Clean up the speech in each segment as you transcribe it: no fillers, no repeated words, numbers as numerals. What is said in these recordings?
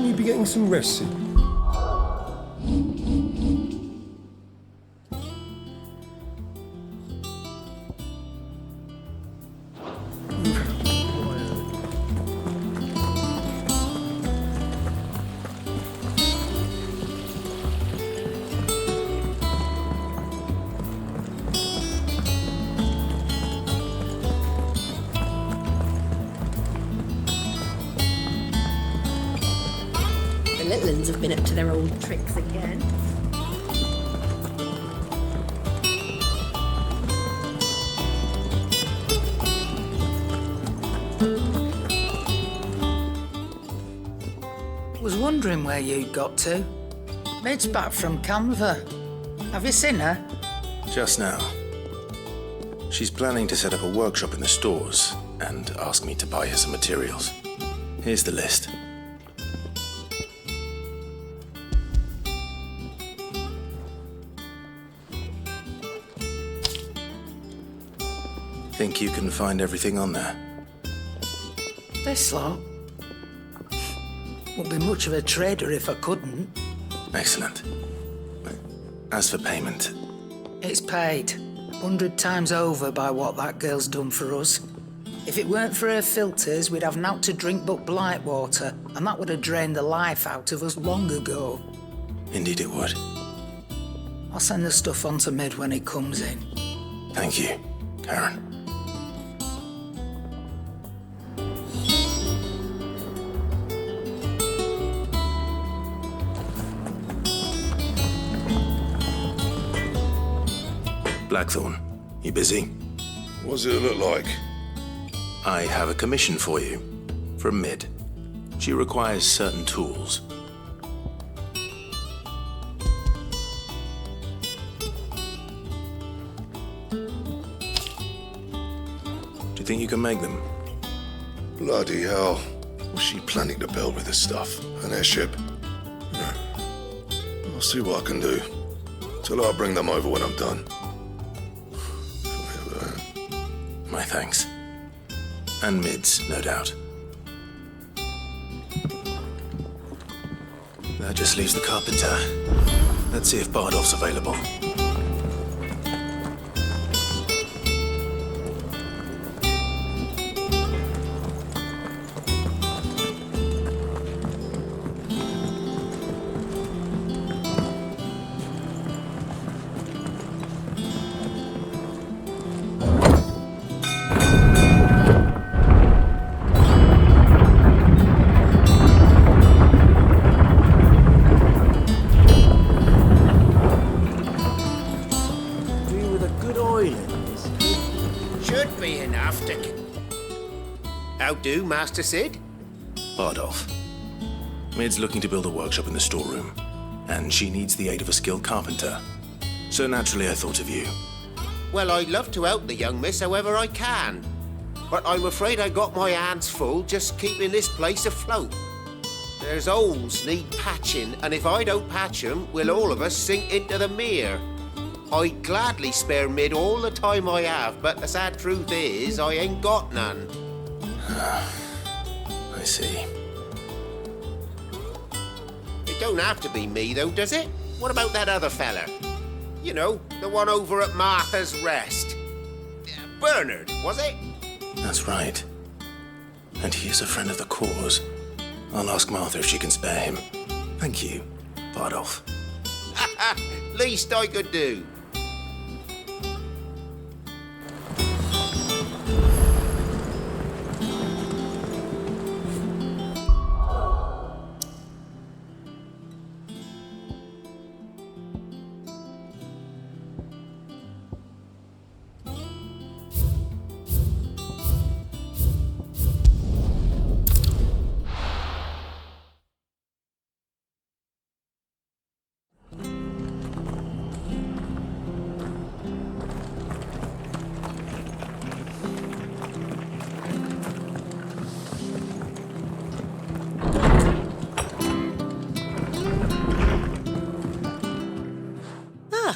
shouldn't you be getting some rest soon? The little uns have been up to their old tricks again. Was wondering where you'd got to. Mid's back from Canva. Have you seen her? Just now. She's planning to set up a workshop in the stores and ask me to buy her some materials. Here's the list. Think you can find everything on there? This lot. Wouldn't be much of a trader if I couldn't. Excellent. As for payment, It's paid 100 times over by what that girl's done for us. If it weren't for her filters, we'd have naught to drink but blight water, and that would have drained the life out of us long ago. indeed it would. I'll send the stuff on to Mid when he comes in. Thank you, Karen. Blackthorn, you busy? What does it look like? I have a commission for you, from Mid. She requires certain tools. Do you think you can make them? Bloody hell. What's she planning to build with this stuff? An airship? No. I'll see what I can do. Tell her I'll bring them over when I'm done. My thanks. And Mid's, no doubt. That just leaves the carpenter. Let's see if Bardolph's available. Should be enough to... How do, Master Sid? Bardolph. Mid's looking to build a workshop in the storeroom, and she needs the aid of a skilled carpenter. So naturally I thought of you. Well, I'd love to help the young miss however I can. But I'm afraid I got my hands full just keeping this place afloat. There's holes need patching, and if I don't patch 'em, we'll all of us sink into the mere. I'd gladly spare Mid all the time I have, but the sad truth is, I ain't got none. I see. It don't have to be me, though, does it? What about that other fella? You know, the one over at Martha's Rest. Bernard, was it? That's right. And he is a friend of the cause. I'll ask Martha if she can spare him. Thank you, Bardolph. Least I could do.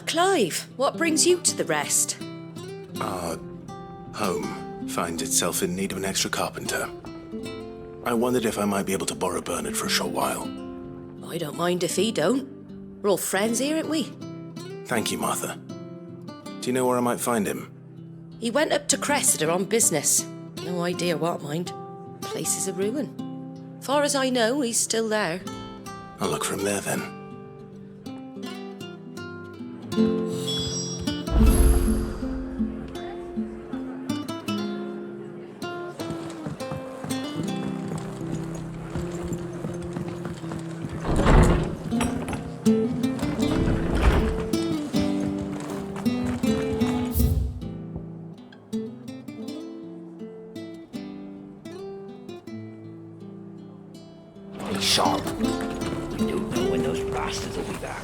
Clive, what brings you to the Rest? Our home finds itself in need of an extra carpenter. I wondered if I might be able to borrow Bernard for a short while. I don't mind if he don't. We're all friends here, aren't we? Thank you, Martha. Do you know where I might find him? He went up to Cressida on business. No idea what, mind. Place is a ruin. Far as I know, he's still there. I'll look for him there then. Be sharp. We don't know when those bastards will be back.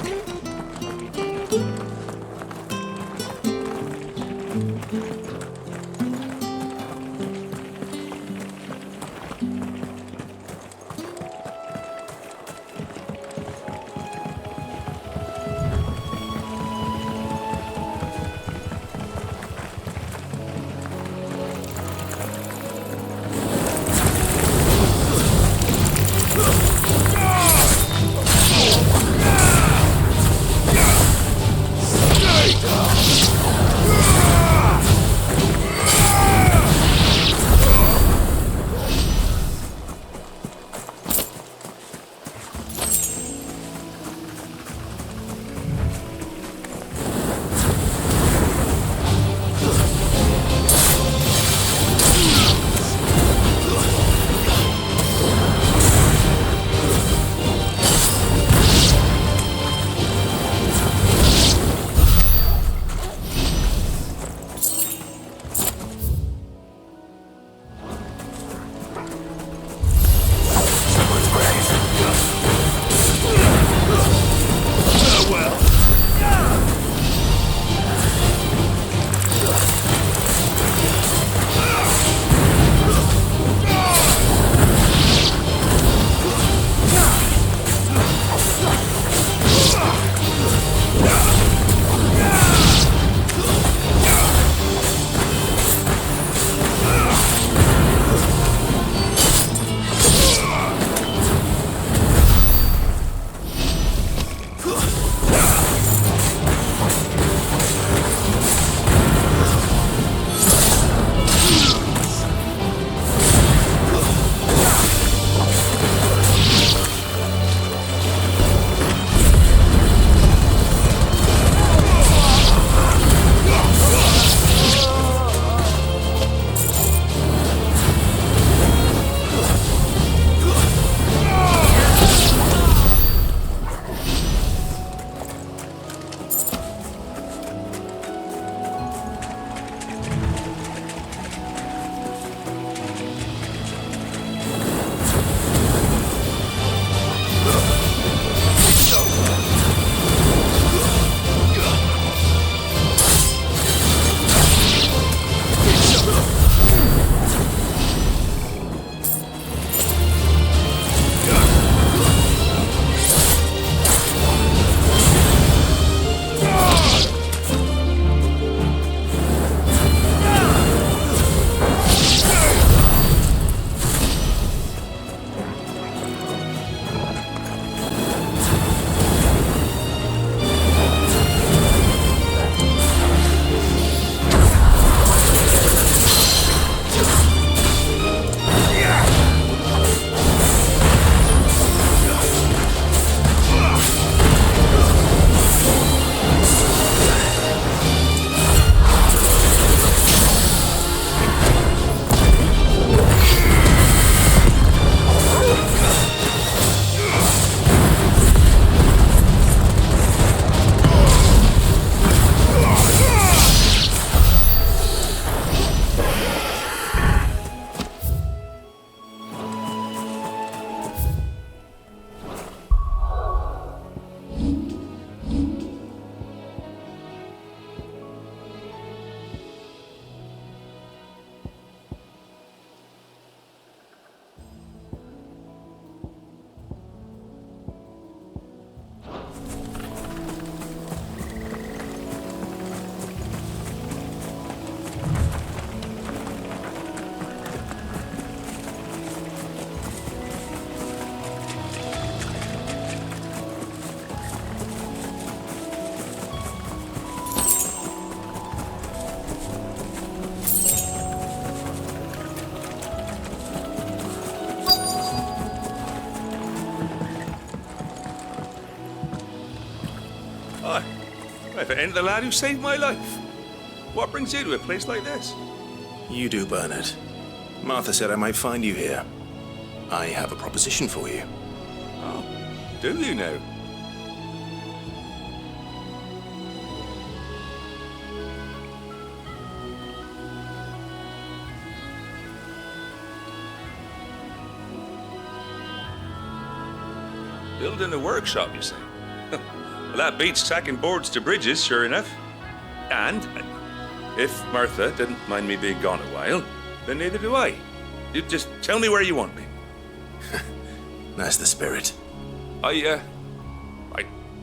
If it ain't the lad who saved my life. What brings you to a place like this? You do, Bernard. Martha said I might find you here. I have a proposition for you. Oh, do you now? Building a workshop, you say? Well, that beats tacking boards to bridges, sure enough. And if Martha didn't mind me being gone a while, then neither do I. You just tell me where you want me. That's the spirit. I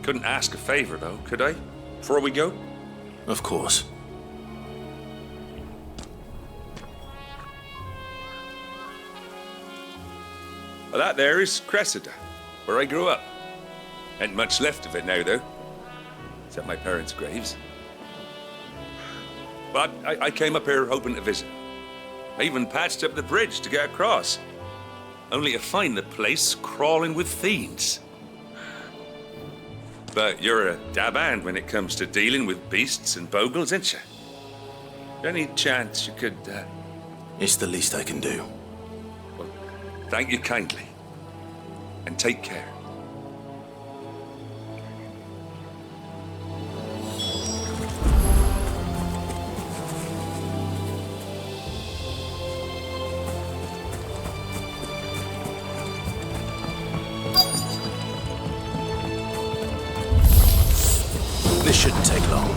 couldn't ask a favor, though, could I? Before we go? Of course. Well, that there is Cressida, where I grew up. Ain't much left of it now, though. Except my parents' graves. But I came up here hoping to visit. I even patched up the bridge to get across. Only to find the place crawling with fiends. But you're a dab hand when it comes to dealing with beasts and bogles, ain't you? Any chance you could, It's the least I can do. Well, thank you kindly. And take care. This shouldn't take long.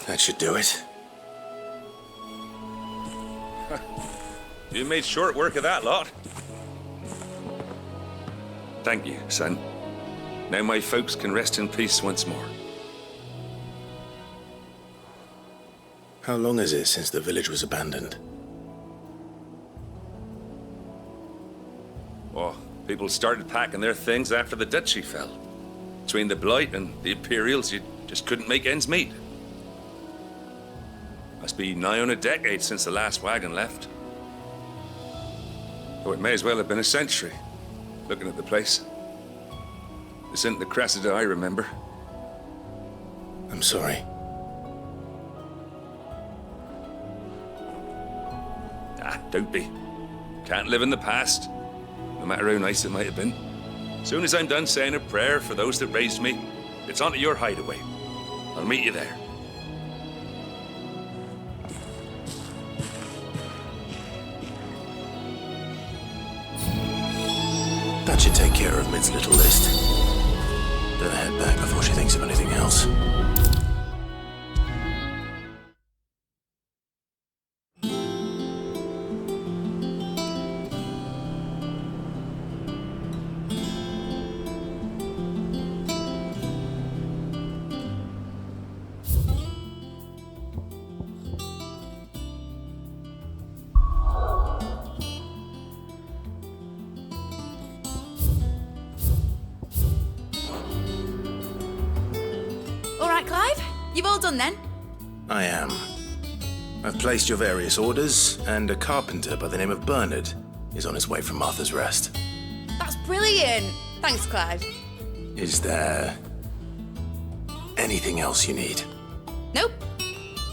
That should do it. You made short work of that lot. Thank you, son. Now my folks can rest in peace once more. How long is it since the village was abandoned? Oh, people started packing their things after the duchy fell. Between the Blight and the Imperials, you just couldn't make ends meet. Must be nigh on a decade since the last wagon left. Oh, it may as well have been a century, looking at the place. This isn't the Cressida I remember. I'm sorry. Ah, don't be. Can't live in the past, no matter how nice it might have been. Soon as I'm done saying a prayer for those that raised me, it's on to your hideaway. I'll meet you there. That should take care of Mid's little list. Better head back before she thinks of anything else. All right, Clive? You've all done then? I am. I've placed your various orders, and a carpenter by the name of Bernard is on his way from Martha's Rest. That's brilliant. Thanks, Clive. Is there anything else you need? Nope.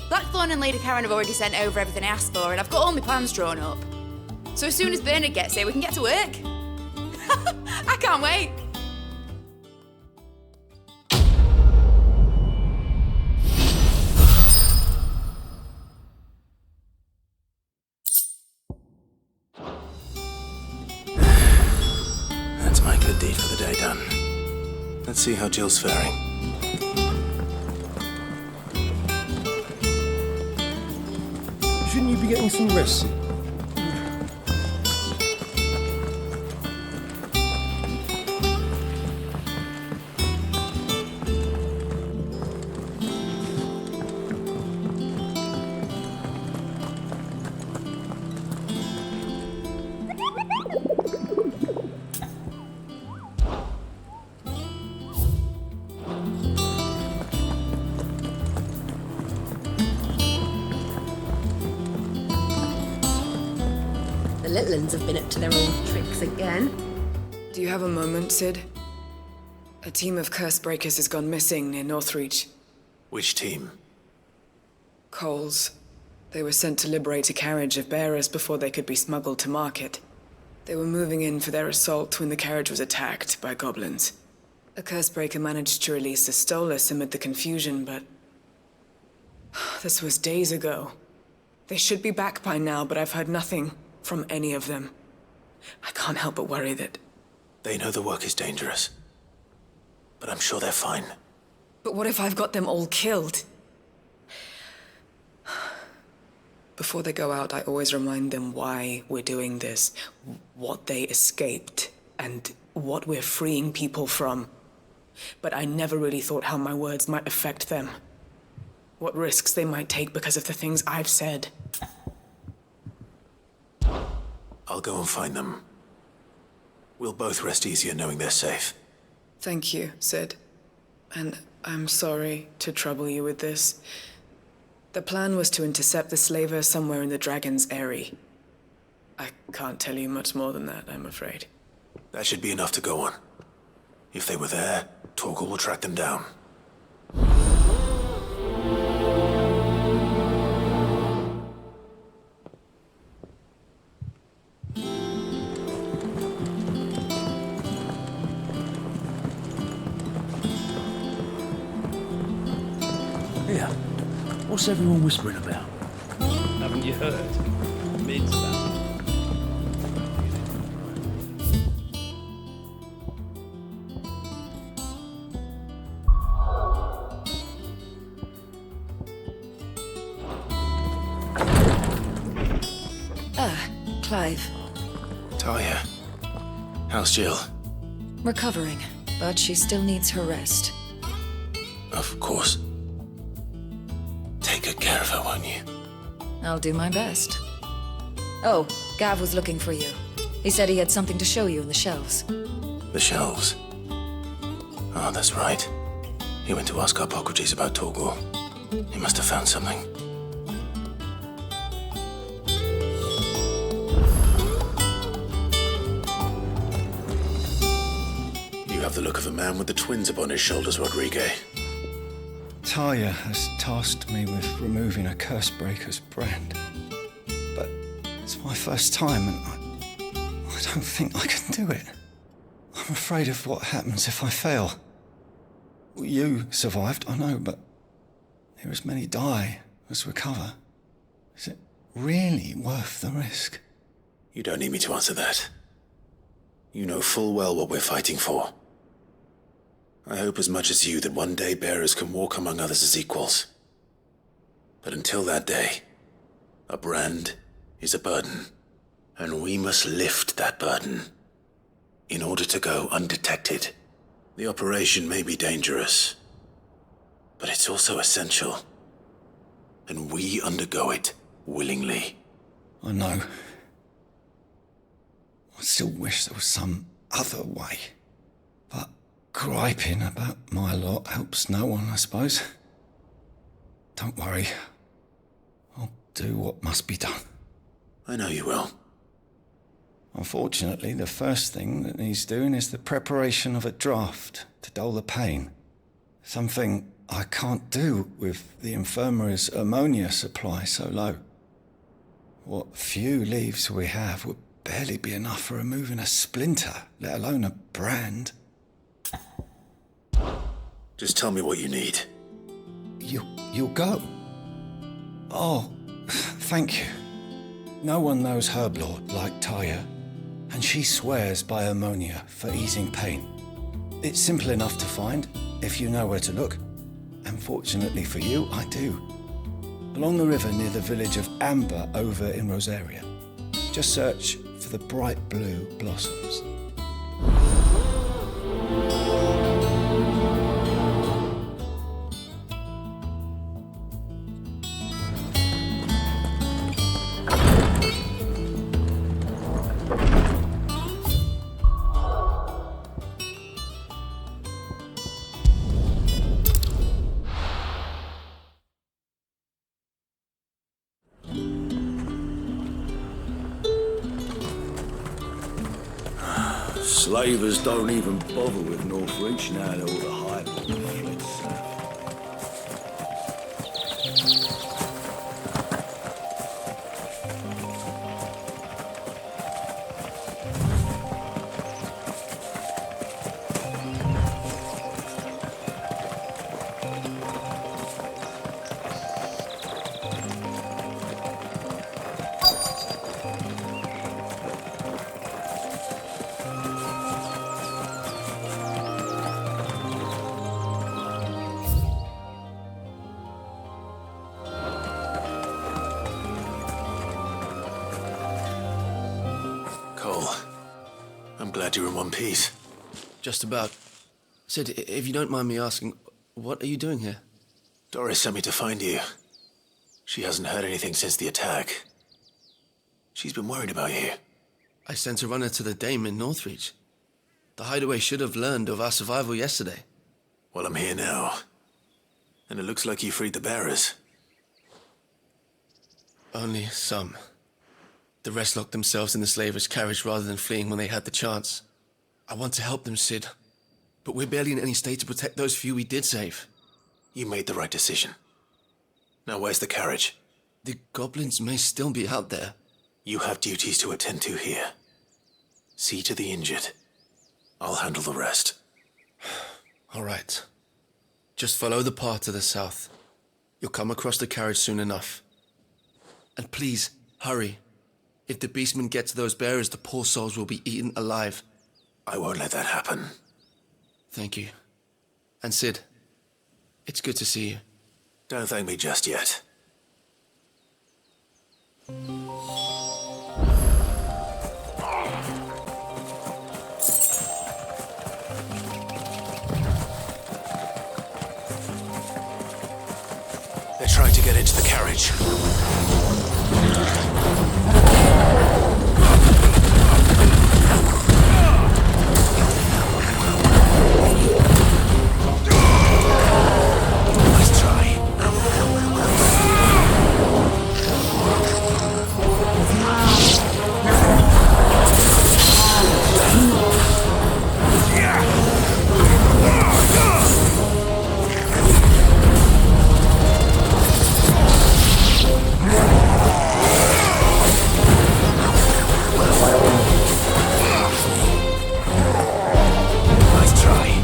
Blackthorn and Lady Karen have already sent over everything I asked for, and I've got all my plans drawn up. So as soon as Bernard gets here, we can get to work. I can't wait. That's my good deed for the day done. Let's see how Jill's faring. Shouldn't you be getting some rest? The little uns have been up to their old tricks again. Do you have a moment, Sid? A team of curse breakers has gone missing near Northreach. Which team? Coles. They were sent to liberate a carriage of bearers before they could be smuggled to market. They were moving in for their assault when the carriage was attacked by goblins. A curse breaker managed to release a Stolas amid the confusion, but this was days ago. They should be back by now, but I've heard nothing from any of them. I can't help but worry that... They know the work is dangerous, but I'm sure they're fine. But what if I've got them all killed? Before they go out, I always remind them why we're doing this, what they escaped, and what we're freeing people from. But I never really thought how my words might affect them. What risks they might take because of the things I've said. I'll go and find them. We'll both rest easier knowing they're safe. Thank you, Sid. And I'm sorry to trouble you with this. The plan was to intercept the slaver somewhere in the Dragon's Eyrie. I can't tell you much more than that, I'm afraid. That should be enough to go on. If they were there, Torgal will track them down. Yeah. What's everyone whispering about? Haven't you heard? Mid's about. Clive. Talia, how's Jill? Recovering, but she still needs her rest. Of course. Take good care of her, won't you? I'll do my best. Oh, Gav was looking for you. He said he had something to show you in the shelves. The shelves. Ah, that's right. He went to ask Hippocrates about Torgor. He must have found something. You have the look of a man with the twins upon his shoulders, Rodrigue. Talia has tasked me with removing a Cursebreaker's brand. But it's my first time and I don't think I can do it. I'm afraid of what happens if I fail. You survived, I know, but there are as many die as recover. Is it really worth the risk? You don't need me to answer that. You know full well what we're fighting for. I hope as much as you that one day bearers can walk among others as equals. But until that day, a brand is a burden, and we must lift that burden in order to go undetected. The operation may be dangerous, but it's also essential, and we undergo it willingly. I know. I still wish there was some other way, but griping about my lot helps no one, I suppose. Don't worry. I'll do what must be done. I know you will. Unfortunately, the first thing that needs doing is the preparation of a draft to dull the pain. Something I can't do with the infirmary's ammonia supply so low. What few leaves we have would barely be enough for removing a splinter, let alone a brand. Just tell me what you need. You'll go? Oh, thank you. No one knows Herblord like Talia, and she swears by ammonia for easing pain. It's simple enough to find, if you know where to look. And fortunately for you, I do. Along the river near the village of Amber over in Rosaria. Just search for the bright blue blossoms. Slavers don't even bother with Northreach now that all the hype fled south. Glad you're in one piece. Just about. Sid, if you don't mind me asking, what are you doing here? Doris sent me to find you. She hasn't heard anything since the attack. She's been worried about you. I sent a runner to the Dame in Northreach. The hideaway should have learned of our survival yesterday. Well, I'm here now. And it looks like you freed the bearers. Only some. The rest locked themselves in the slavers' carriage rather than fleeing when they had the chance. I want to help them, Sid. But we're barely in any state to protect those few we did save. You made the right decision. Now where's the carriage? The goblins may still be out there. You have duties to attend to here. See to the injured. I'll handle the rest. All right. Just follow the path to the south. You'll come across the carriage soon enough. And please, hurry. If the beastmen get to those bearers, the poor souls will be eaten alive. I won't let that happen. Thank you. And Sid, it's good to see you. Don't thank me just yet. to get into the carriage. Nice try. Nice try.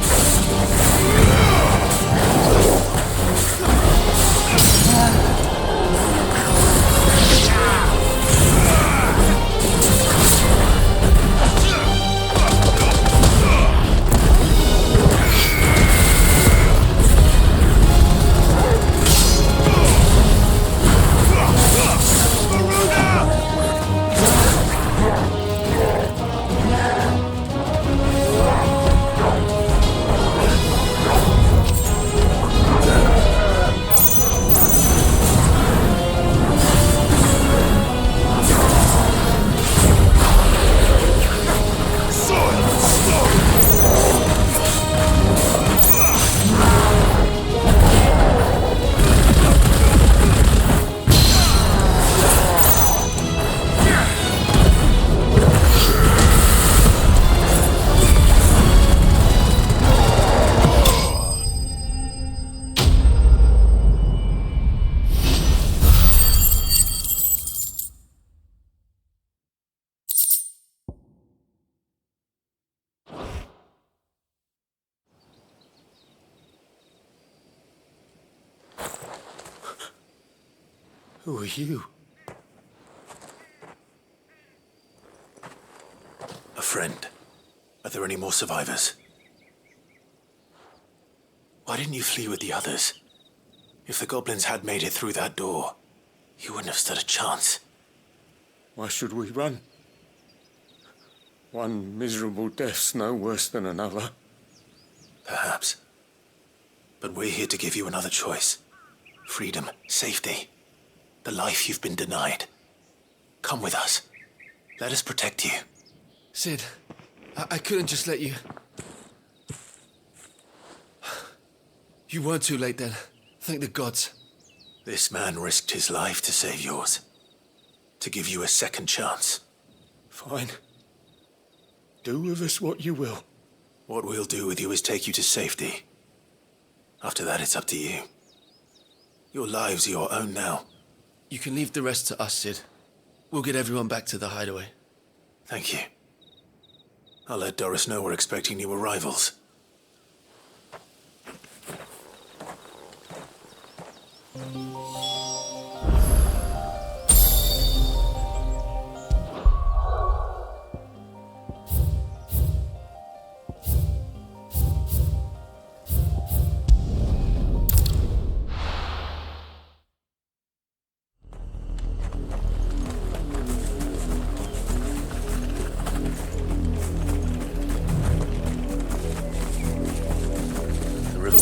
Who are you? A friend. Are there any more survivors? Why didn't you flee with the others? If the goblins had made it through that door, you wouldn't have stood a chance. Why should we run? One miserable death's no worse than another. Perhaps. But we're here to give you another choice. Freedom, safety, the life you've been denied. Come with us. Let us protect you. Sid, I couldn't just let you... You weren't too late then. Thank the gods. This man risked his life to save yours. To give you a second chance. Fine. Do with us what you will. What we'll do with you is take you to safety. After that, it's up to you. Your lives are your own now. You can leave the rest to us, Sid. We'll get everyone back to the hideaway. Thank you. I'll let Doris know we're expecting new arrivals.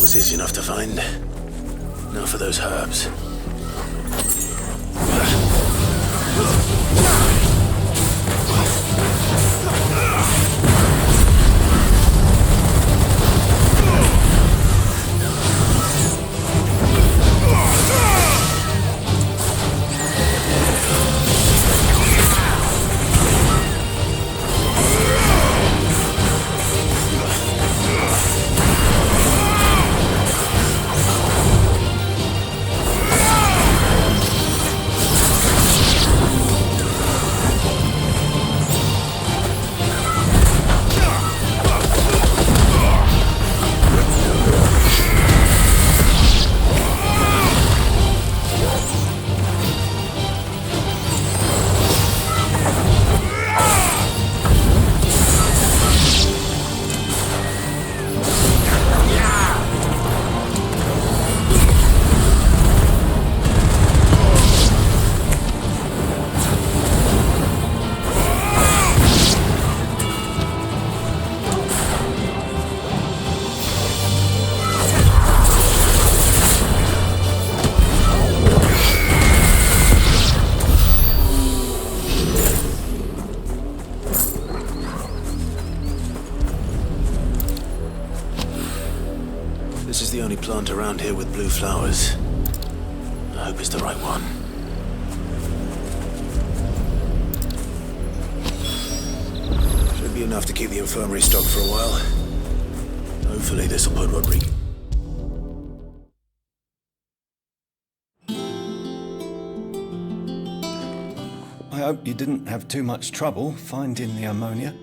Was easy enough to find. Now for those herbs. This is the only plant around here with blue flowers. I hope it's the right one. Should be enough to keep the infirmary stocked for a while. Hopefully this'll put Rodriguez. I hope you didn't have too much trouble finding the ammonia.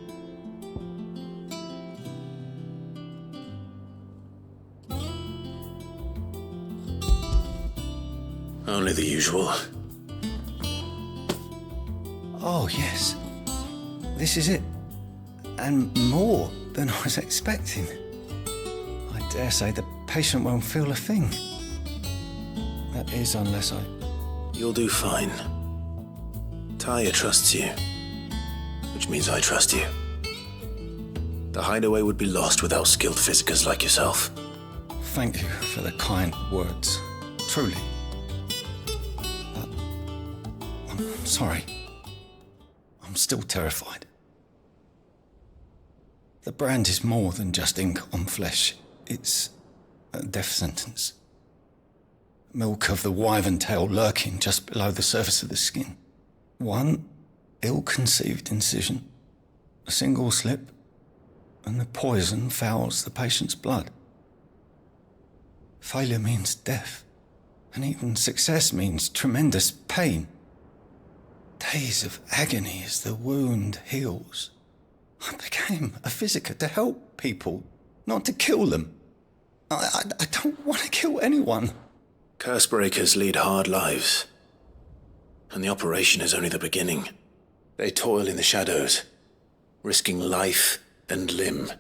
Only the usual. Oh, yes. This is it. And more than I was expecting. I dare say the patient won't feel a thing. That is, unless I... You'll do fine. Taya trusts you, which means I trust you. The hideaway would be lost without skilled physicers like yourself. Thank you for the kind words. Truly. But I'm sorry. I'm still terrified. The brand is more than just ink on flesh. It's a death sentence. Milk of the wyvern tail lurking just below the surface of the skin. One ill-conceived incision, a single slip, and the poison fouls the patient's blood. Failure means death, and even success means tremendous pain. Days of agony as the wound heals. I became a physiker to help people, not to kill them. I don't want to kill anyone. Cursebreakers lead hard lives. And the operation is only the beginning. They toil in the shadows, risking life and limb,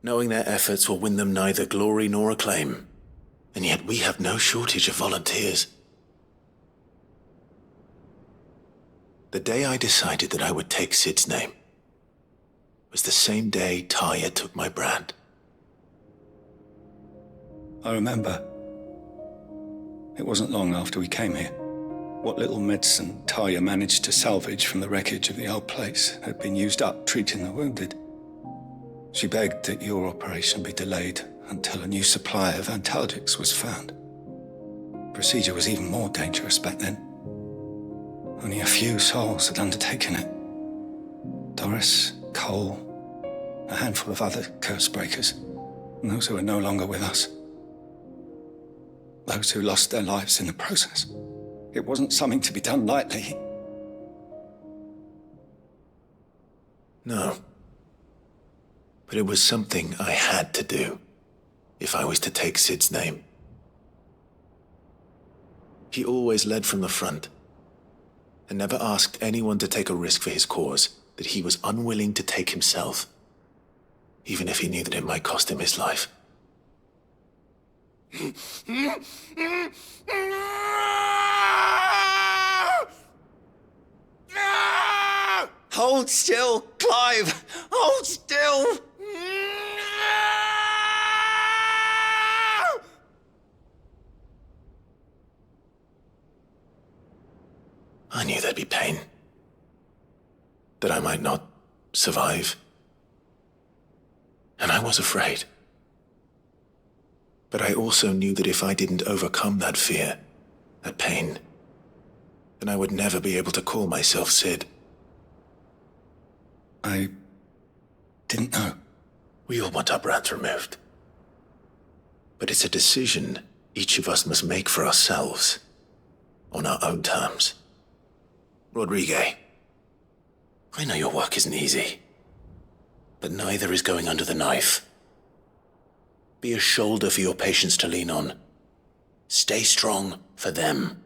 knowing their efforts will win them neither glory nor acclaim. And yet we have no shortage of volunteers. The day I decided that I would take Sid's name was the same day Taya took my brand. I remember. It wasn't long after we came here. What little medicine Taya managed to salvage from the wreckage of the old place had been used up treating the wounded. She begged that your operation be delayed until a new supply of antalgics was found. Procedure was even more dangerous back then. Only a few souls had undertaken it. Doris, Cole, a handful of other curse breakers, and those who are no longer with us. Those who lost their lives in the process. It wasn't something to be done lightly. No. But it was something I had to do, if I was to take Sid's name. He always led from the front, and never asked anyone to take a risk for his cause that he was unwilling to take himself, even if he knew that it might cost him his life. Hold still, Clive! Hold still! I knew there'd be pain. That I might not survive. And I was afraid. But I also knew that if I didn't overcome that fear, that pain, then I would never be able to call myself Sid. I didn't know. We all want our brands removed. But it's a decision each of us must make for ourselves, on our own terms. Rodriguez, I know your work isn't easy, but neither is going under the knife. Be a shoulder for your patients to lean on. Stay strong for them.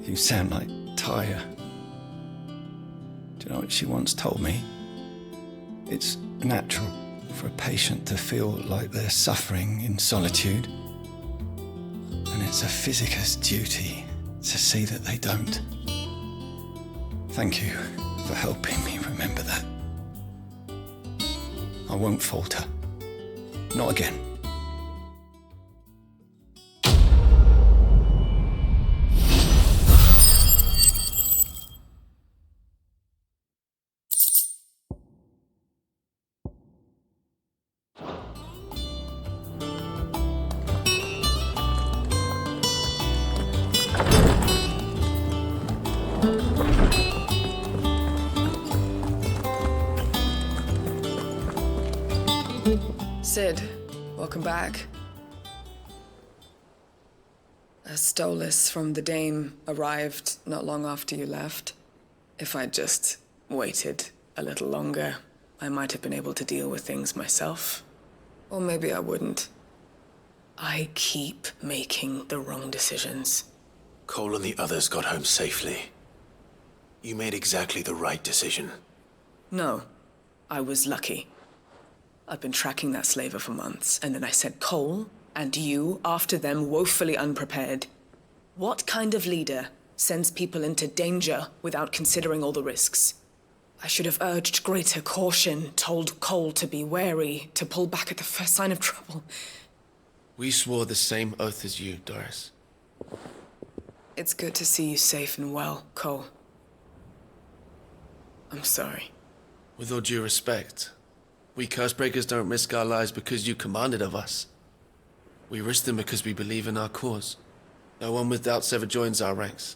You sound like Taya. Do you know what she once told me? It's natural for a patient to feel like they're suffering in solitude. And it's a physicist's duty to see that they don't. Thank you for helping me remember that. I won't falter. Not again. Sid, welcome back. A Stolas from the Dame arrived not long after you left. If I'd just waited a little longer, I might have been able to deal with things myself. Or maybe I wouldn't. I keep making the wrong decisions. Cole and the others got home safely. You made exactly the right decision. No, I was lucky. I've been tracking that slaver for months, and then I sent Cole and you after them woefully unprepared. What kind of leader sends people into danger without considering all the risks? I should have urged greater caution, told Cole to be wary, to pull back at the first sign of trouble. We swore the same oath as you, Doris. It's good to see you safe and well, Cole. I'm sorry. With all due respect, we Cursebreakers don't risk our lives because you commanded of us. We risk them because we believe in our cause. No one with doubts ever joins our ranks.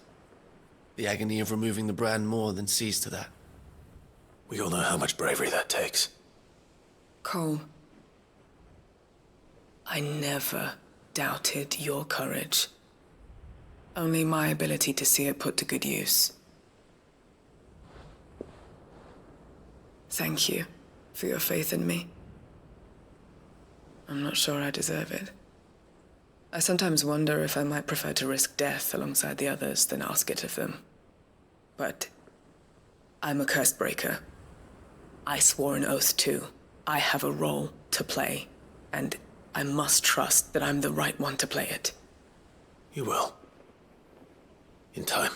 The agony of removing the brand more than sees to that. We all know how much bravery that takes. Cole, I never doubted your courage. Only my ability to see it put to good use. Thank you for your faith in me. I'm not sure I deserve it. I sometimes wonder if I might prefer to risk death alongside the others than ask it of them. But I'm a Cursebreaker. I swore an oath too. I have a role to play, and I must trust that I'm the right one to play it. You will. In time.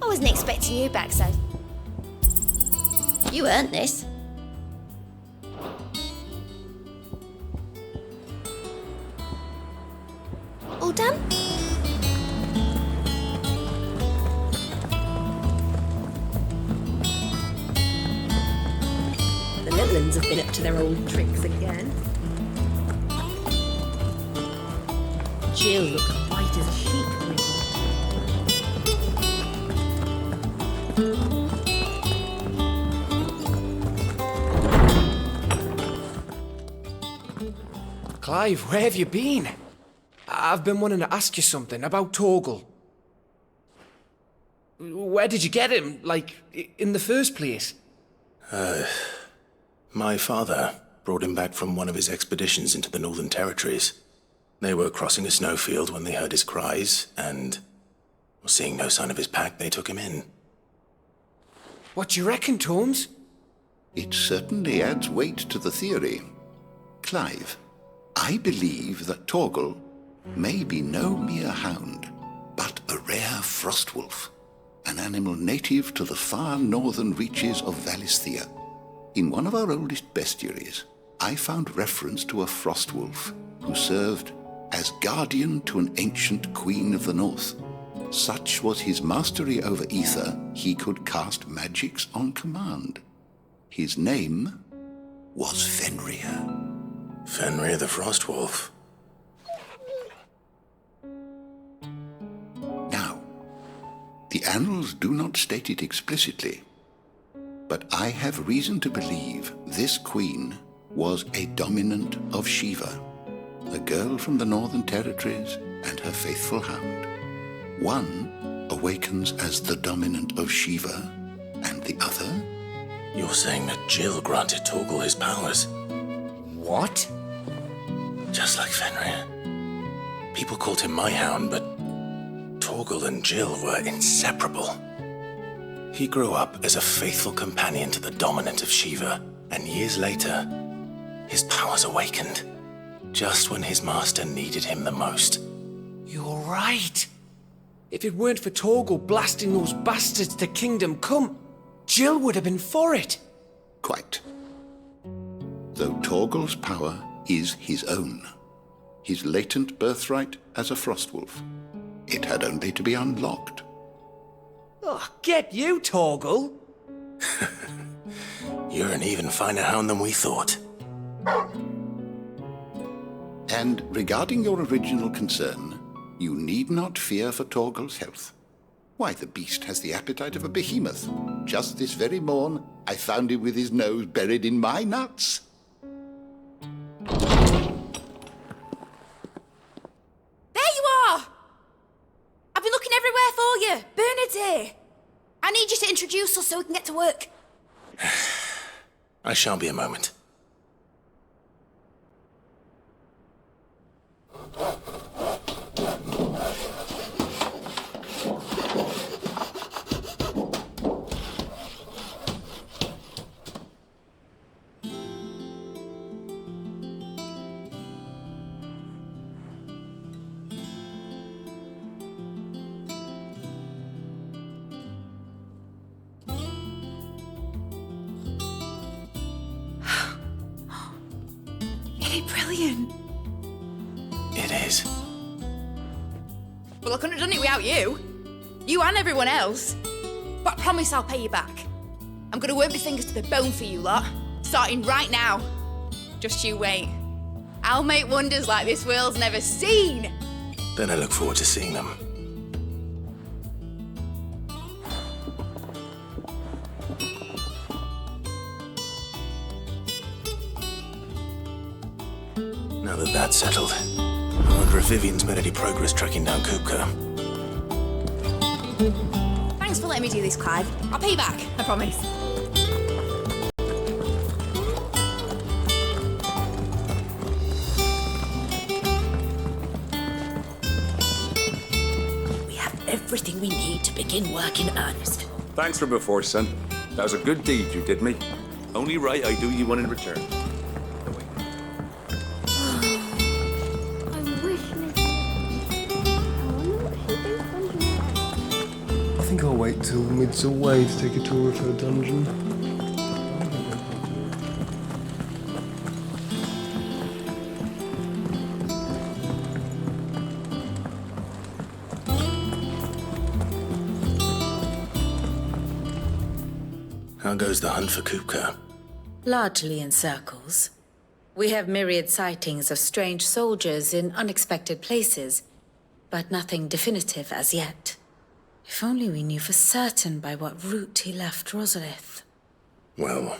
I wasn't expecting you back so. You earned this. All done? The little ones have been up to their old tricks again. Jill looked white as a sheet when we Clive, where have you been? I've been wanting to ask you something about Torgal. Where did you get him, like, in the first place? My father brought him back from one of his expeditions into the Northern Territories. They were crossing a snowfield when they heard his cries, and, seeing no sign of his pack, they took him in. What do you reckon, Tomes? It certainly adds weight to the theory. Clive, I believe that Torgal may be no mere hound, but a rare frostwolf, an animal native to the far northern reaches of Valisthea. In one of our oldest bestiaries, I found reference to a frostwolf who served as guardian to an ancient queen of the north. Such was his mastery over ether, he could cast magics on command. His name was Fenrir. Fenrir the Frostwolf. Now, the annals do not state it explicitly, but I have reason to believe this queen was a dominant of Shiva, a girl from the Northern Territories and her faithful hound. One awakens as the dominant of Shiva, and the other? You're saying that Jill granted Torgal his powers? What? Just like Fenrir. People called him my hound, but Torgal and Jill were inseparable. He grew up as a faithful companion to the dominant of Shiva, and years later, his powers awakened, just when his master needed him the most. You're right. If it weren't for Torgal blasting those bastards to Kingdom Come, Jill would have been for it. Quite. Though Torgal's power is his own, his latent birthright as a Frostwolf. It had only to be unlocked. Oh, get you, Torgal! You're an even finer hound than we thought. And regarding your original concern, you need not fear for Torgal's health. Why, the beast has the appetite of a behemoth. Just this very morn, I found him with his nose buried in my nuts. There you are! I've been looking everywhere for you. Bernard's here. I need you to introduce us so we can get to work. I shan't be a moment. Brilliant. It is. Well, I couldn't have done it without you. You and everyone else. But I promise I'll pay you back. I'm gonna work my fingers to the bone for you lot, starting right now. Just you wait. I'll make wonders like this world's never seen. Then I look forward to seeing them. Now that that's settled, I wonder if Vivian's made any progress tracking down Kupka. Thanks for letting me do this, Clive. I'll pay you back, I promise. We have everything we need to begin work in earnest. Thanks for before, son. That was a good deed you did me. Only right I do you one in return. I think I'll wait till Mid's away to take a tour of her dungeon. How goes the hunt for Kupka? Largely in circles. We have myriad sightings of strange soldiers in unexpected places, but nothing definitive as yet. If only we knew for certain by what route he left Rosalith. Well,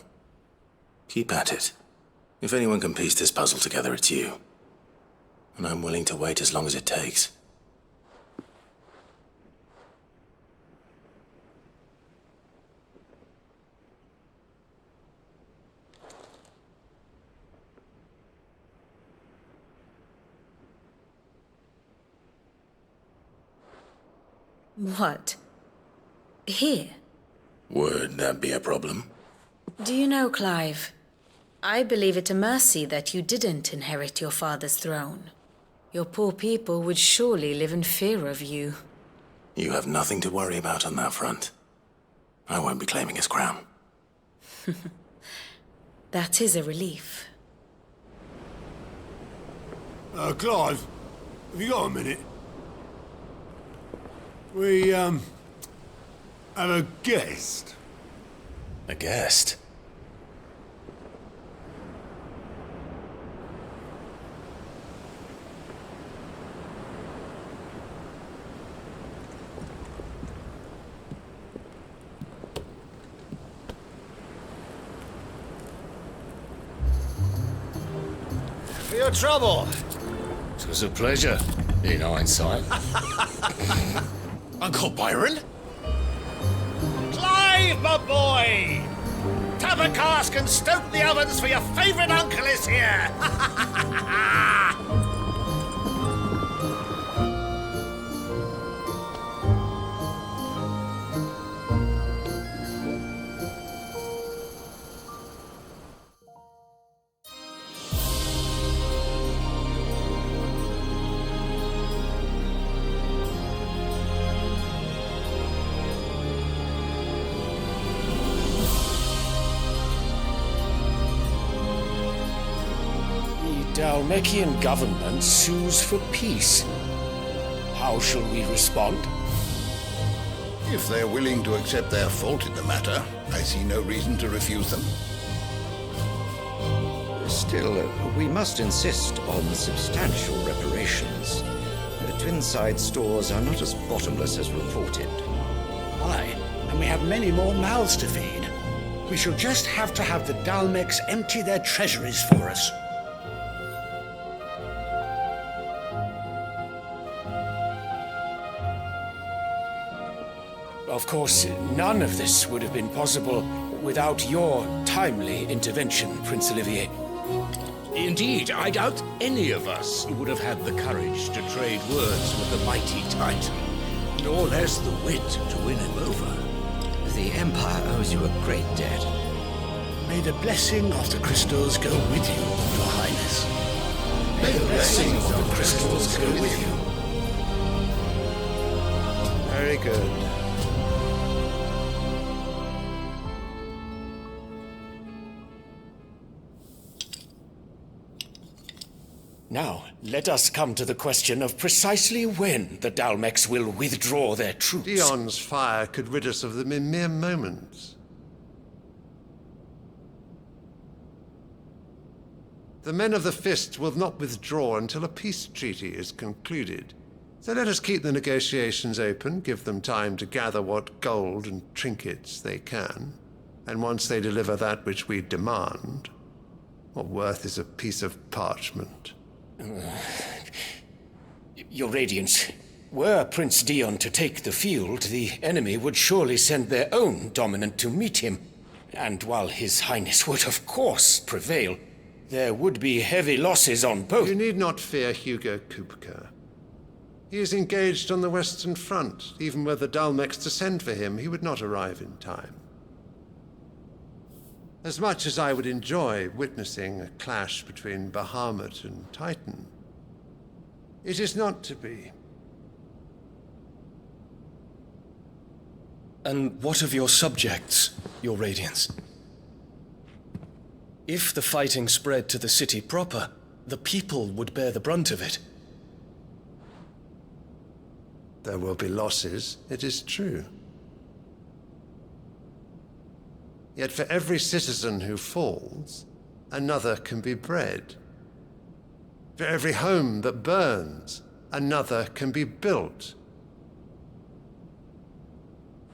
keep at it. If anyone can piece this puzzle together, it's you. And I'm willing to wait as long as it takes. What? Here? Would that be a problem? Do you know, Clive, I believe it a mercy that you didn't inherit your father's throne. Your poor people would surely live in fear of you. You have nothing to worry about on that front. I won't be claiming his crown. That is a relief. Clive, have you got a minute? We, have a guest. A guest? For your trouble. It was a pleasure, in hindsight. Uncle Byron? Clive, my boy! Tap a cask and stoke the ovens for your favourite uncle is here! Dalmekian government sues for peace. How shall we respond? If they're willing to accept their fault in the matter, I see no reason to refuse them. Still, we must insist on substantial reparations. The Twinside stores are not as bottomless as reported. Aye, and we have many more mouths to feed. We shall just have to have the Dalmecs empty their treasuries for us. Of course, none of this would have been possible without your timely intervention, Prince Olivier. Indeed, I doubt any of us would have had the courage to trade words with the mighty Titan, nor less the wit to win him over. The Empire owes you a great debt. May the blessing of the crystals go with you, Your Highness. May the blessing of the crystals go with you. Very good. Now, let us come to the question of precisely when the Dalmecs will withdraw their troops. Dion's fire could rid us of them in mere moments. The men of the Fist will not withdraw until a peace treaty is concluded. So let us keep the negotiations open, give them time to gather what gold and trinkets they can, and once they deliver that which we demand, what worth is a piece of parchment? Your Radiance, were Prince Dion to take the field, the enemy would surely send their own dominant to meet him. And while His Highness would of course prevail, there would be heavy losses on both. You need not fear Hugo Kupka. He is engaged on the Western Front. Even were the Dalmecs to send for him, he would not arrive in time. As much as I would enjoy witnessing a clash between Bahamut and Titan, it is not to be. And what of your subjects, Your Radiance? If the fighting spread to the city proper, the people would bear the brunt of it. There will be losses, it is true. Yet for every citizen who falls, another can be bred. For every home that burns, another can be built.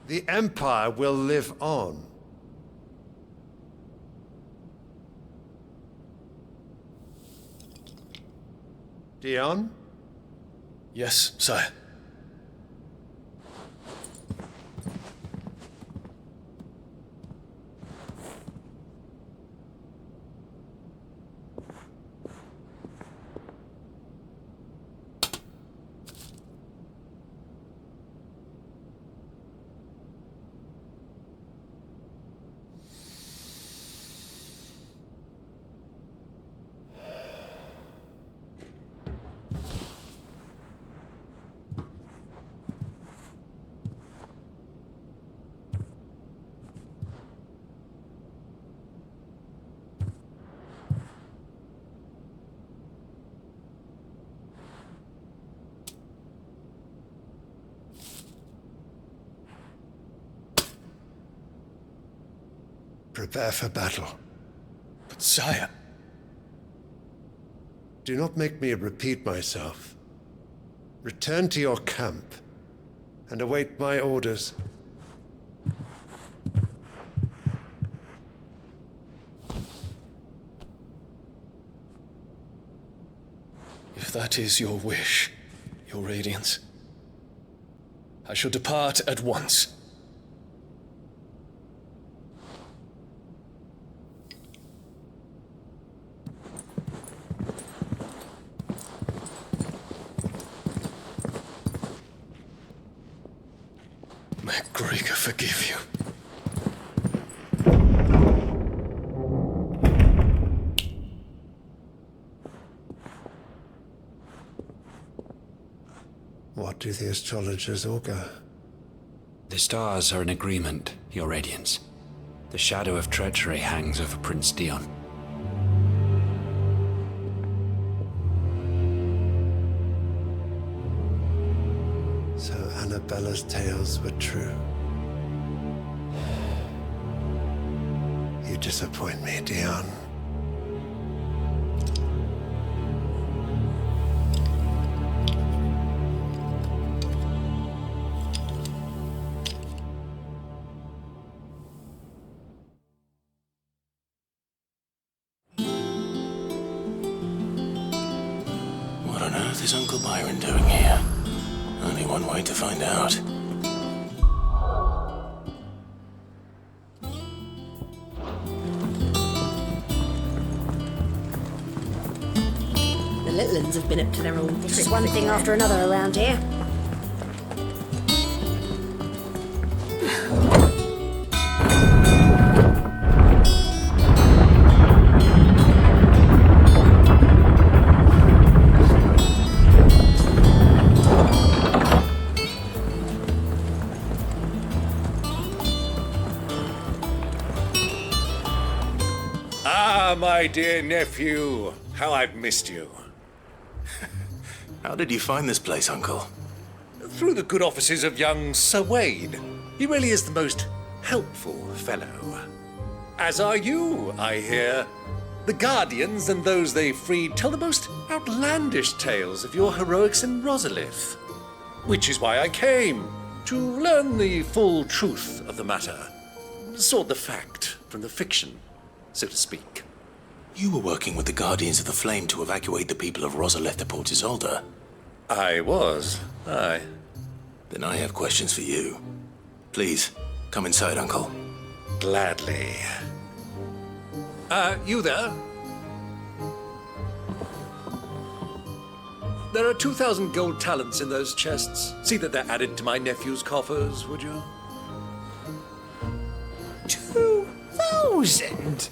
The Empire will live on. Dion? Yes, sire. Prepare for battle. But sire... Do not make me repeat myself. Return to your camp and await my orders. If that is your wish, Your Radiance, I shall depart at once. May Gregor forgive you. What do the astrologers augur? The stars are in agreement, Your Radiance. The shadow of treachery hangs over Prince Dion. Bella's tales were true. You disappoint me, Dion. What on earth is Uncle Byron doing here? Only one way to find out. The little uns have been up to their old It's tricks just one thing again. after another around here. Ah, my dear nephew, how I've missed you. How did you find this place, Uncle? Through the good offices of young Sir Wade. He really is the most helpful fellow. As are you, I hear. The Guardians and those they freed tell the most outlandish tales of your heroics in Rosalith. Which is why I came, to learn the full truth of the matter. Sort the fact from the fiction, so to speak. You were working with the Guardians of the Flame to evacuate the people of Rosalith to Port Isolde. I was, aye. Then I have questions for you. Please, come inside, Uncle. Gladly. You there? There are 2,000 gold talents in those chests. See that they're added to my nephew's coffers, would you? 2,000?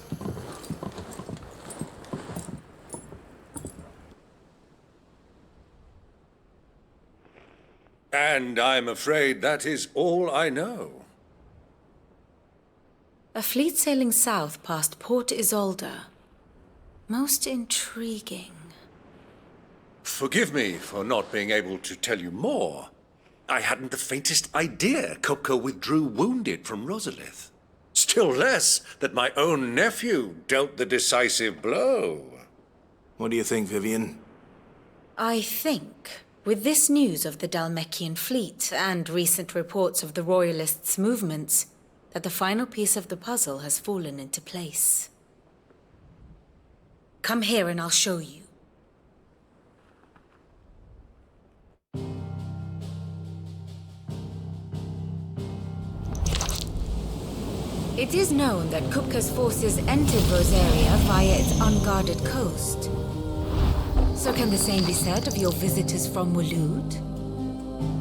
And I'm afraid that is all I know. A fleet sailing south past Port Isolde. Most intriguing. Forgive me for not being able to tell you more. I hadn't the faintest idea Kupka withdrew wounded from Rosalith. Still less that my own nephew dealt the decisive blow. What do you think, Vivian? I think, with this news of the Dalmekian fleet and recent reports of the Royalists' movements, that the final piece of the puzzle has fallen into place. Come here and I'll show you. It is known that Kupka's forces entered Rosaria via its unguarded coast. So can the same be said of your visitors from Waloed?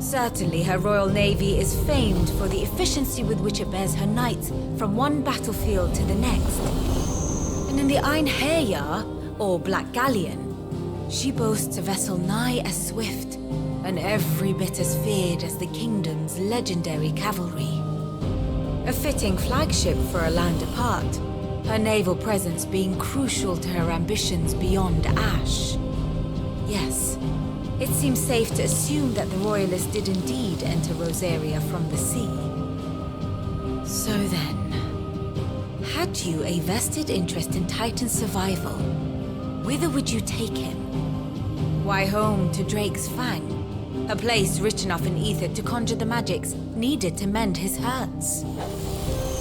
Certainly her royal navy is famed for the efficiency with which it bears her knights from one battlefield to the next. And in the Einherjar, or Black Galleon, she boasts a vessel nigh as swift and every bit as feared as the kingdom's legendary cavalry. A fitting flagship for a land apart, her naval presence being crucial to her ambitions beyond Ash. Yes, it seems safe to assume that the Royalists did indeed enter Rosaria from the sea. So then, had you a vested interest in Titan's survival, whither would you take him? Why, home to Drake's Fang, a place rich enough in ether to conjure the magics needed to mend his hurts.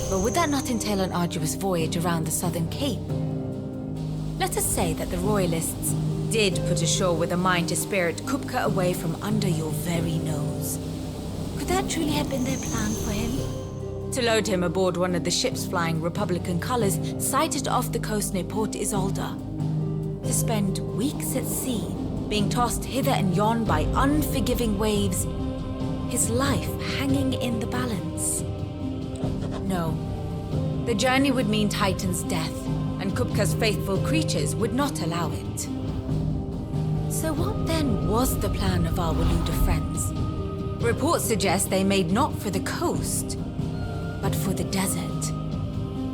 But would that not entail an arduous voyage around the southern cape? Let us say that the Royalists did put ashore with a mind to spirit Kupka away from under your very nose. Could that truly have been their plan for him? To load him aboard one of the ships flying Republican colors sighted off the coast near Port Isolde. To spend weeks at sea, being tossed hither and yon by unforgiving waves, his life hanging in the balance. No. The journey would mean Titan's death, and Kupka's faithful creatures would not allow it. So what then was the plan of our Waluda friends? Reports suggest they made not for the coast, but for the desert.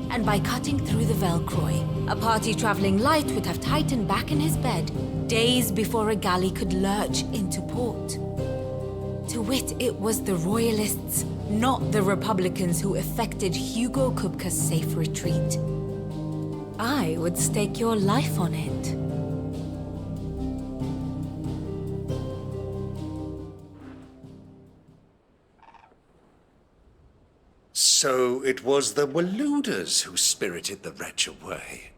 And by cutting through the Velcroy, a party traveling light would have Titan back in his bed days before a galley could lurch into port. To wit, it was the Royalists, not the Republicans, who effected Hugo Kupka's safe retreat. I would stake your life on it. So it was the Waluders who spirited the wretch away.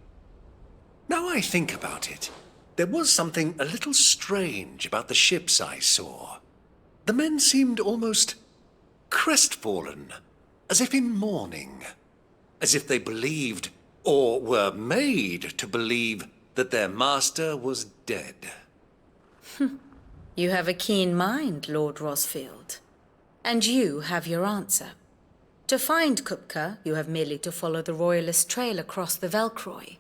Now I think about it, there was something a little strange about the ships I saw. The men seemed almost crestfallen, as if in mourning, as if they believed, or were made to believe, that their master was dead. You have a keen mind, Lord Rosfield. And you have your answer. To find Kupka, you have merely to follow the Royalist trail across the Velcroy.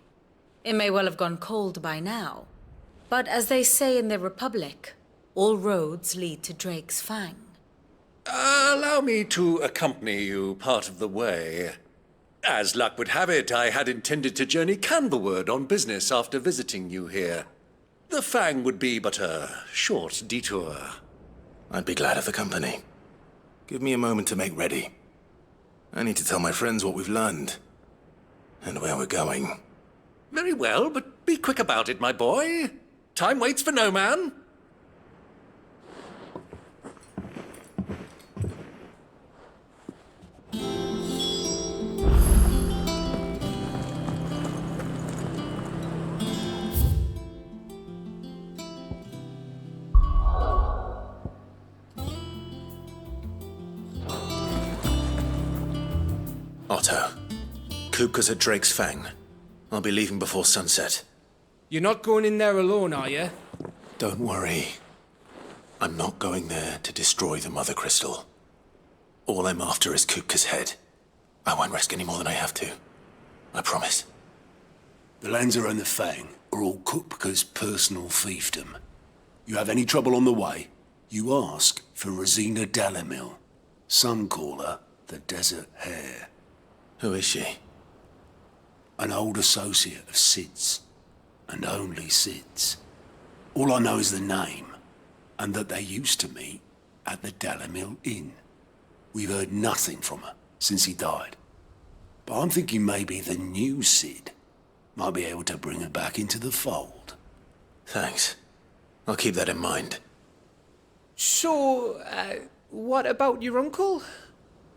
It may well have gone cold by now, but as they say in the Republic, all roads lead to Drake's Fang. Allow me to accompany you part of the way. As luck would have it, I had intended to journey Canberward on business after visiting you here. The Fang would be but a short detour. I'd be glad of the company. Give me a moment to make ready. I need to tell my friends what we've learned, and where we're going. Very well, but be quick about it, my boy. Time waits for no man. Otto, Kupka's at Drake's Fang. I'll be leaving before sunset. You're not going in there alone, are you? Don't worry. I'm not going there to destroy the Mother Crystal. All I'm after is Kupka's head. I won't risk any more than I have to. I promise. The Lanza and the Fang are all Kupka's personal fiefdom. You have any trouble on the way, you ask for Rosina Dalamil. Some call her the Desert Hare. Who is she? An old associate of Sid's, and only Sid's. All I know is the name, and that they used to meet at the Dalamil Inn. We've heard nothing from her since he died. But I'm thinking maybe the new Sid might be able to bring her back into the fold. Thanks. I'll keep that in mind. So, what about your uncle?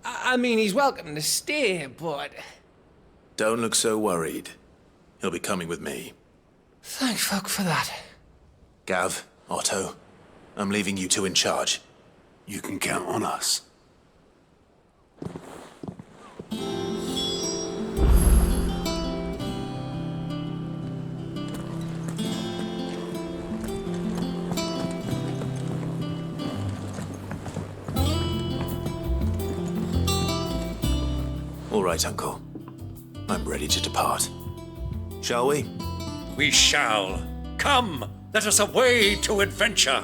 I mean, he's welcome to stay, but... Don't look so worried. He'll be coming with me. Thank fuck for that. Gav, Otto, I'm leaving you two in charge. You can count on us. All right, Uncle. I'm ready to depart. Shall we? We shall. Come, let us away to adventure.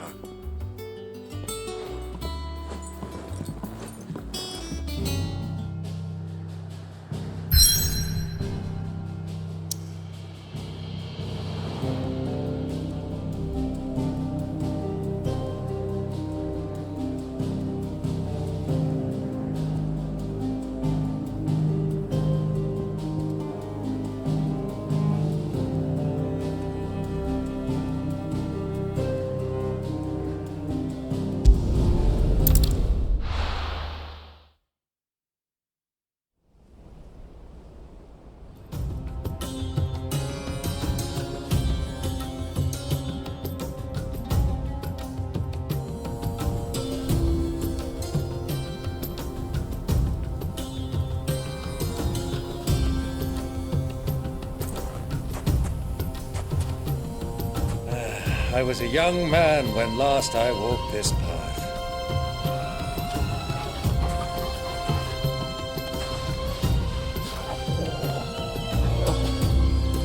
I was a young man when last I walked this path.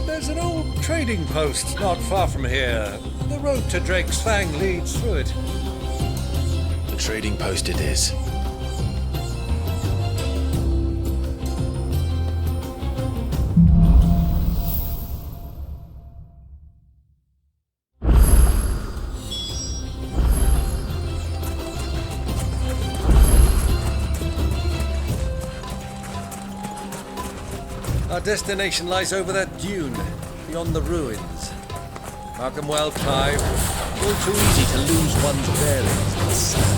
There's an old trading post not far from here. The road to Drake's Fang leads through it. The trading post it is. Our destination lies over that dune, beyond the ruins. Mark 'em well, Clive. All too easy to lose one's bearings in the sand.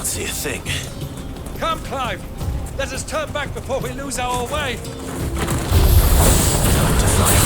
See a thing. Come, Clive! Let us turn back before we lose our way! Time to fight.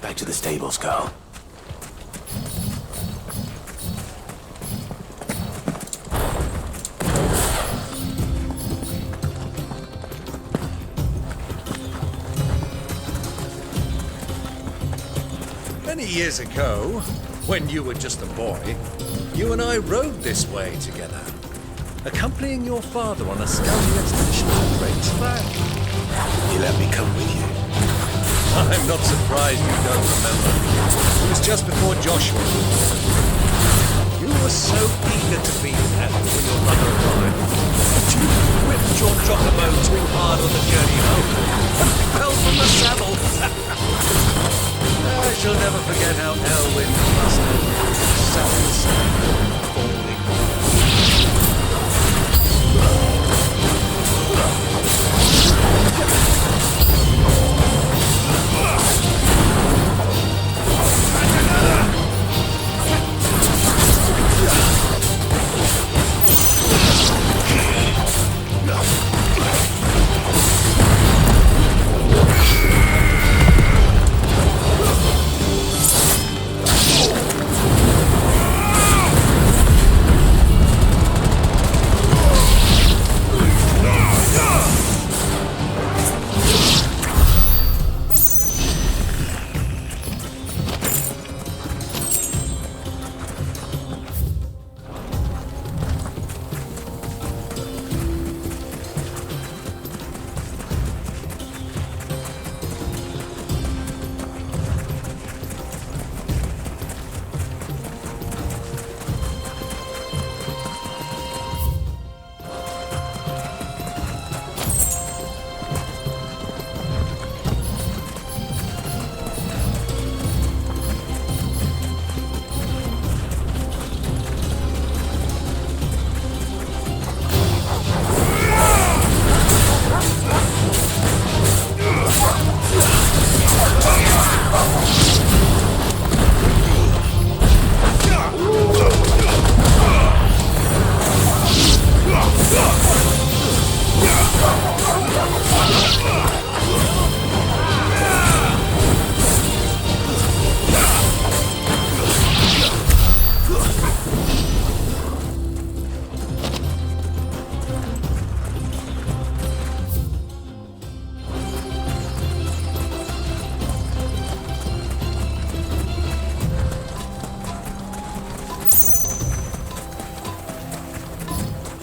Back to the stables, Carl. Many years ago, when you were just a boy, you and I rode this way together, accompanying your father on a scouting expedition to the Great Flag. You let me come with you. I'm not surprised you don't remember. It was just before Joshua. You were so eager to be there when your mother arrived that you whipped your chocobo too hard on the journey home and fell from the saddle. I shall never forget how Elwyn must have sat inside, falling.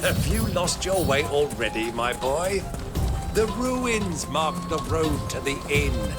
Have you lost your way already, my boy? The ruins mark the road to the inn.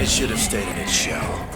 should have stayed in its shell.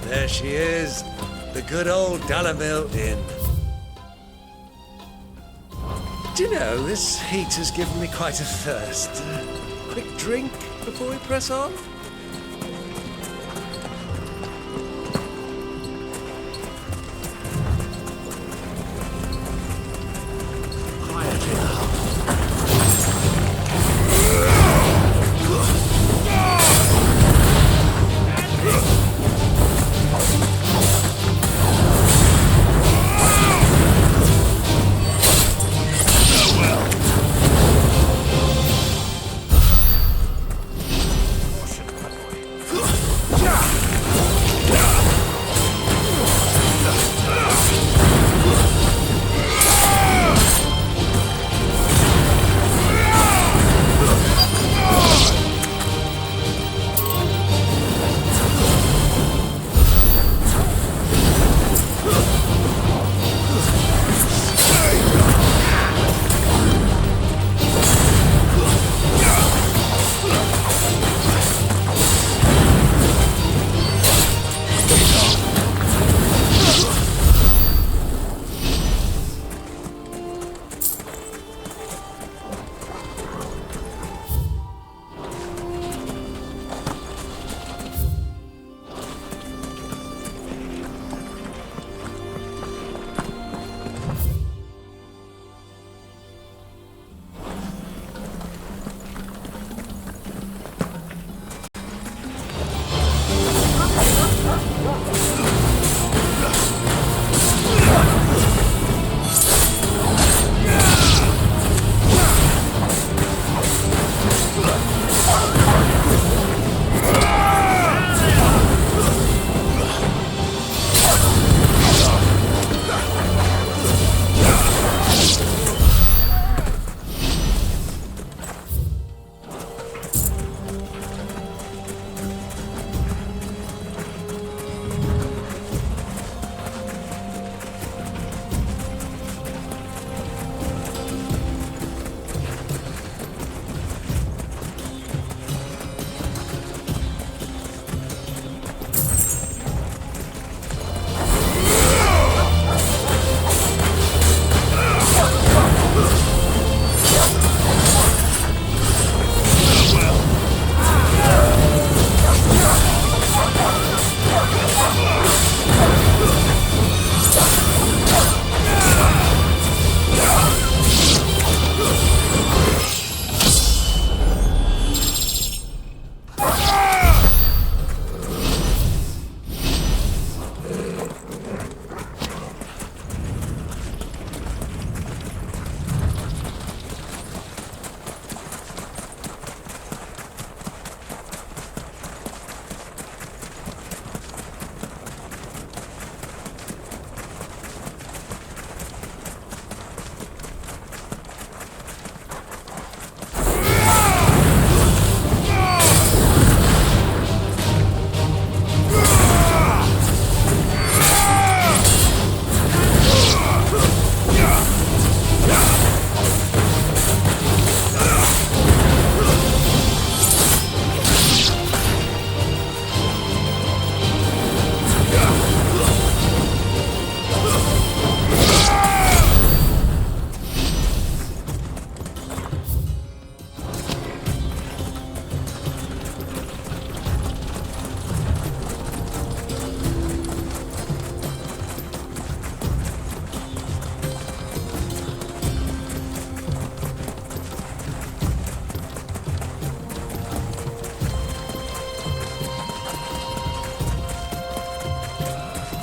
There she is. The good old Dalamil Inn. Do you know, this heat has given me quite a thirst. Quick drink before we press on? Quietly now.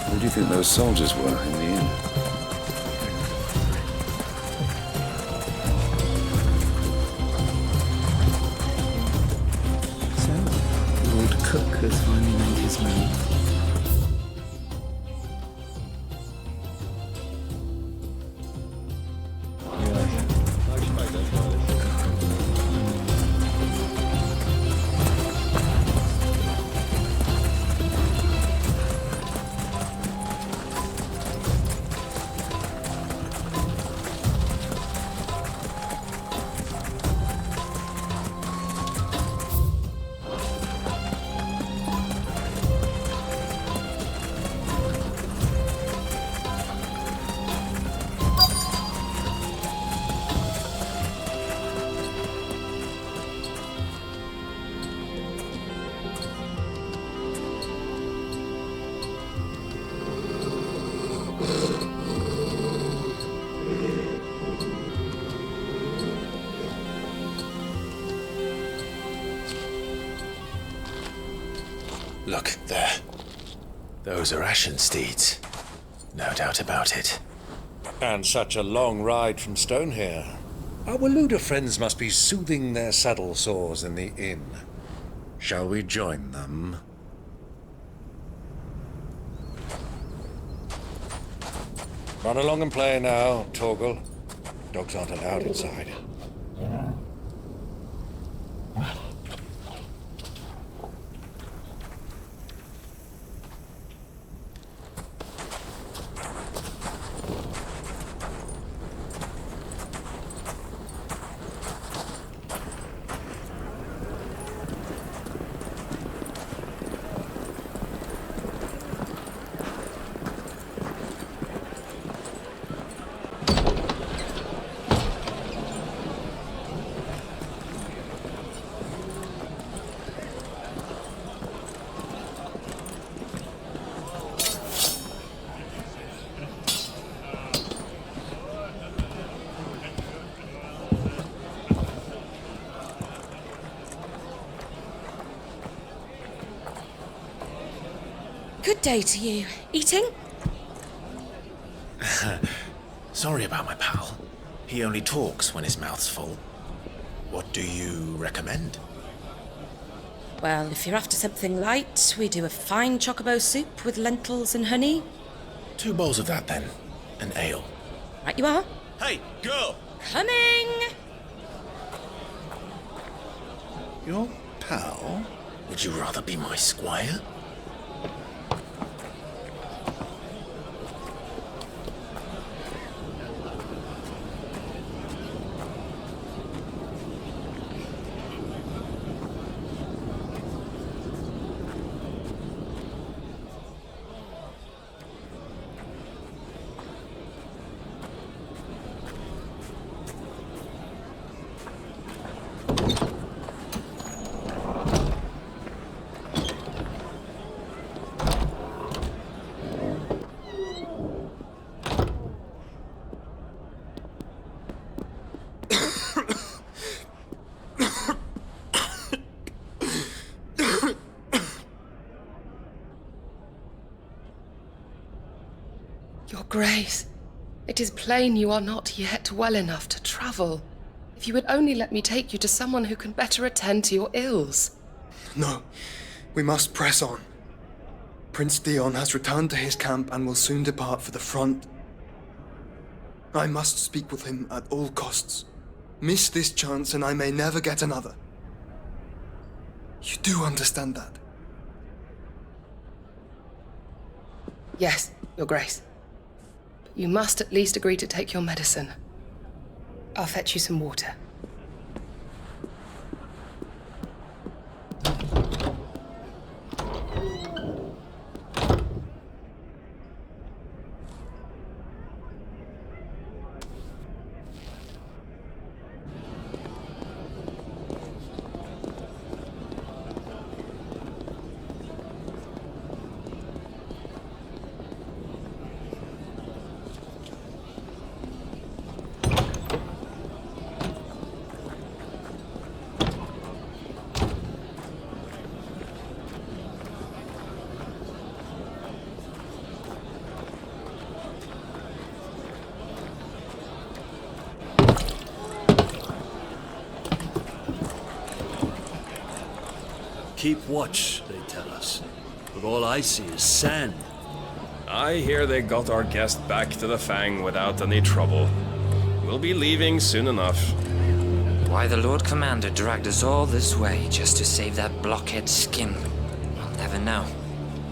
Who do you think those soldiers were in the inn? So, Lord Cook has finally made his move. Those are ashen steeds. No doubt about it. And such a long ride from Stone here. Our Waluda friends must be soothing their saddle sores in the inn. Shall we join them? Run along and play now, Torgal. Dogs aren't allowed inside. Good day to you. Eating? Sorry about my pal. He only talks when his mouth's full. What do you recommend? Well, if you're after something light, we do a fine chocobo soup with lentils and honey. 2 bowls of that, then. An ale. Right you are. Hey, girl! Coming! Your pal? Would you rather be my squire? Your Grace, it is plain you are not yet well enough to travel. If you would only let me take you to someone who can better attend to your ills. No, we must press on. Prince Dion has returned to his camp and will soon depart for the front. I must speak with him at all costs. Miss this chance and I may never get another. You do understand that? Yes, Your Grace. But you must at least agree to take your medicine. I'll fetch you some water. Keep watch, they tell us. But all I see is sand. I hear they got our guest back to the Fang without any trouble. We'll be leaving soon enough. Why the Lord Commander dragged us all this way just to save that blockhead skin, I'll never know.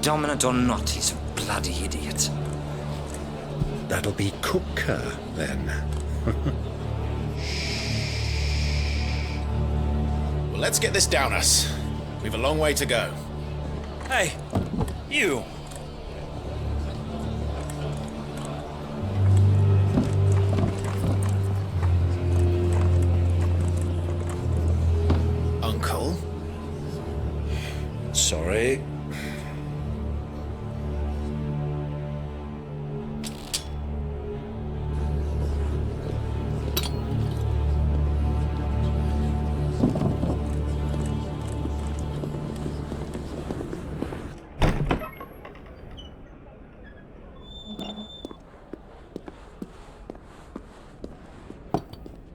Dominant or not, he's a bloody idiot. That'll be Cooker, then. Well, let's get this down us. We've a long way to go. Hey, you! Uncle? Sorry.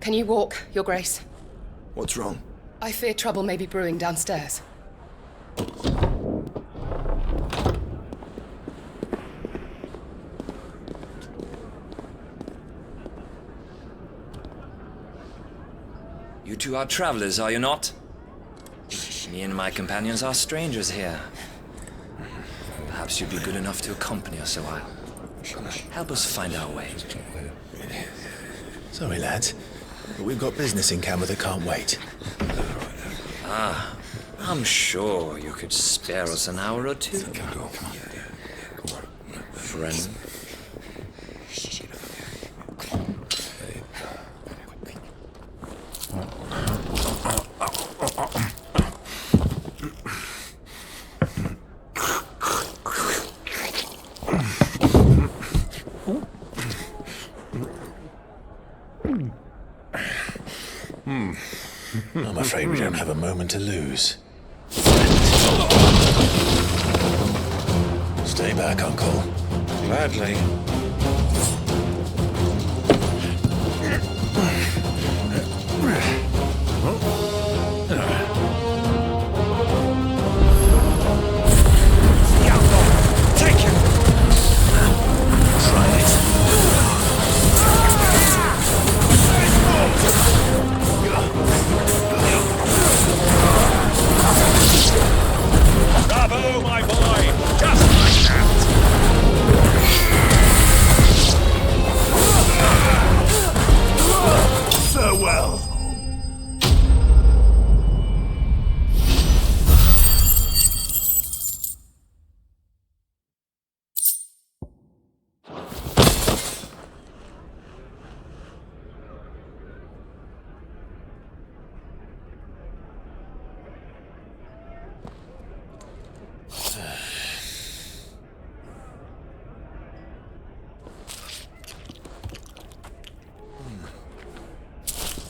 Can you walk, Your Grace? What's wrong? I fear trouble may be brewing downstairs. You two are travelers, are you not? Me and my companions are strangers here. Perhaps you'd be good enough to accompany us a while. Help us find our way. Sorry, lads, but we've got business in camera that can't wait. Ah, I'm sure you could spare us an hour or two. Friend. I'm afraid we don't have a moment to lose. Stay back, Uncle. Gladly. Take him! Try it. Bravo, my boy! Just like that! Farewell.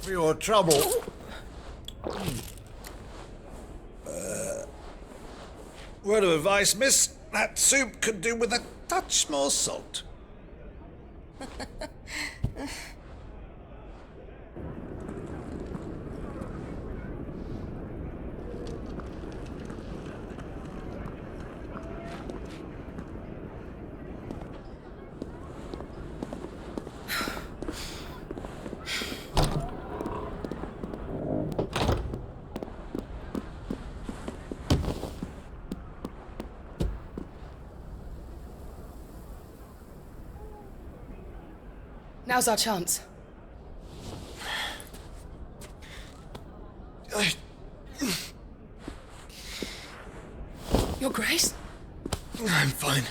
For your trouble. Word of advice, miss. That soup could do with a touch more salt. Now's our chance. Your Grace? I'm fine.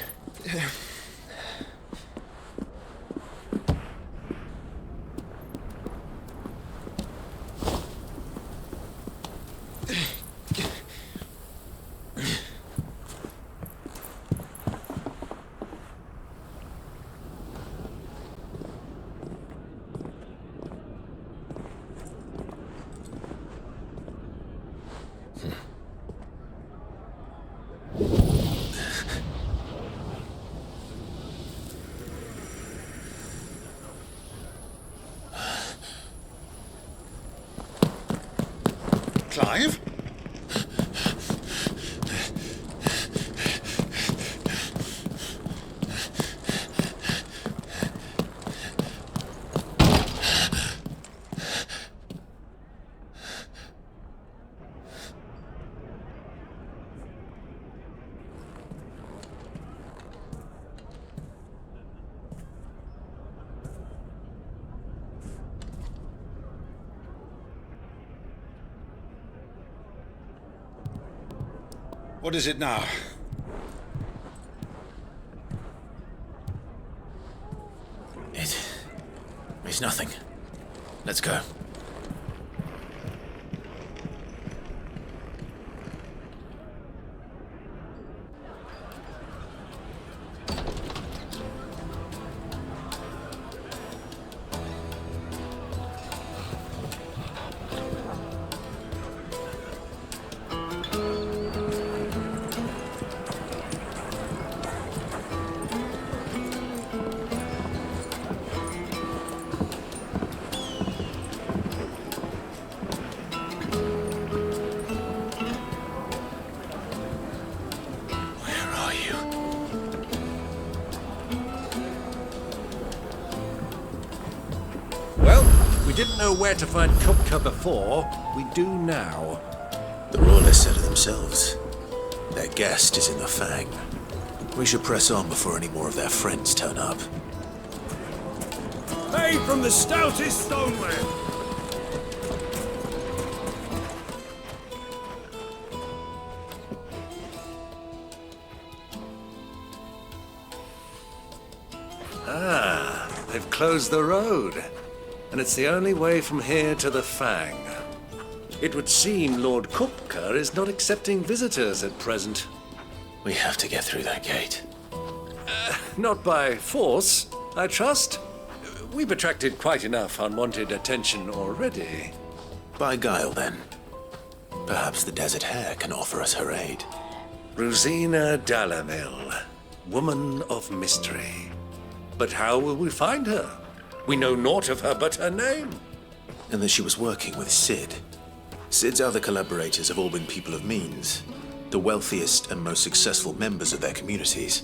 Clive? What is it now? It's nothing. Let's go. didn't know where to find Kupka before, we do now. The Royalists said it themselves. Their guest is in the Fang. We should press on before any more of their friends turn up. Made from the stoutest stoneware! Ah, they've closed the road. And it's the only way from here to the Fang. It would seem Lord Kupka is not accepting visitors at present. We have to get through that gate. Not by force, I trust. We've attracted quite enough unwanted attention already. By guile, then. Perhaps the Desert Hare can offer us her aid. Rosina Dalamil, woman of mystery. But how will we find her? We know naught of her but her name. And that she was working with Sid. Sid's other collaborators have all been people of means, the wealthiest and most successful members of their communities.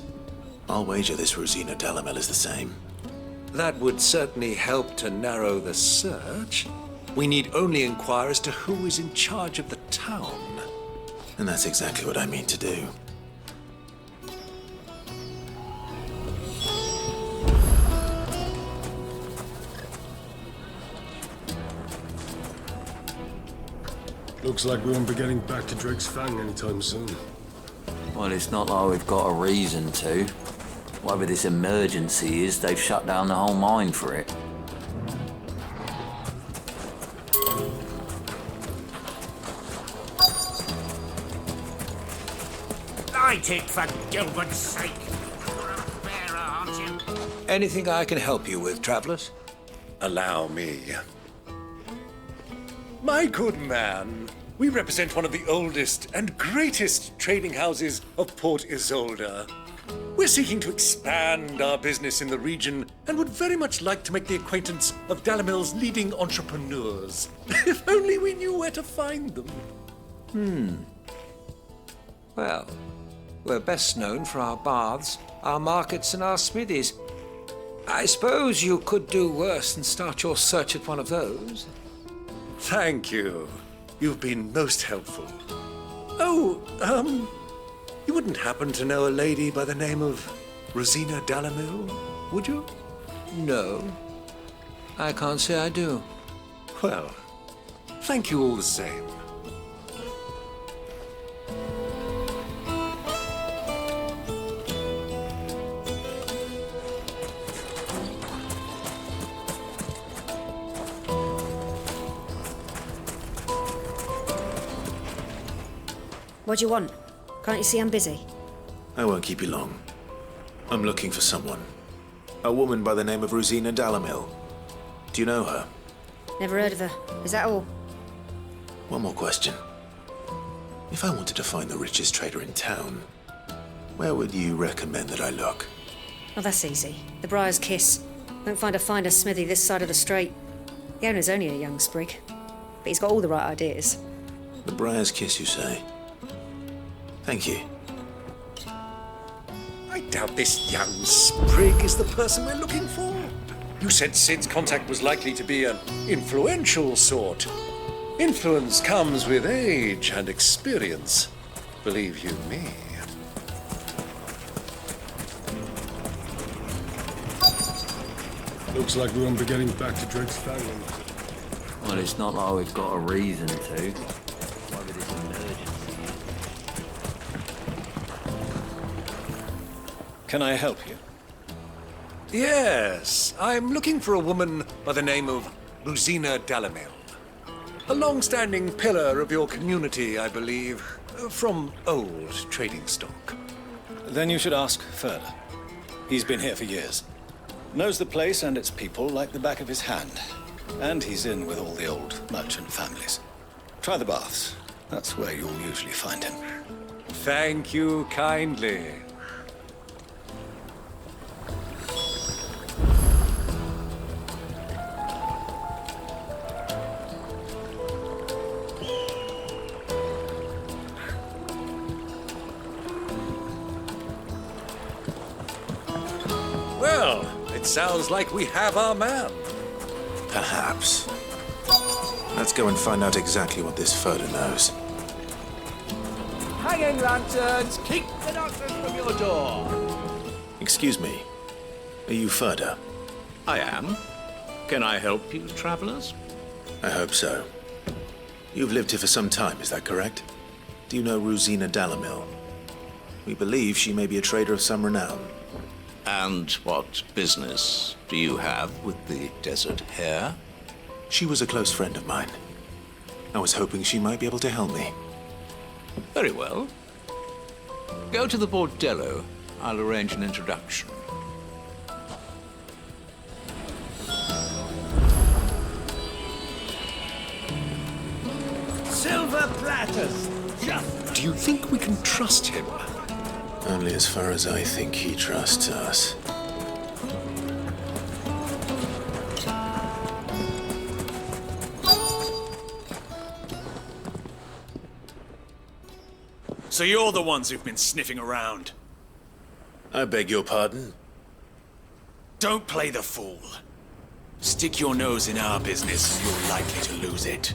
I'll wager this Rosina Dalamel is the same. That would certainly help to narrow the search. We need only inquire as to who is in charge of the town. And that's exactly what I mean to do. Looks like we won't be getting back to Drake's Fang anytime soon. Well, it's not like we've got a reason to. Whatever this emergency is, they've shut down the whole mine for it. Light it, for Gilbert's sake. You're a bearer, aren't you? Anything I can help you with, travelers? Allow me. My good man, we represent one of the oldest and greatest trading houses of Port Isolde. We're seeking to expand our business in the region and would very much like to make the acquaintance of Dalamil's leading entrepreneurs. If only we knew where to find them. Well, we're best known for our baths, our markets, and our smithies. I suppose you could do worse than start your search at one of those. Thank you. You've been most helpful. Oh, you wouldn't happen to know a lady by the name of Rosina Dalamil, would you? No. I can't say I do. Well, thank you all the same. What do you want? Can't you see I'm busy? I won't keep you long. I'm looking for someone. A woman by the name of Rosina Dalamil. Do you know her? Never heard of her. Is that all? One more question. If I wanted to find the richest trader in town, where would you recommend that I look? Oh, that's easy. The Briar's Kiss. Won't find a finer smithy this side of the strait. The owner's only a young sprig, but he's got all the right ideas. The Briar's Kiss, you say? Thank you. I doubt this young sprig is the person we're looking for. You said Sid's contact was likely to be an influential sort. Influence comes with age and experience. Believe you me. Looks like we won't be getting back to Drake's Fang. Well, it's not like we've got a reason to. Whatever this emergency is. Can I help you? Yes, I'm looking for a woman by the name of Rosina Dalamil. A long-standing pillar of your community, I believe, from old trading stock. Then you should ask further. He's been here for years. Knows the place and its people like the back of his hand. And he's in with all the old merchant families. Try the baths. That's where you'll usually find him. Thank you kindly. Well, it sounds like we have our man. Perhaps. Let's go and find out exactly what this Furder knows. Hanging lanterns, keep the doctors from your door. Excuse me. Are you Furder? I am. Can I help you, travelers? I hope so. You've lived here for some time, is that correct? Do you know Rosina Dalamil? We believe she may be a trader of some renown. And what business do you have with the desert hare? She was a close friend of mine. I was hoping she might be able to help me. Very well. Go to the bordello. I'll arrange an introduction. Silver platters! Just... Do you think we can trust him? Only as far as I think he trusts us. So you're the ones who've been sniffing around? I beg your pardon? Don't play the fool. Stick your nose in our business and you're likely to lose it.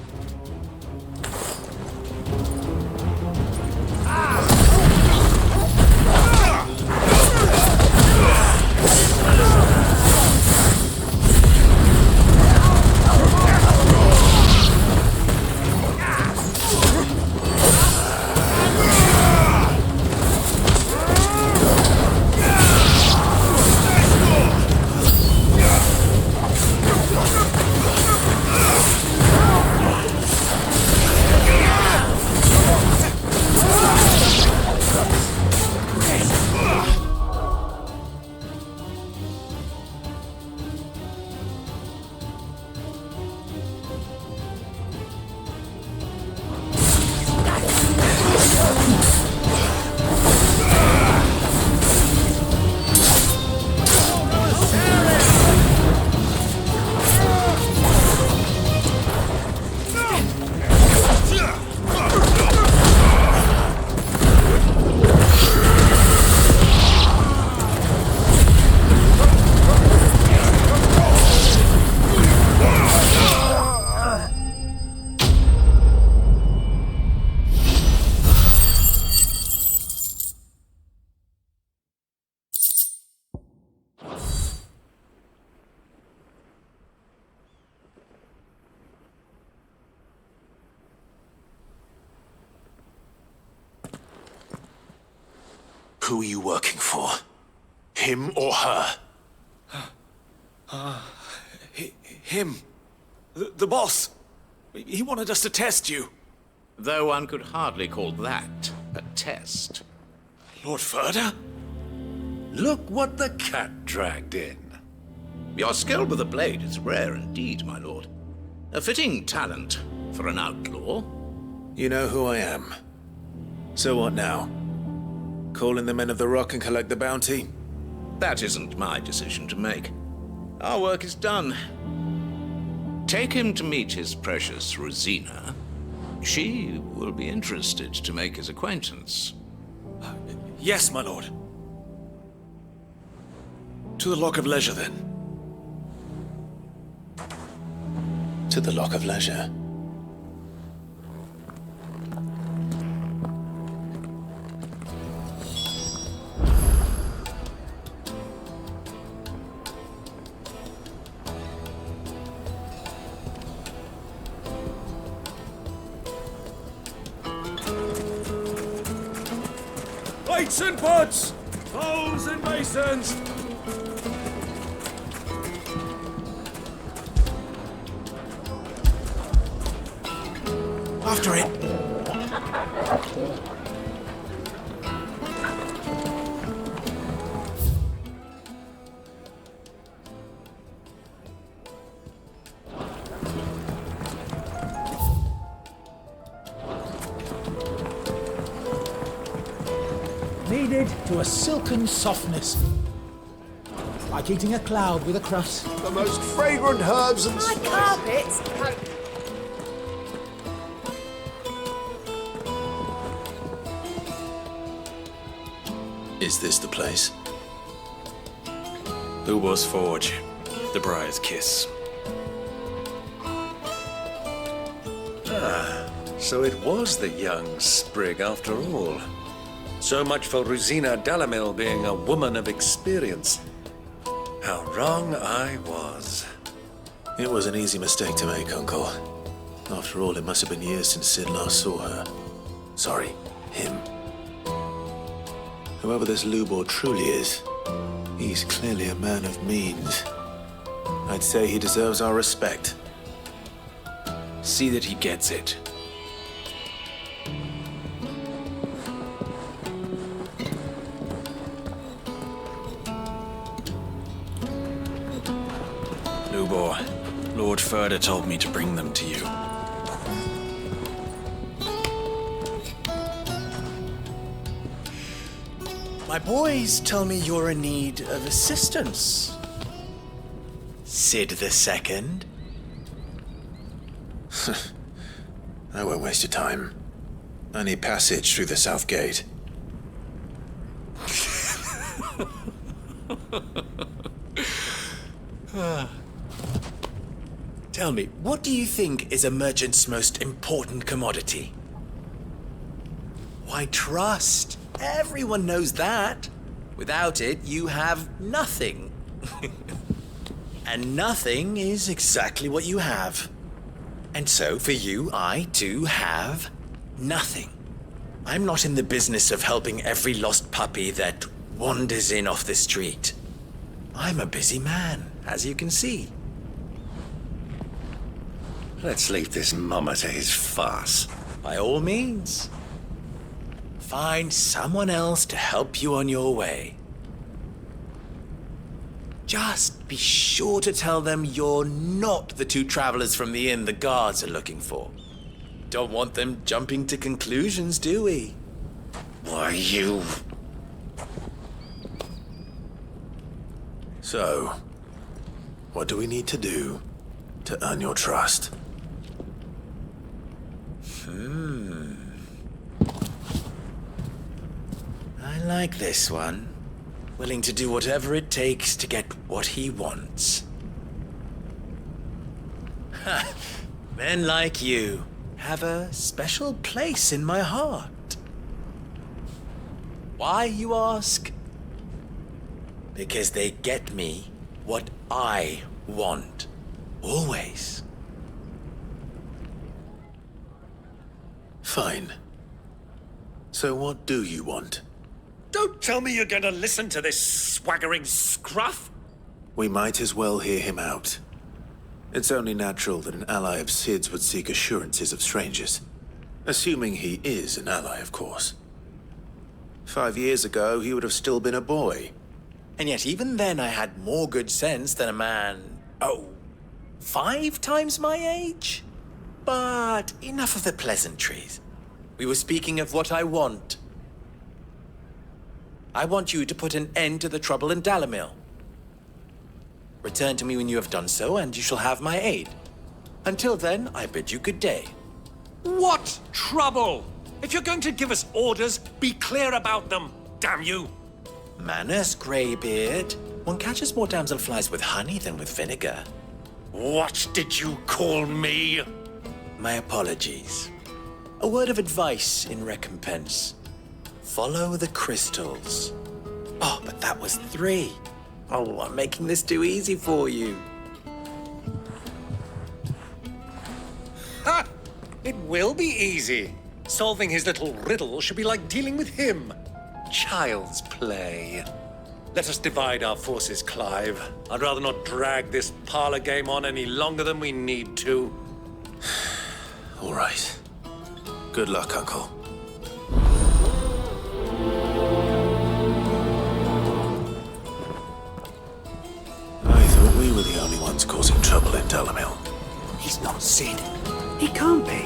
Who are you working for? Him or her? Him. The boss. He wanted us to test you. Though one could hardly call that a test. Lord Furder? Look what the cat dragged in. Your skill with the blade is rare indeed, my lord. A fitting talent for an outlaw. You know who I am. So what now? Call in the men of the Rock and collect the bounty? That isn't my decision to make. Our work is done. Take him to meet his precious Rosina. She will be interested to make his acquaintance. Yes, my lord. To the Lock of Leisure, then. To the Lock of Leisure. Plates and pots! Bowls and basins! After it! Kneaded to a silken softness. Like eating a cloud with a crust. The most fragrant herbs and My carpets! Is this the place? Who was Forge? The Briar's Kiss. So it was the young sprig after all. So much for Rosina Delamil being a woman of experience. How wrong I was. It was an easy mistake to make, Uncle. After all, it must have been years since Sid last saw her. Sorry, him. Whoever this Lubor truly is, he's clearly a man of means. I'd say he deserves our respect. See that he gets it. Lubor, Lord Furder told me to bring them to you. My boys tell me you're in need of assistance. Sid the Second? I won't waste your time. I need passage through the south gate. Tell me, what do you think is a merchant's most important commodity? Why, trust. Everyone knows that. Without it, you have nothing. And nothing is exactly what you have. And so, for you, I too have nothing. I'm not in the business of helping every lost puppy that wanders in off the street. I'm a busy man, as you can see. Let's leave this mummer to his farce. By all means. Find someone else to help you on your way. Just be sure to tell them you're not the two travelers from the inn the guards are looking for. Don't want them jumping to conclusions, do we? Why, you... So, what do we need to do to earn your trust? I like this one. Willing to do whatever it takes to get what he wants. Ha! Men like you have a special place in my heart. Why, you ask? Because they get me what I want. Always. Fine. So what do you want? Don't tell me you're going to listen to this swaggering scruff! We might as well hear him out. It's only natural that an ally of Sid's would seek assurances of strangers. Assuming he is an ally, of course. 5 years ago, he would have still been a boy. And yet even then I had more good sense than a man, 5 times my age? But enough of the pleasantries. We were speaking of what I want. I want you to put an end to the trouble in Dalamil. Return to me when you have done so, and you shall have my aid. Until then, I bid you good day. What trouble? If you're going to give us orders, be clear about them, damn you! Manners, Greybeard. One catches more damselflies with honey than with vinegar. What did you call me? My apologies. A word of advice in recompense. Follow the crystals. Oh, but that was 3. Oh, I'm making this too easy for you. Ha! It will be easy. Solving his little riddle should be like dealing with him. Child's play. Let us divide our forces, Clive. I'd rather not drag this parlor game on any longer than we need to. All right. Good luck, Uncle. I thought we were the only ones causing trouble in Dalamil. He's not Sid. He can't be.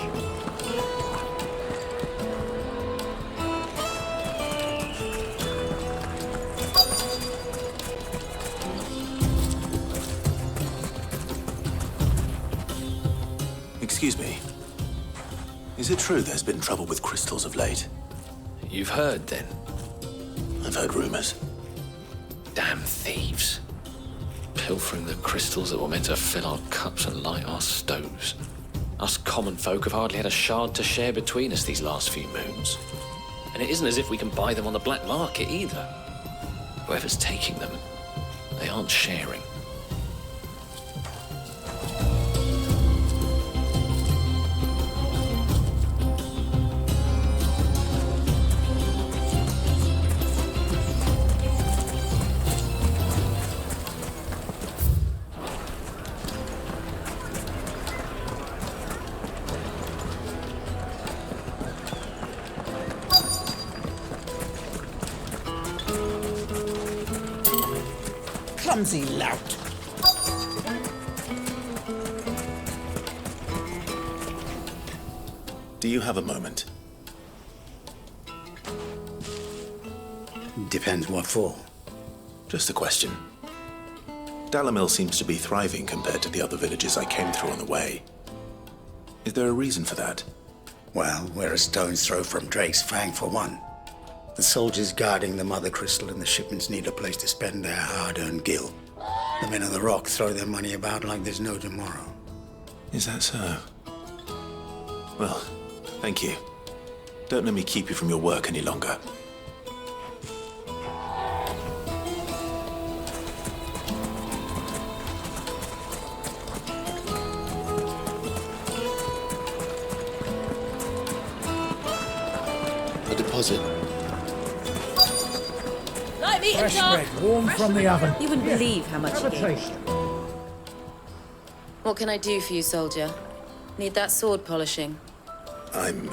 Excuse me. Is it true there's been trouble with crystals of late? You've heard, then? I've heard rumors. Damn thieves. Pilfering the crystals that were meant to fill our cups and light our stoves. Us common folk have hardly had a shard to share between us these last few moons. And it isn't as if we can buy them on the black market either. Whoever's taking them, they aren't sharing. Clumsy lout. Do you have a moment? Depends what for. Just a question. Dalamil seems to be thriving compared to the other villages I came through on the way. Is there a reason for that? Well, we're a stone's throw from Drake's Fang for one. The soldiers guarding the Mother Crystal and the shipments need a place to spend their hard-earned gil. The men of the Rock throw their money about like there's no tomorrow. Is that so? Well, thank you. Don't let me keep you from your work any longer. A deposit. Like meat and Fresh dark. bread, warm from the oven. You wouldn't Here, believe how much have he a gave. taste. What can I do for you, soldier? Need that sword polishing? I'm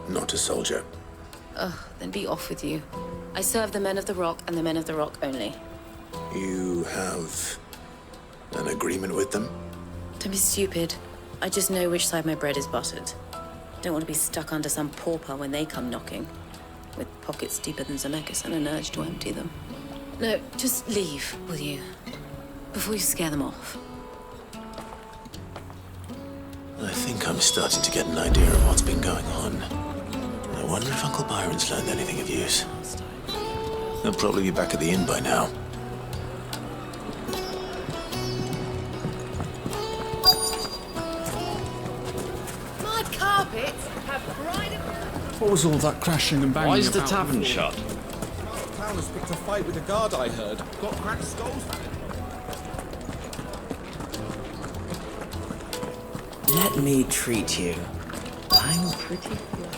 not a soldier. Ugh, then be off with you. I serve the men of the Rock and the men of the Rock only. You have an agreement with them? Don't be stupid. I just know which side my bread is buttered. Don't want to be stuck under some pauper when they come knocking, with pockets deeper than Zemeckis and an urge to empty them. No, just leave, will you? Before you scare them off. I think I'm starting to get an idea of what's been going on. I wonder if Uncle Byron's learned anything of use. He'll probably be back at the inn by now. My carpets have bright. What was all that crashing and banging Why is the about tavern before? shut? Town has picked a fight with the guard, I heard. Got cracked skulls. Let me treat you. I'm pretty good.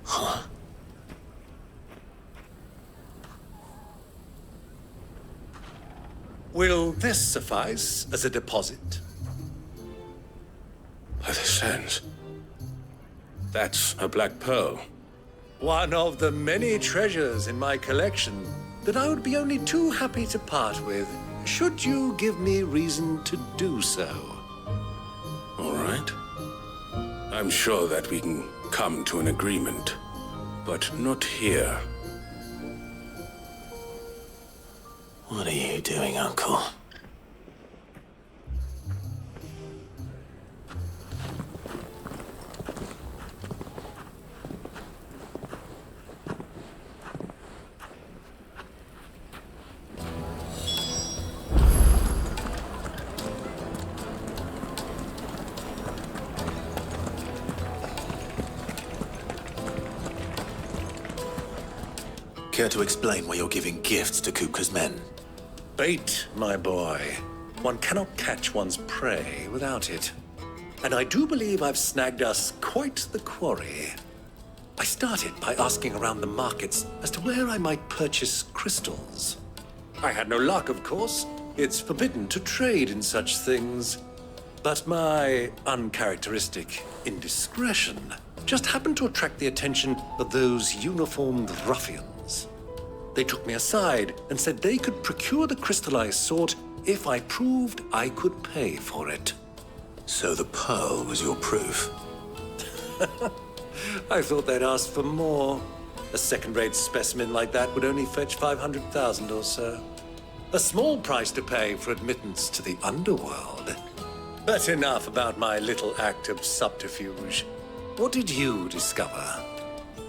Huh. Will this suffice as a deposit? By the sands. That's a black pearl. One of the many treasures in my collection that I would be only too happy to part with, should you give me reason to do so. All right. I'm sure that we can come to an agreement, but not here. What are you doing, Uncle? Care to explain why you're giving gifts to Kupka's men? Bait, my boy. One cannot catch one's prey without it. And I do believe I've snagged us quite the quarry. I started by asking around the markets as to where I might purchase crystals. I had no luck, of course. It's forbidden to trade in such things. But my uncharacteristic indiscretion just happened to attract the attention of those uniformed ruffians. They took me aside and said they could procure the crystal I sought if I proved I could pay for it. So the pearl was your proof? I thought they'd ask for more. A second-rate specimen like that would only fetch 500,000 or so. A small price to pay for admittance to the underworld. But enough about my little act of subterfuge. What did you discover?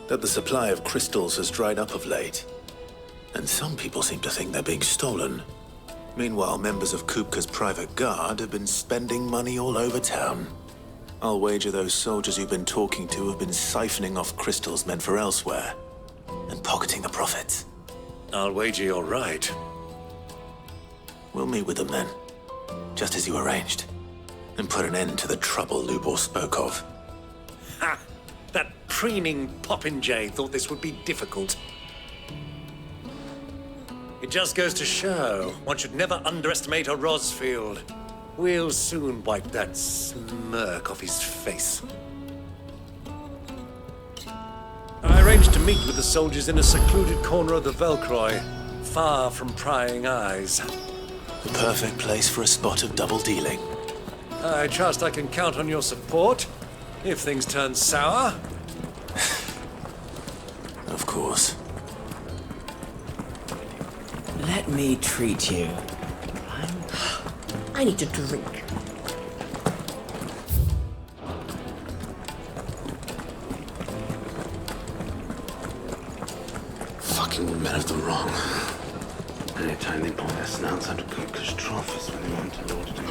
That the supply of crystals has dried up of late. And some people seem to think they're being stolen. Meanwhile, members of Kupka's private guard have been spending money all over town. I'll wager those soldiers you've been talking to have been siphoning off crystals meant for elsewhere and pocketing the profits. I'll wager you're right. We'll meet with them then, just as you arranged, and put an end to the trouble Lubor spoke of. Ha! That preening popinjay thought this would be difficult. It just goes to show one should never underestimate a Rosfield. We'll soon wipe that smirk off his face. I arranged to meet with the soldiers in a secluded corner of the Velcroy, far from prying eyes. The perfect place for a spot of double dealing. I trust I can count on your support if things turn sour. Of course. Let me treat you. I need a drink. Fucking men of the wrong. Anytime they pull their snouts out of Kupka's trough is when they want to lord it over.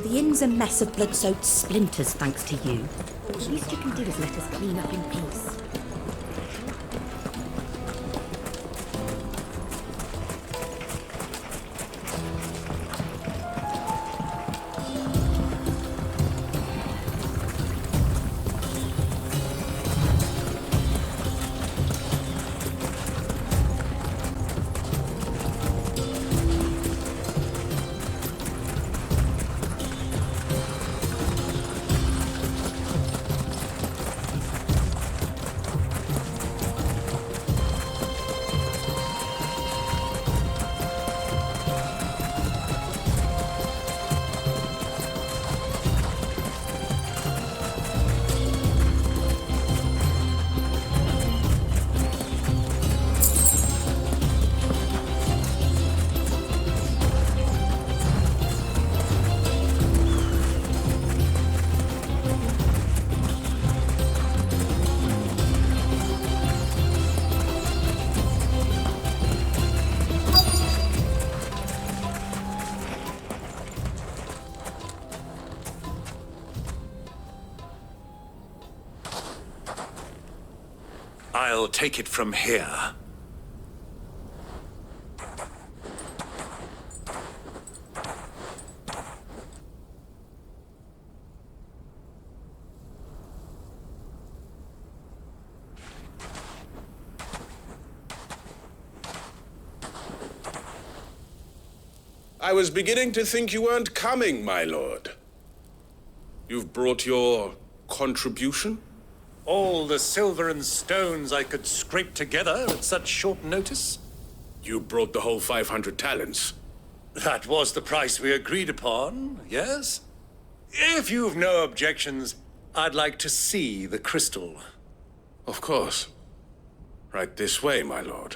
The inn's a mess of blood-soaked splinters, thanks to you. The least you can do is let us clean up in peace. I'll take it from here. I was beginning to think you weren't coming, my lord. You've brought your contribution? All the silver and stones I could scrape together at such short notice? You brought the whole 500 talents. That was the price we agreed upon, yes? If you've no objections, I'd like to see the crystal. Of course. Right this way, my lord.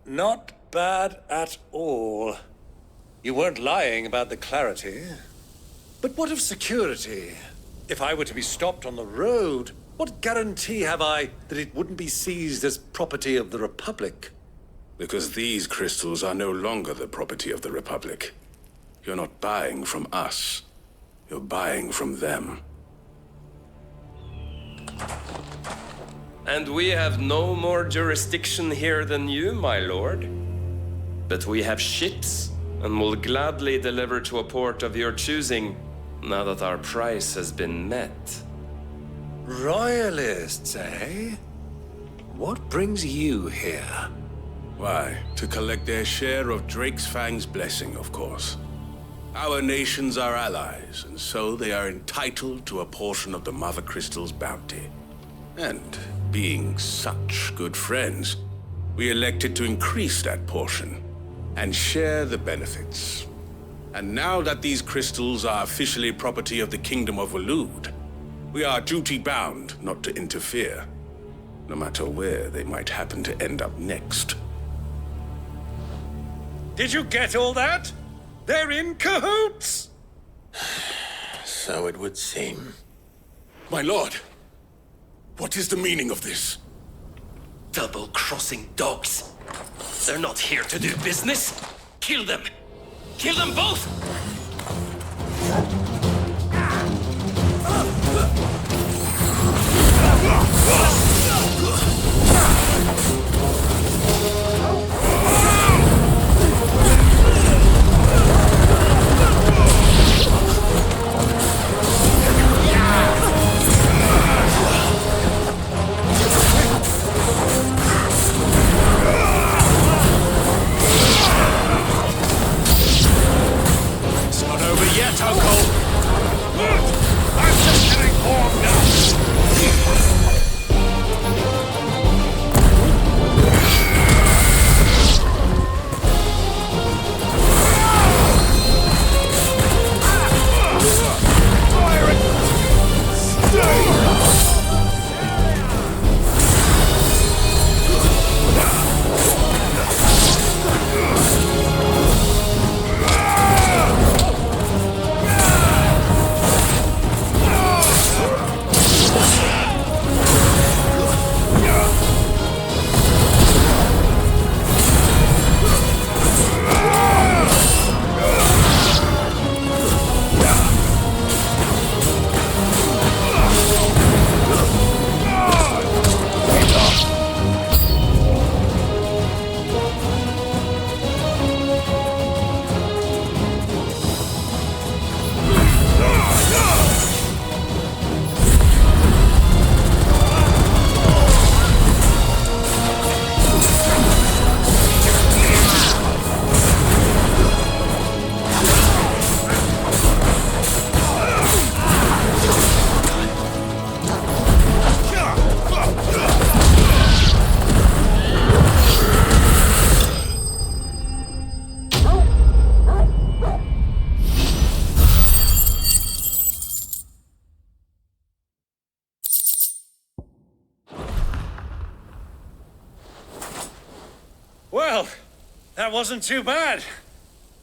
Not bad at all. You weren't lying about the clarity. But what of security? If I were to be stopped on the road, what guarantee have I that it wouldn't be seized as property of the Republic? Because these crystals are no longer the property of the Republic. You're not buying from us. You're buying from them. And we have no more jurisdiction here than you, my lord. But we have ships, and will gladly deliver to a port of your choosing, now that our price has been met. Royalists, eh? What brings you here? Why, to collect their share of Drake's Fang's blessing, of course. Our nations are allies, and so they are entitled to a portion of the Mother Crystal's bounty. And being such good friends, we elected to increase that portion and share the benefits. And now that these crystals are officially property of the Kingdom of Waloed, we are duty-bound not to interfere. no matter where they might happen to end up next. Did you get all that? They're in cahoots! So it would seem. My lord, what is the meaning of this? Double-crossing dogs. They're not here to do business. Kill them. Kill them both! It's not over yet, Uncle! I'm just getting warmed up! Well, that wasn't too bad.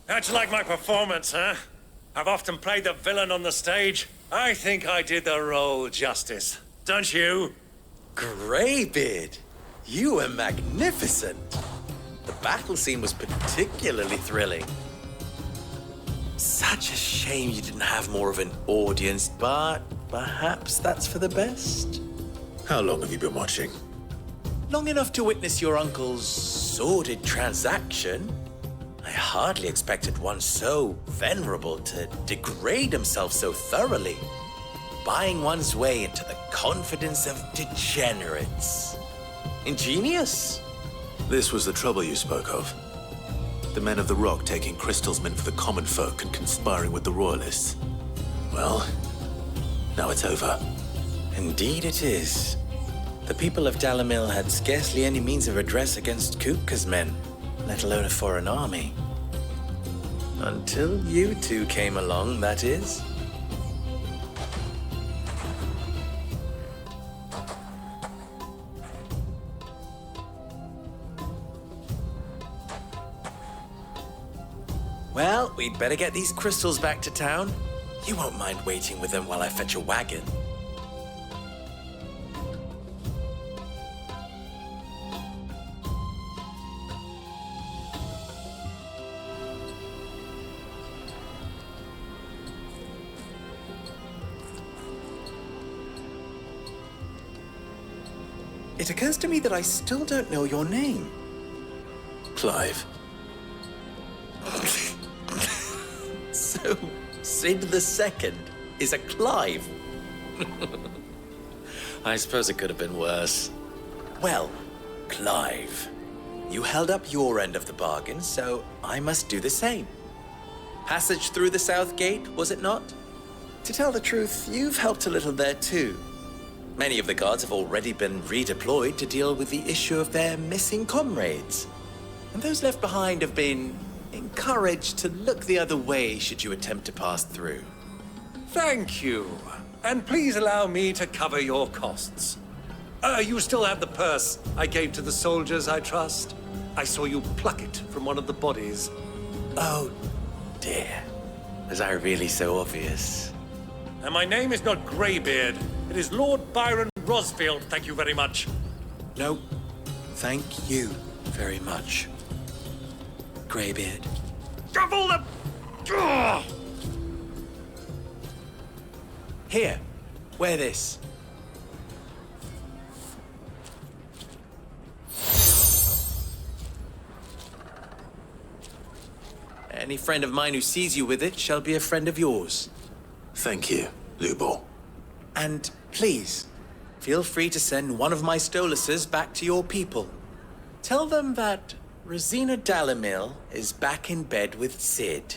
How'd you like my performance, huh? I've often played the villain on the stage. I think I did the role justice. Don't you? Greybeard, you were magnificent. The battle scene was particularly thrilling. Such a shame you didn't have more of an audience, but perhaps that's for the best. How long have you been watching? Long enough to witness your uncle's sordid transaction. I hardly expected one so venerable to degrade himself so thoroughly, buying one's way into the confidence of degenerates. Ingenious. This was the trouble you spoke of. The men of the Rock taking Crystal's men for the common folk and conspiring with the Royalists. Well, now it's over. Indeed it is. The people of Dalamil had scarcely any means of redress against Kupka's men, let alone a foreign army. Until you two came along, that is. Well, we'd better get these crystals back to town. You won't mind waiting with them while I fetch a wagon. It occurs to me that I still don't know your name. Clive. So, Sid the Second is a Clive. I suppose it could have been worse. Well, Clive, you held up your end of the bargain, so I must do the same. Passage through the South Gate, was it not? To tell the truth, you've helped a little there too. Many of the guards have already been redeployed to deal with the issue of their missing comrades. And those left behind have been encouraged to look the other way should you attempt to pass through. Thank you. And please allow me to cover your costs. You still have the purse I gave to the soldiers, I trust? I saw you pluck it from one of the bodies. Oh, dear. Was I really so obvious? And my name is not Greybeard. It is Lord Byron Rosfield, thank you very much. No, thank you very much, Greybeard. Double the... Ugh! Here, wear this. Any friend of mine who sees you with it shall be a friend of yours. Thank you, Lubor. And please, feel free to send one of my Stoluses back to your people. Tell them that Rosina Dalamil is back in bed with Sid.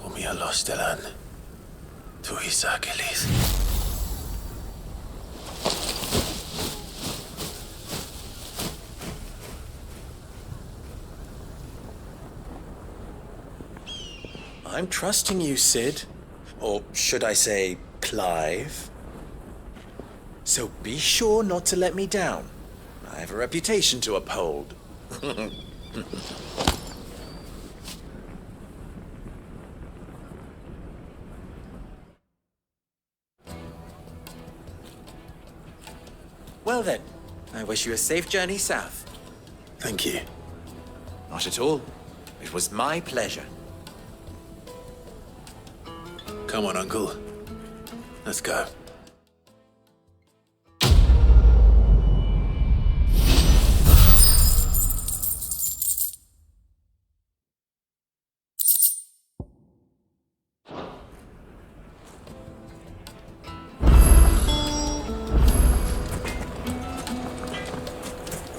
Omia Lostelan. Tu Isakelis. I'm trusting you, Sid. Or should I say, Clive? So be sure not to let me down. I have a reputation to uphold. Well then, I wish you a safe journey south. Thank you. Not at all. It was my pleasure. Come on, Uncle. Let's go.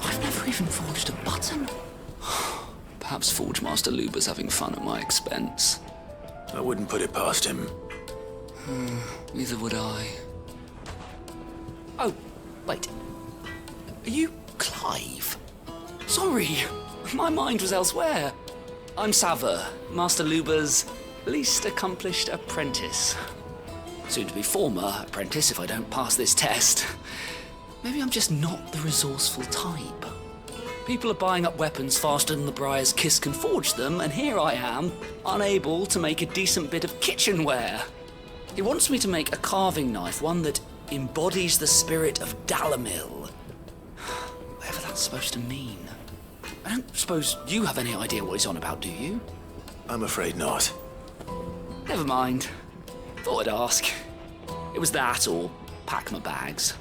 I've never even forged a button. Perhaps Forge Master Luber's having fun at my expense. I wouldn't put it past him. Neither would I. Oh, wait. Are you Clive? Sorry, my mind was elsewhere. I'm Sava, Master Luber's least accomplished apprentice. Soon to be former apprentice if I don't pass this test. Maybe I'm just not the resourceful type. People are buying up weapons faster than the Briar's Kiss can forge them, and here I am, unable to make a decent bit of kitchenware. He wants me to make a carving knife, one that embodies the spirit of Dalamil. Whatever that's supposed to mean. I don't suppose you have any idea what he's on about, do you? I'm afraid not. Never mind. Thought I'd ask. It was that or pack my bags.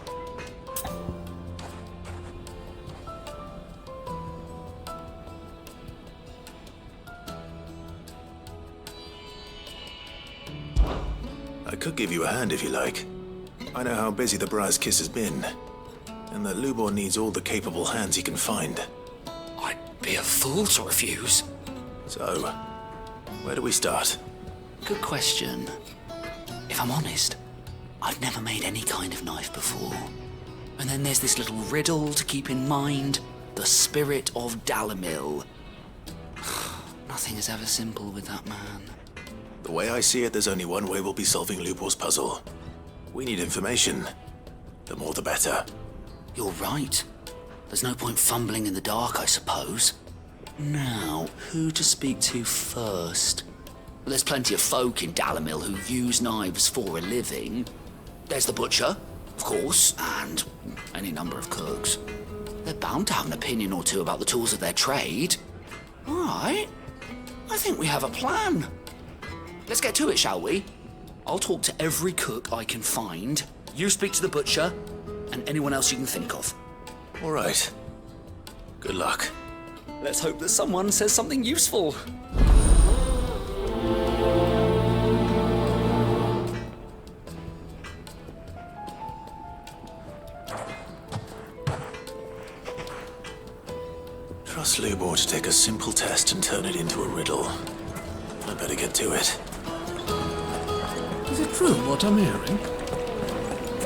I could give you a hand if you like. I know how busy the Briar's Kiss has been, and that Lubor needs all the capable hands he can find. I'd be a fool to refuse. So, where do we start? Good question. If I'm honest, I've never made any kind of knife before. And then there's this little riddle to keep in mind. The spirit of Dalamil. Nothing is ever simple with that man. The way I see it, there's only one way we'll be solving Lubor's puzzle. We need information. The more the better. You're right. There's no point fumbling in the dark, I suppose. Now, who to speak to first? There's plenty of folk in Dalamil who use knives for a living. There's the butcher, of course, and any number of cooks. They're bound to have an opinion or two about the tools of their trade. All right. I think we have a plan. Let's get to it, shall we? I'll talk to every cook I can find. You speak to the butcher, and anyone else you can think of. All right. Good luck. Let's hope that someone says something useful. Trust Lubor to take a simple test and turn it into a riddle. I better get to it. Is it true what I'm hearing?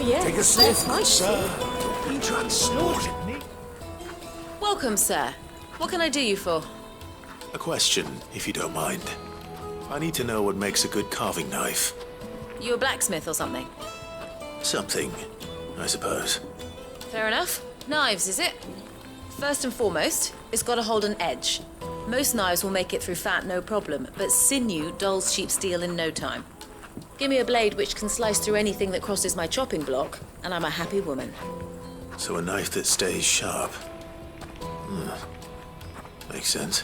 Yes, Take a sniff, sir. Don't be transported me. Welcome, sir. What can I do you for? A question, if you don't mind. I need to know what makes a good carving knife. You a blacksmith or something? Something, I suppose. Fair enough. Knives, is it? First and foremost, it's got to hold an edge. Most knives will make it through fat, no problem, but sinew dulls cheap steel in no time. Give me a blade which can slice through anything that crosses my chopping block, and I'm a happy woman. So a knife that stays sharp. Makes sense.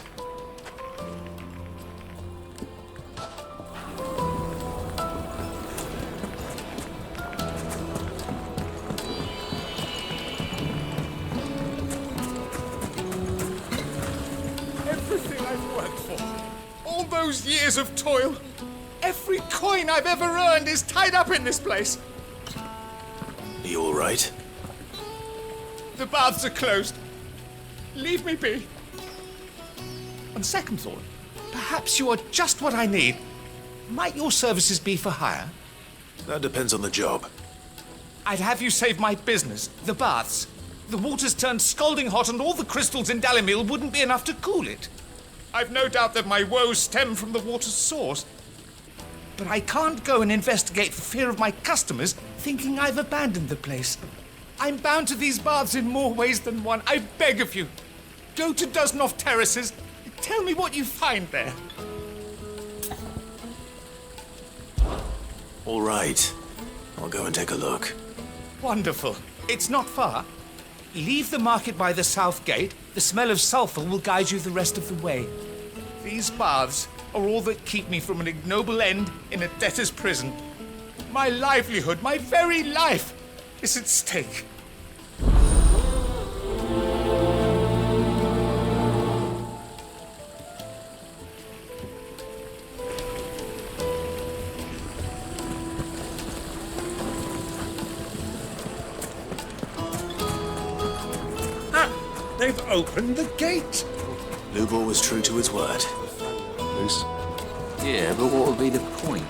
Everything I've worked for, all those years of toil, every coin I've ever earned is tied up in this place. Are you all right? The baths are closed. Leave me be. On second thought, perhaps you are just what I need. Might your services be for hire? That depends on the job. I'd have you save my business, the baths. The water's turned scalding hot and all the crystals in Dalimil wouldn't be enough to cool it. I've no doubt that my woes stem from the water's source. But I can't go and investigate for fear of my customers thinking I've abandoned the place. I'm bound to these baths in more ways than one. I beg of you. Go to Dusnoff Terraces. Tell me what you find there. All right. I'll go and take a look. Wonderful. It's not far. Leave the market by the south gate. The smell of sulphur will guide you the rest of the way. These baths are all that keep me from an ignoble end in a debtor's prison. My livelihood, my very life, is at stake. They've opened the gate. Lubor was true to his word. Loose. Yeah, but what would be the point?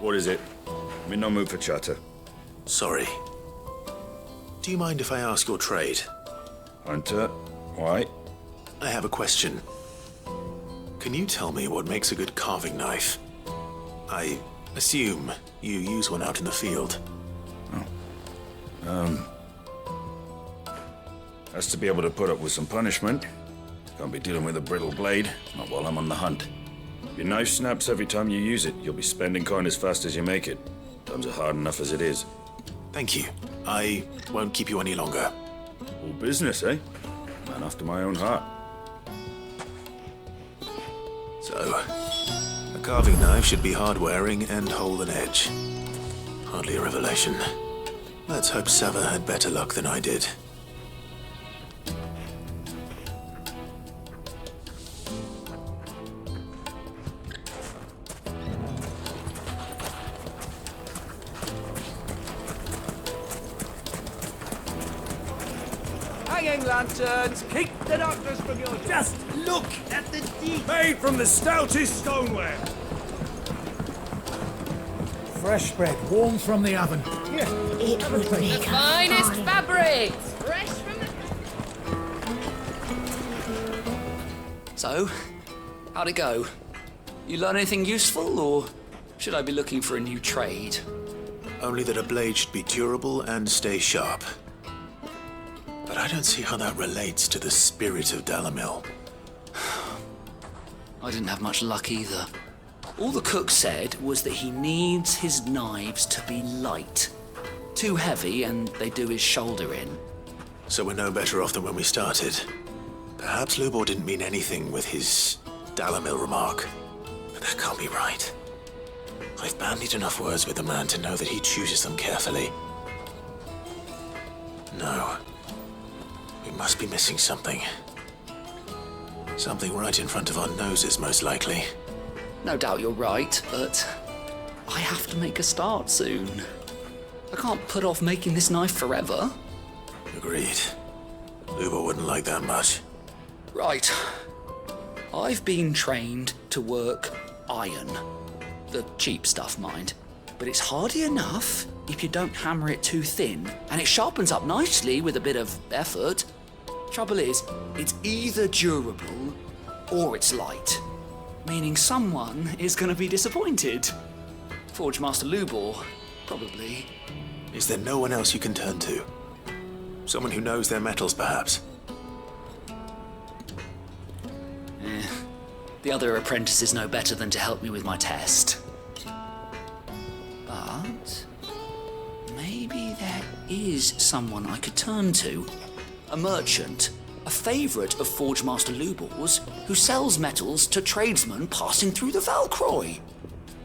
What is it? I'm in no mood for chatter. Sorry. Do you mind if I ask your trade? Hunter, why? I have a question. Can you tell me what makes a good carving knife? I assume you use one out in the field. Has to be able to put up with some punishment. Can't be dealing with a brittle blade, not while I'm on the hunt. If your knife snaps every time you use it, you'll be spending coin as fast as you make it. Times are hard enough as it is. Thank you. I won't keep you any longer. All business, eh? Man after my own heart. So, a carving knife should be hard-wearing and hold an edge. Hardly a revelation. Let's hope Sava had better luck than I did. Hanging lanterns, keep the darkness from your door. Just look at the deep. Made from the stoutest stoneware. Fresh bread, warm from the oven. Here. It would make a Finest fine. fabrics, fresh from the... So, how'd it go? You learn anything useful, or should I be looking for a new trade? Only that a blade should be durable and stay sharp. But I don't see how that relates to the spirit of Dalimil. I didn't have much luck either. All the cook said was that he needs his knives to be light. Too heavy and they do his shoulder in. So we're no better off than when we started. Perhaps Lubor didn't mean anything with his Dalimil remark. But that can't be right. I've bandied enough words with the man to know that he chooses them carefully. No. We must be missing something. Something right in front of our noses, most likely. No doubt you're right, but I have to make a start soon. I can't put off making this knife forever. Agreed. Lubor wouldn't like that much. Right. I've been trained to work iron. The cheap stuff, mind. But it's hardy enough if you don't hammer it too thin, and it sharpens up nicely with a bit of effort. Trouble is, it's either durable or it's light, meaning someone is going to be disappointed. Forge Master Lubor, probably. Is there no one else you can turn to? Someone who knows their metals, perhaps? The other apprentices know better than to help me with my test. But maybe there is someone I could turn to. A merchant, a favourite of Forge Master Lubor's, who sells metals to tradesmen passing through the Valcroy.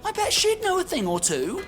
I bet she'd know a thing or two.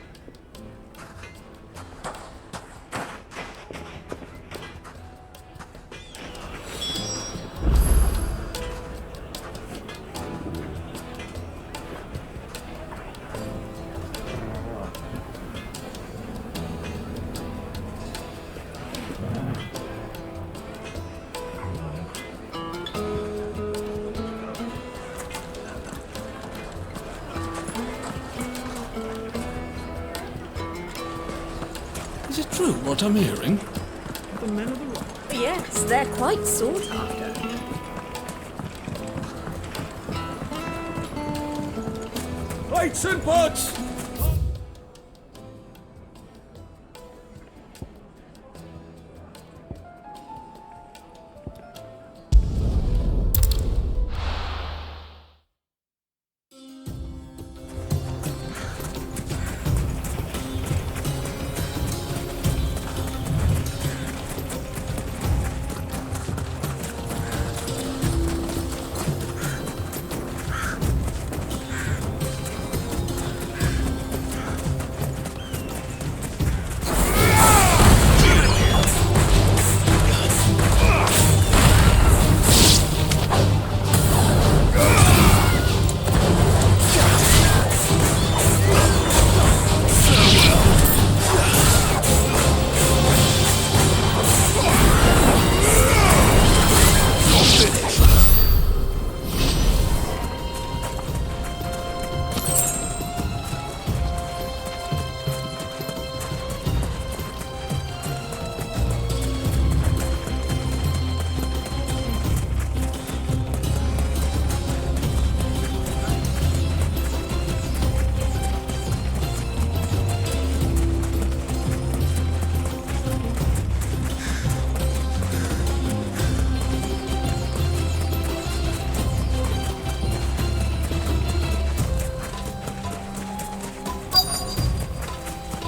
Is it true what I'm hearing? The men of the rock. Yes, they're quite sought after. Lights and pots!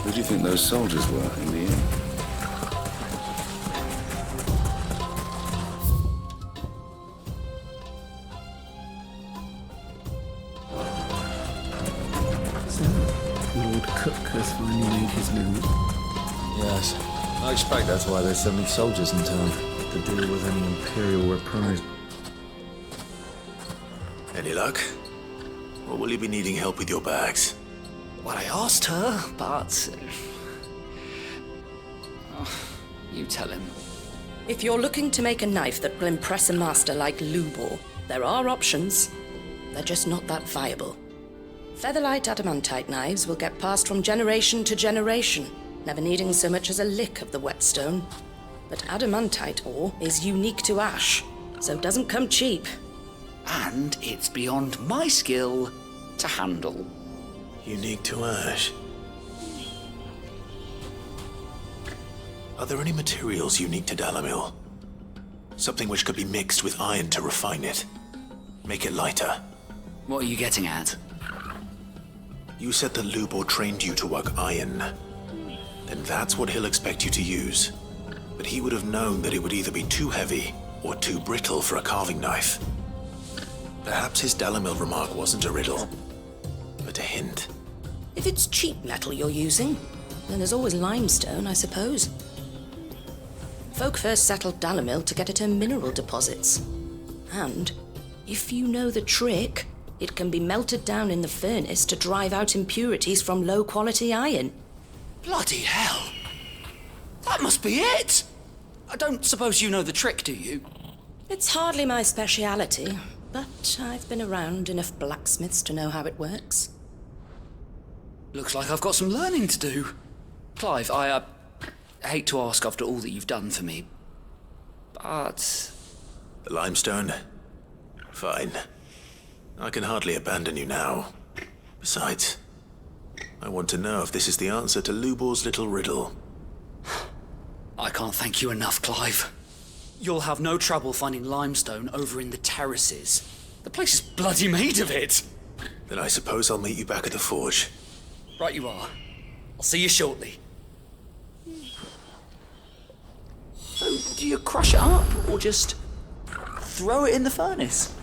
Who do you think those soldiers were in the inn? So, Lord Cook has finally made his move. Yes. I expect that's why there's so many soldiers in town, to deal with any Imperial reprisal. Any luck? Or will you be needing help with your bags? Well, I asked her, but... you tell him. If you're looking to make a knife that will impress a master like Lubor, there are options. They're just not that viable. Featherlight adamantite knives will get passed from generation to generation, never needing so much as a lick of the whetstone. But adamantite ore is unique to ash, so it doesn't come cheap. And it's beyond my skill to handle. Unique to ash. Are there any materials unique to Dalamil? Something which could be mixed with iron to refine it. Make it lighter. What are you getting at? You said that Lubor trained you to work iron. Then that's what he'll expect you to use. But he would have known that it would either be too heavy or too brittle for a carving knife. Perhaps his Dalamil remark wasn't a riddle, but a hint. If it's cheap metal you're using, then there's always limestone, I suppose. Folk first settled Dalamil to get at her mineral deposits. And, if you know the trick, it can be melted down in the furnace to drive out impurities from low-quality iron. Bloody hell! That must be it! I don't suppose you know the trick, do you? It's hardly my speciality, but I've been around enough blacksmiths to know how it works. Looks like I've got some learning to do. Clive, I hate to ask after all that you've done for me, but... The limestone? Fine. I can hardly abandon you now. Besides, I want to know if this is the answer to Lubor's little riddle. I can't thank you enough, Clive. You'll have no trouble finding limestone over in the terraces. The place is bloody made of it. Then I suppose I'll meet you back at the forge. Right you are. I'll see you shortly. So, do you crush it up, or just throw it in the furnace?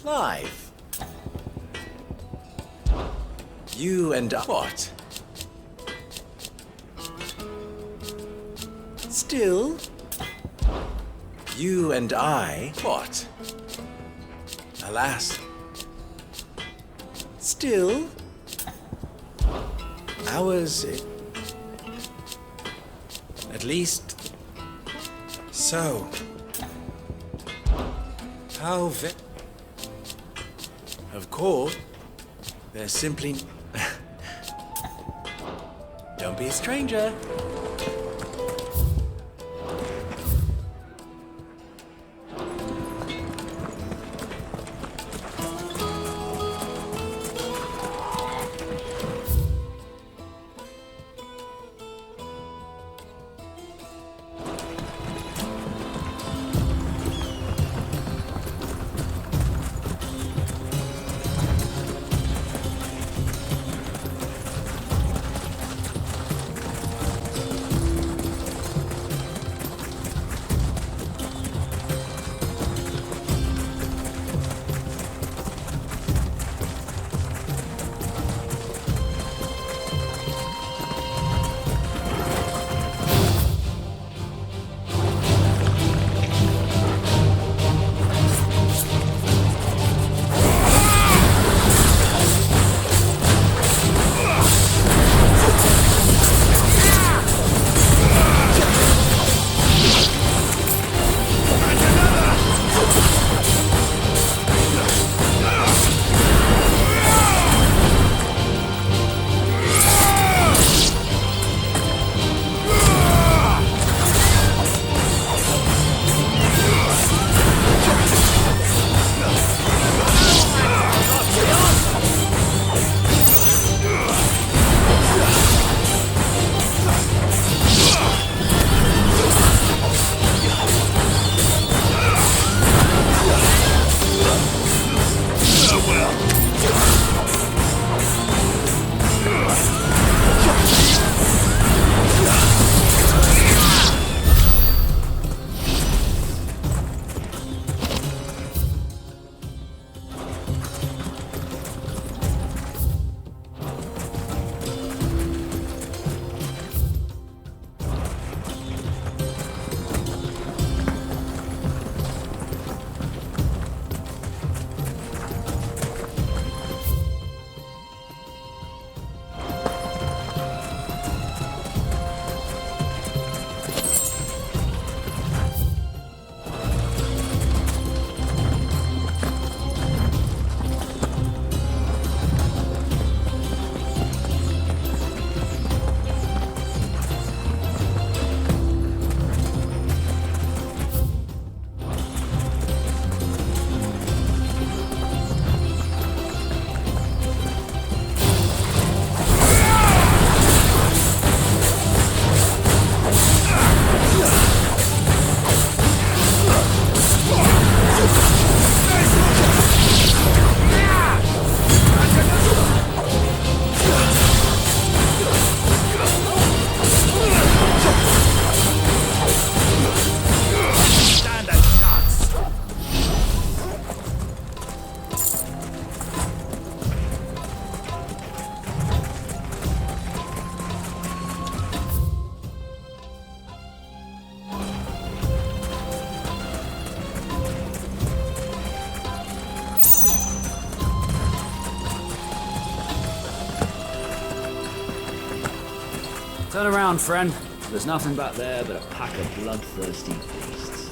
Clive. You and what? Still? You and I, what? Alas. Still? Ours, at least. So. How Of course, there's simply... Don't be a stranger. Turn around, friend. There's nothing back there but a pack of bloodthirsty beasts.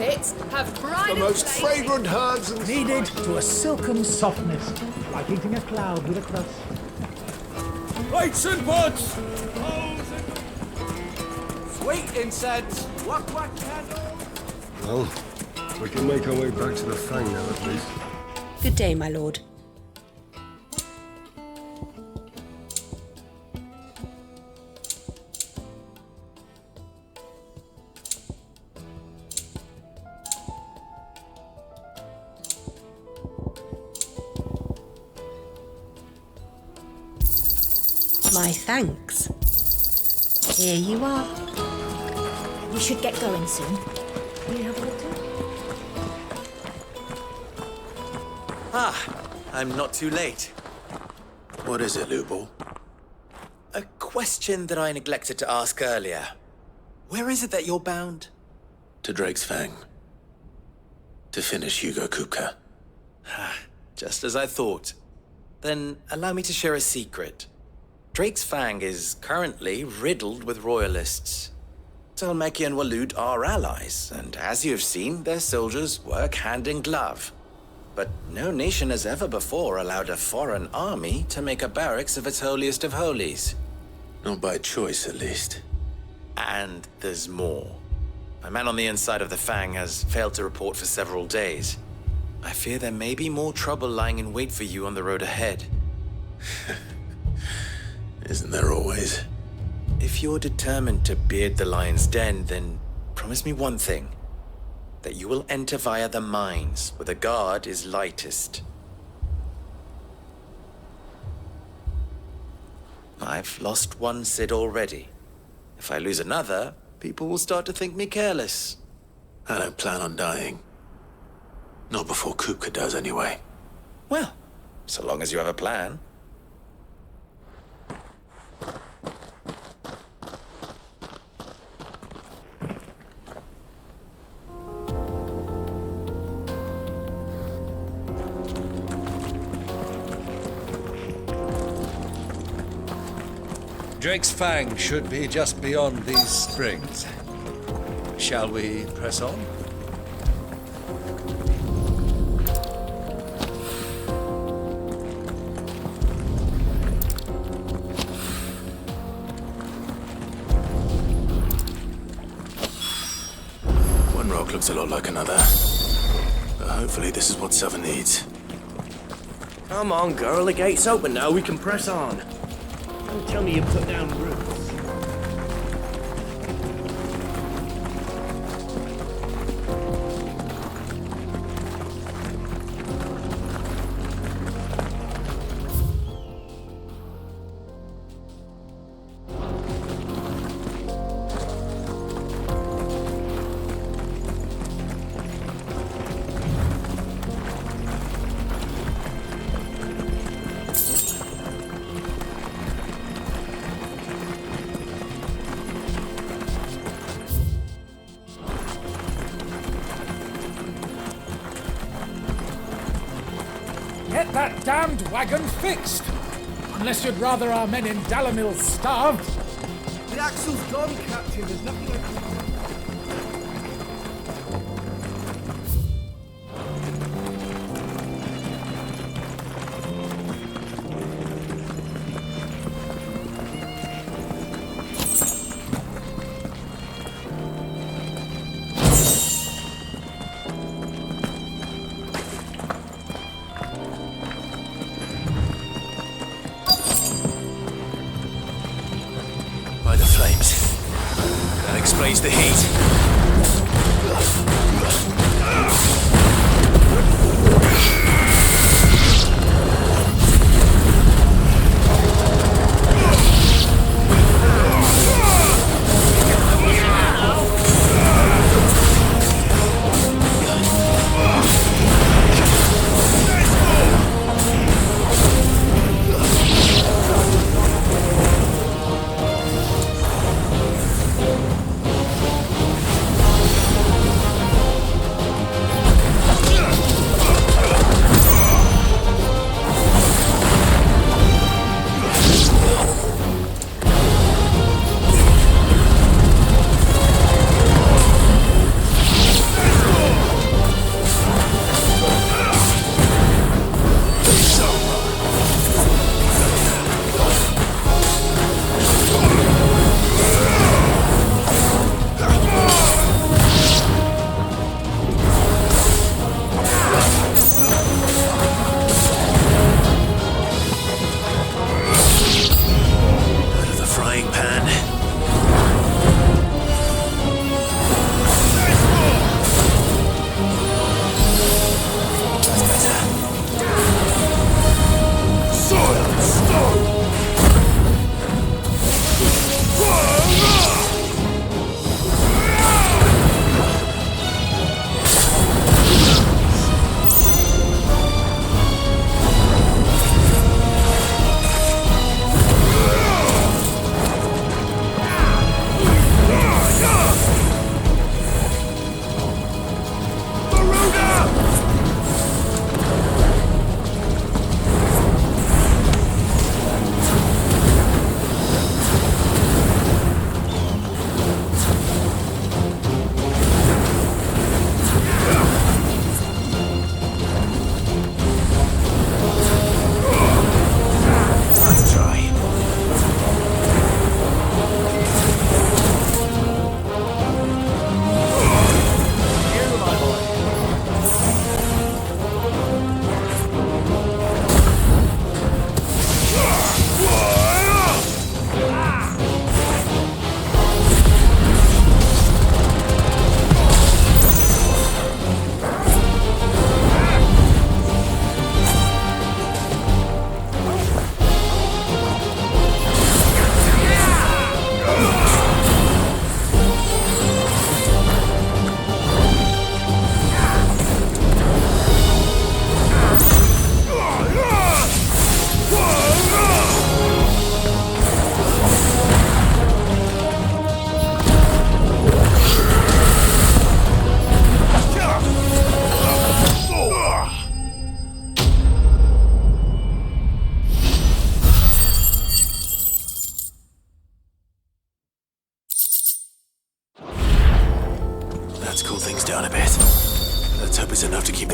pits have bridal The most places. fragrant herbs and Kneaded to a silken softness, like eating a cloud with a crust. Lights and pots! Sweet incense! Whack whack candle! Well, we can make our way back to the Fang now, at least. Good day, my lord. My thanks. Here you are. We should get going soon. Will you have a look? Ah, I'm not too late. What is it, Lubor? A question that I neglected to ask earlier. Where is it that you're bound? To Drake's Fang. To finish Hugo Kupka. Just as I thought. Then allow me to share a secret. Drake's Fang is currently riddled with royalists. Talmeki and Waloed are allies, and as you've seen, their soldiers work hand in glove. But no nation has ever before allowed a foreign army to make a barracks of its holiest of holies. Not by choice, at least. And there's more. A man on the inside of the Fang has failed to report for several days. I fear there may be more trouble lying in wait for you on the road ahead. Isn't there always? If you're determined to beard the lion's den, then promise me one thing. That you will enter via the mines, where the guard is lightest. I've lost one Cid already. If I lose another, people will start to think me careless. I don't plan on dying. Not before Kupka does, anyway. Well, so long as you have a plan. Drake's Fang should be just beyond these springs. Shall we press on? One rock looks a lot like another. But hopefully this is what Southern needs. Come on, girl, the gate's open now, we can press on. Don't tell me you put down roots. Get that damned wagon fixed! Unless you'd rather our men in Dalamil starved. The axle's gone, Captain. There's nothing I can do. By the flames. That explains the heat.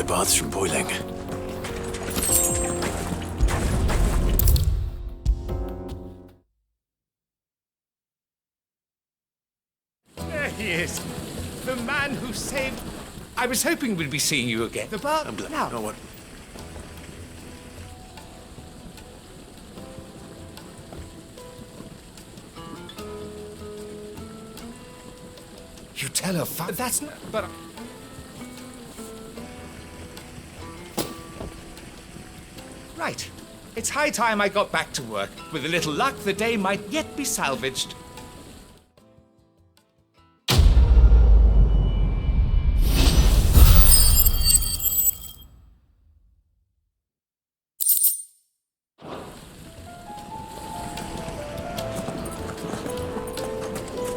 baths from boiling. There he is. The man who saved... I was hoping we'd be seeing you again. The bar... Now. No, what? You tell her... That's not... But... Right. It's high time I got back to work. With a little luck, the day might yet be salvaged.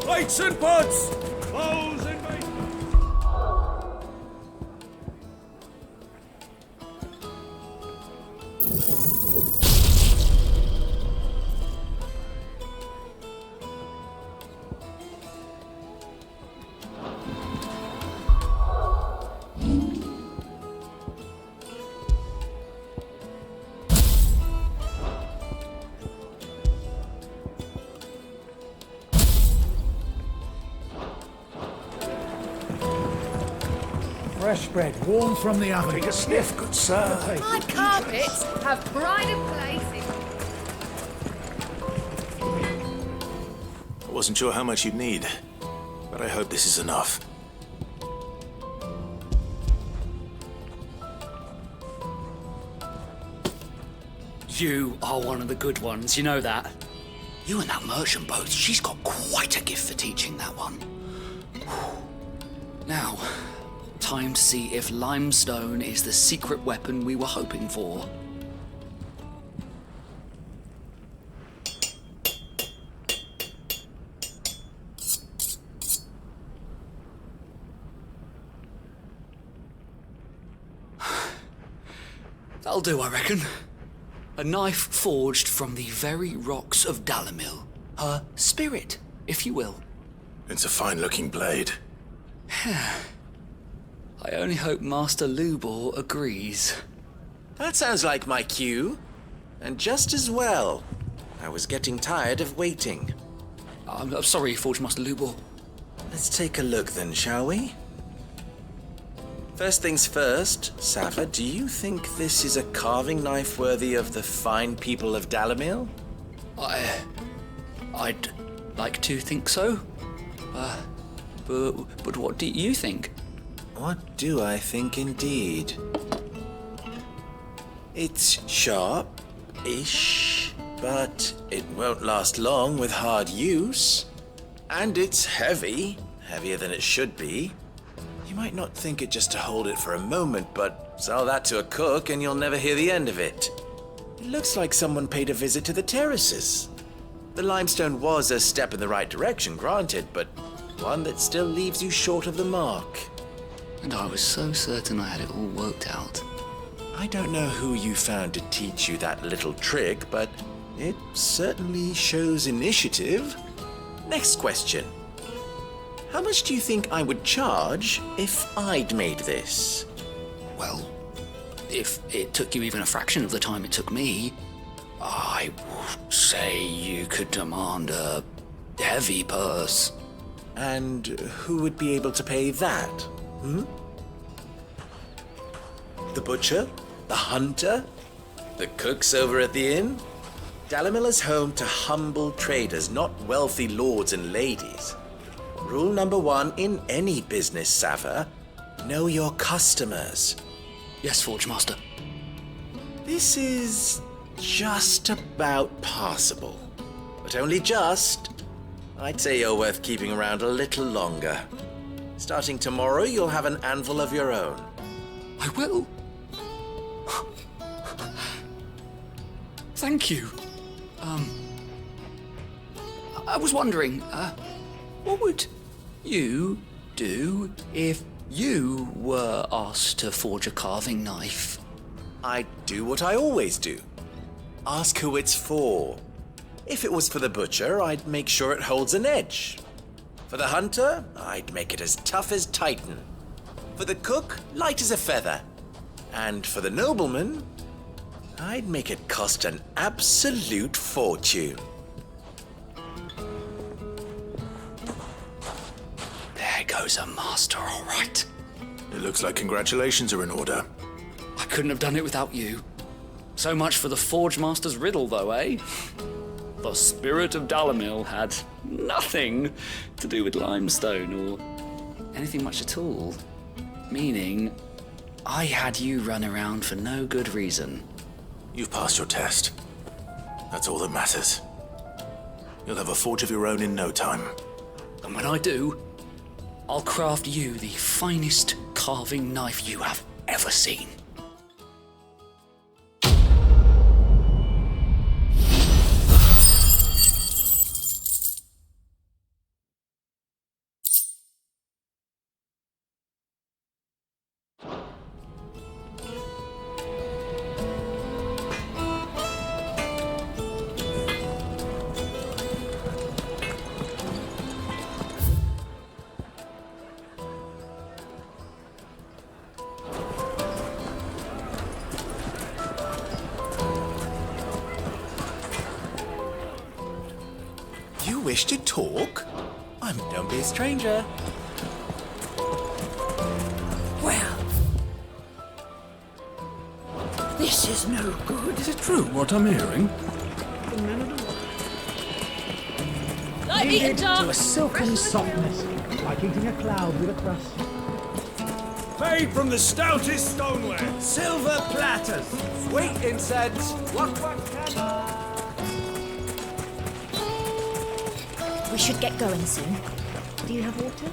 Lights and pots! Close and make... Fresh bread, warm from the oven. Take a sniff, good sir. My carpets have pride of place in... I wasn't sure how much you'd need, but I hope this is enough. You are one of the good ones, you know that. You and that merchant both, she's got quite a gift for teaching that one. Now, time to see if limestone is the secret weapon we were hoping for. That'll do, I reckon. A knife forged from the very rocks of Dalimil. Her spirit, if you will. It's a fine-looking blade. I only hope Master Lubor agrees. That sounds like my cue. And just as well. I was getting tired of waiting. I'm sorry, Forge Master Lubor. Let's take a look then, shall we? First things first, Sava, do you think this is a carving knife worthy of the fine people of Dalimil? I'd like to think so. But what do you think? What do I think indeed? It's sharp-ish, but it won't last long with hard use. And it's heavy, heavier than it should be. You might not think it just to hold it for a moment, but sell that to a cook and you'll never hear the end of it. It looks like someone paid a visit to the terraces. The limestone was a step in the right direction, granted, but one that still leaves you short of the mark. And I was so certain I had it all worked out. I don't know who you found to teach you that little trick, but it certainly shows initiative. Next question. How much do you think I would charge if I'd made this? Well, if it took you even a fraction of the time it took me, I would say you could demand a heavy purse. And who would be able to pay that? The butcher? The hunter? The cooks over at the inn? Dalimil is home to humble traders, not wealthy lords and ladies. Rule number 1 in any business, Sava, know your customers. Yes, Forge Master. This is just about passable. But only just. I'd say you're worth keeping around a little longer. Starting tomorrow, you'll have an anvil of your own. I will. Thank you. I was wondering, what would you do if you were asked to forge a carving knife? I'd do what I always do. Ask who it's for. If it was for the butcher, I'd make sure it holds an edge. For the hunter, I'd make it as tough as Titan. For the cook, light as a feather. And for the nobleman, I'd make it cost an absolute fortune. There goes a master, all right. It looks like congratulations are in order. I couldn't have done it without you. So much for the Forge Master's riddle, though, eh? The spirit of Dalamil had nothing to do with limestone or anything much at all. Meaning, I had you run around for no good reason. You've passed your test. That's all that matters. You'll have a forge of your own in no time. And when I do, I'll craft you the finest carving knife you have ever seen. You wish to talk? Don't be a stranger. Well, this is no good. Is it true what I'm hearing? Like eating Kneaded to a dark. silken softness, like eating a cloud with a crust. Made from the stoutest stoneware. Silver platters. Sweet incense. We should get going soon. Do you have water?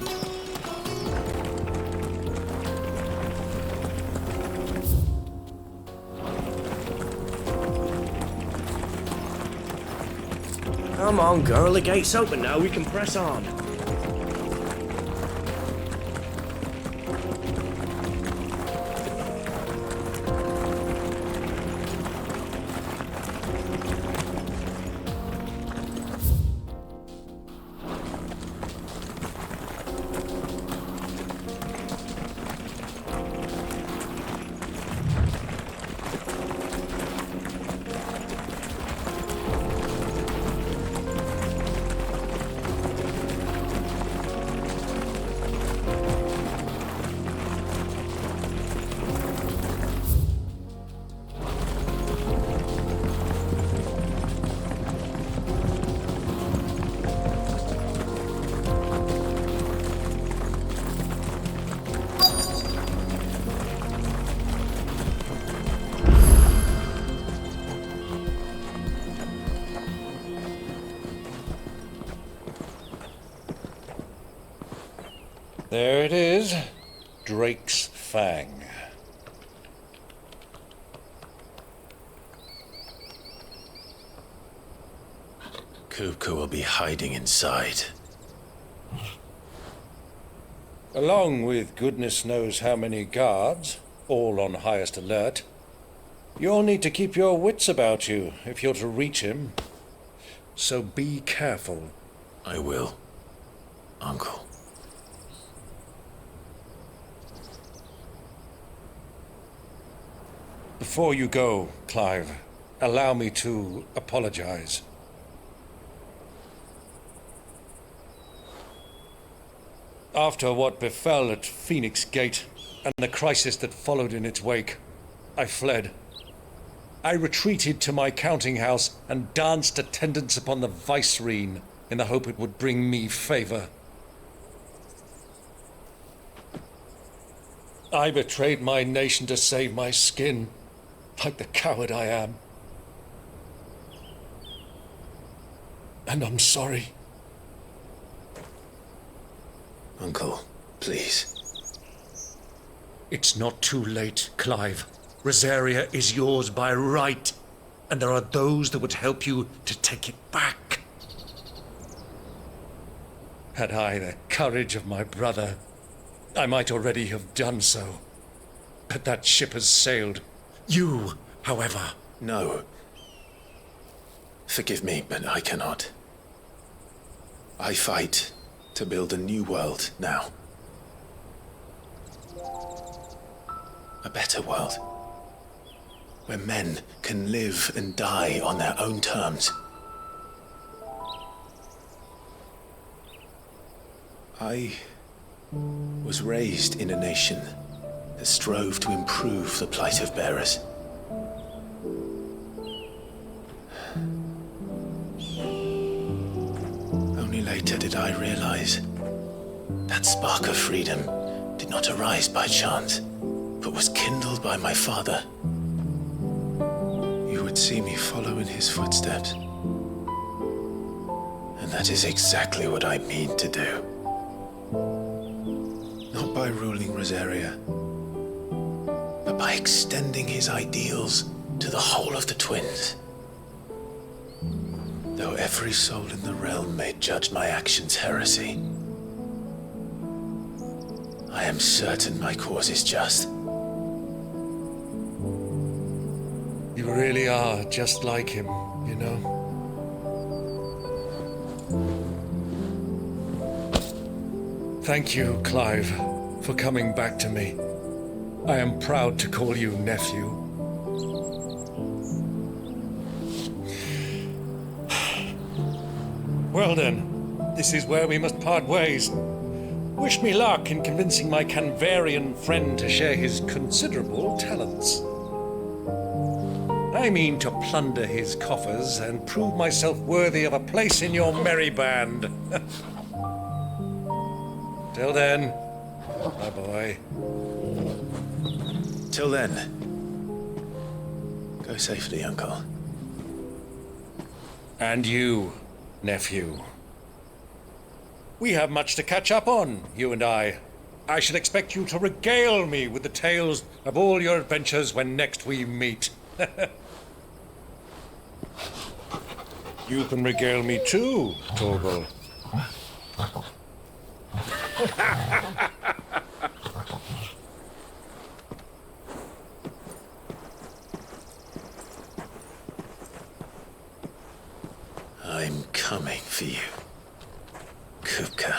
Come on, girl, the gate's open now, we can press on. There it is. Drake's Fang. Kupka will be hiding inside. Along with goodness knows how many guards, all on highest alert. You'll need to keep your wits about you if you're to reach him. So be careful. I will, Uncle. Before you go, Clive, allow me to apologize. After what befell at Phoenix Gate and the crisis that followed in its wake, I fled. I retreated to my counting house and danced attendance upon the vicereine in the hope it would bring me favor. I betrayed my nation to save my skin, like the coward I am. And I'm sorry. Uncle, please. It's not too late, Clive. Rosaria is yours by right, and there are those that would help you to take it back. Had I the courage of my brother, I might already have done so. But that ship has sailed. You, however... No. Forgive me, but I cannot. I fight to build a new world now. A better world. where men can live and die on their own terms. I was raised in a nation that strove to improve the plight of bearers. Only later did I realize that spark of freedom did not arise by chance, but was kindled by my father. You would see me follow in his footsteps. And that is exactly what I mean to do. Not by ruling Rosaria, but by extending his ideals to the whole of the twins. Though every soul in the realm may judge my actions heresy, I am certain my cause is just. You really are just like him, you know? Thank you, Clive, for coming back to me. I am proud to call you nephew. Well then, this is where we must part ways. Wish me luck in convincing my Canvarian friend to share his considerable talents. I mean to plunder his coffers and prove myself worthy of a place in your merry band. Till then, my boy. Till then, go safely, Uncle. And you, nephew. We have much to catch up on, you and I. I shall expect you to regale me with the tales of all your adventures when next we meet. You can regale me too, Torgal. I'm coming for you, Kupka.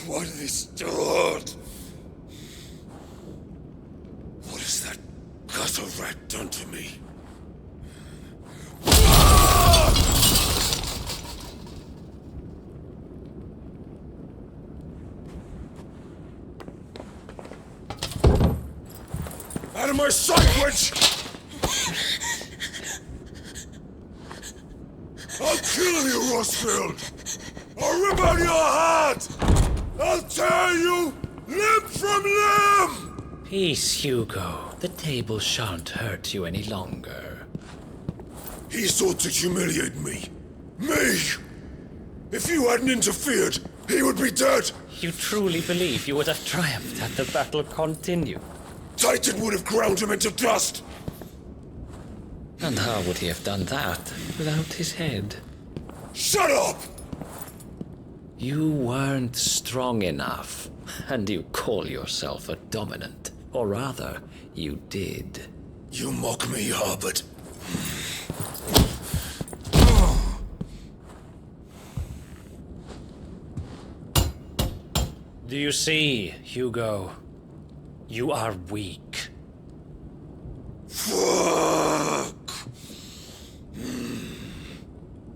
Why do they start? What has that gutter rat done to me? Out of my sight, witch! I'll kill you, Rossfield! I'll rip out your heart! I'll tear you limb from limb! Peace, Hugo. The table shan't hurt you any longer. He sought to humiliate me. Me! If you hadn't interfered, he would be dead! You truly believe you would have triumphed had the battle continued? Titan would have ground him into dust! And how would he have done that without his head? Shut up! You weren't strong enough, and you call yourself a dominant. Or rather, you did. You mock me, Harbert. Do you see, Hugo? You are weak. Fuck!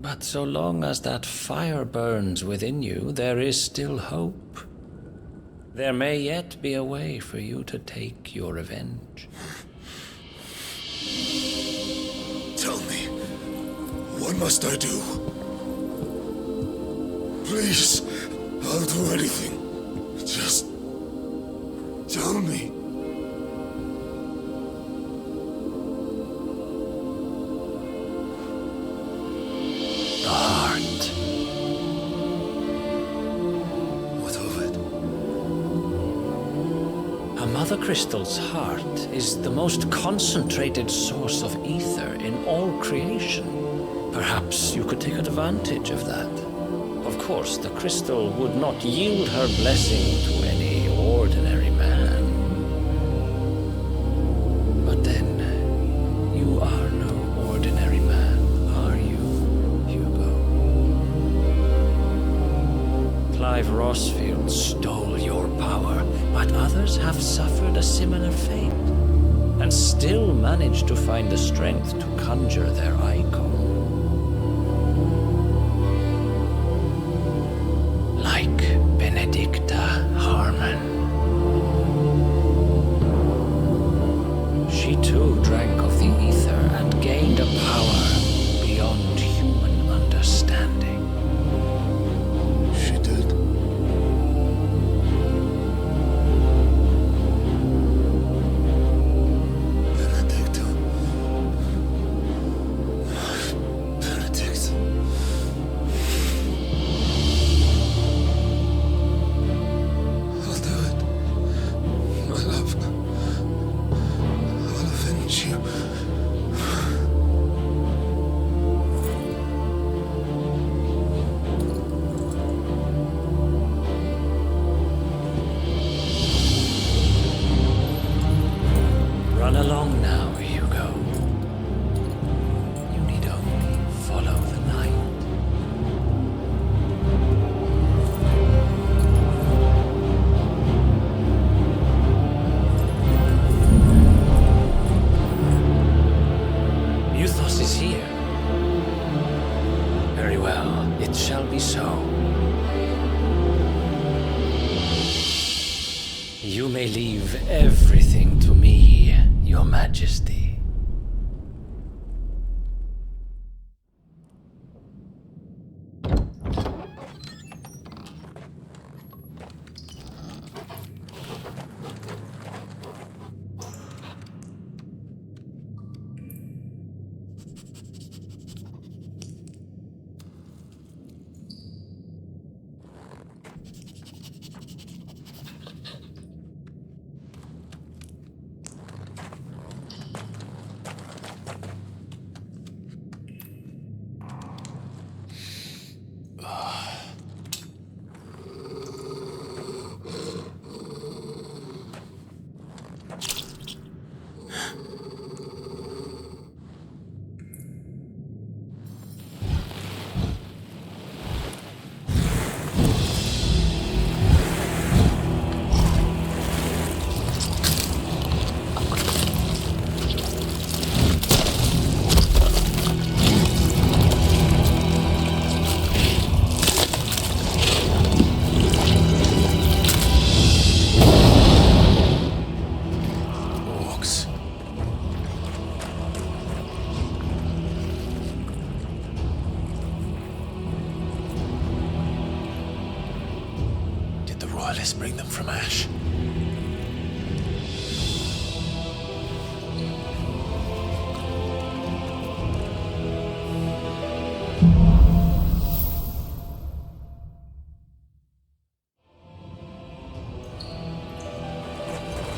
But so long as that fire burns within you, there is still hope. There may yet be a way for you to take your revenge. Tell me, what must I do? Please, I'll do anything. Just tell me. The heart. What of it? A Mother Crystal's heart is the most concentrated source of ether in all creation. Perhaps you could take advantage of that. Of course, the crystal would not yield her blessing to any ordinary man. But then, you are no ordinary man, are you, Hugo? Clive Rossfield stole your power, but others have suffered a similar fate, and still managed to find the strength to conjure their icon. She too drank of the ether and gained a power beyond human understanding. She did. Benedicta. Benedict. I'll do it. My love. I'll avenge you. Run along now, Hugo. You need only follow the night. Muthos is here. Very well, it shall be so. You may leave everything to me, Your Majesty. Let's bring them from Ash.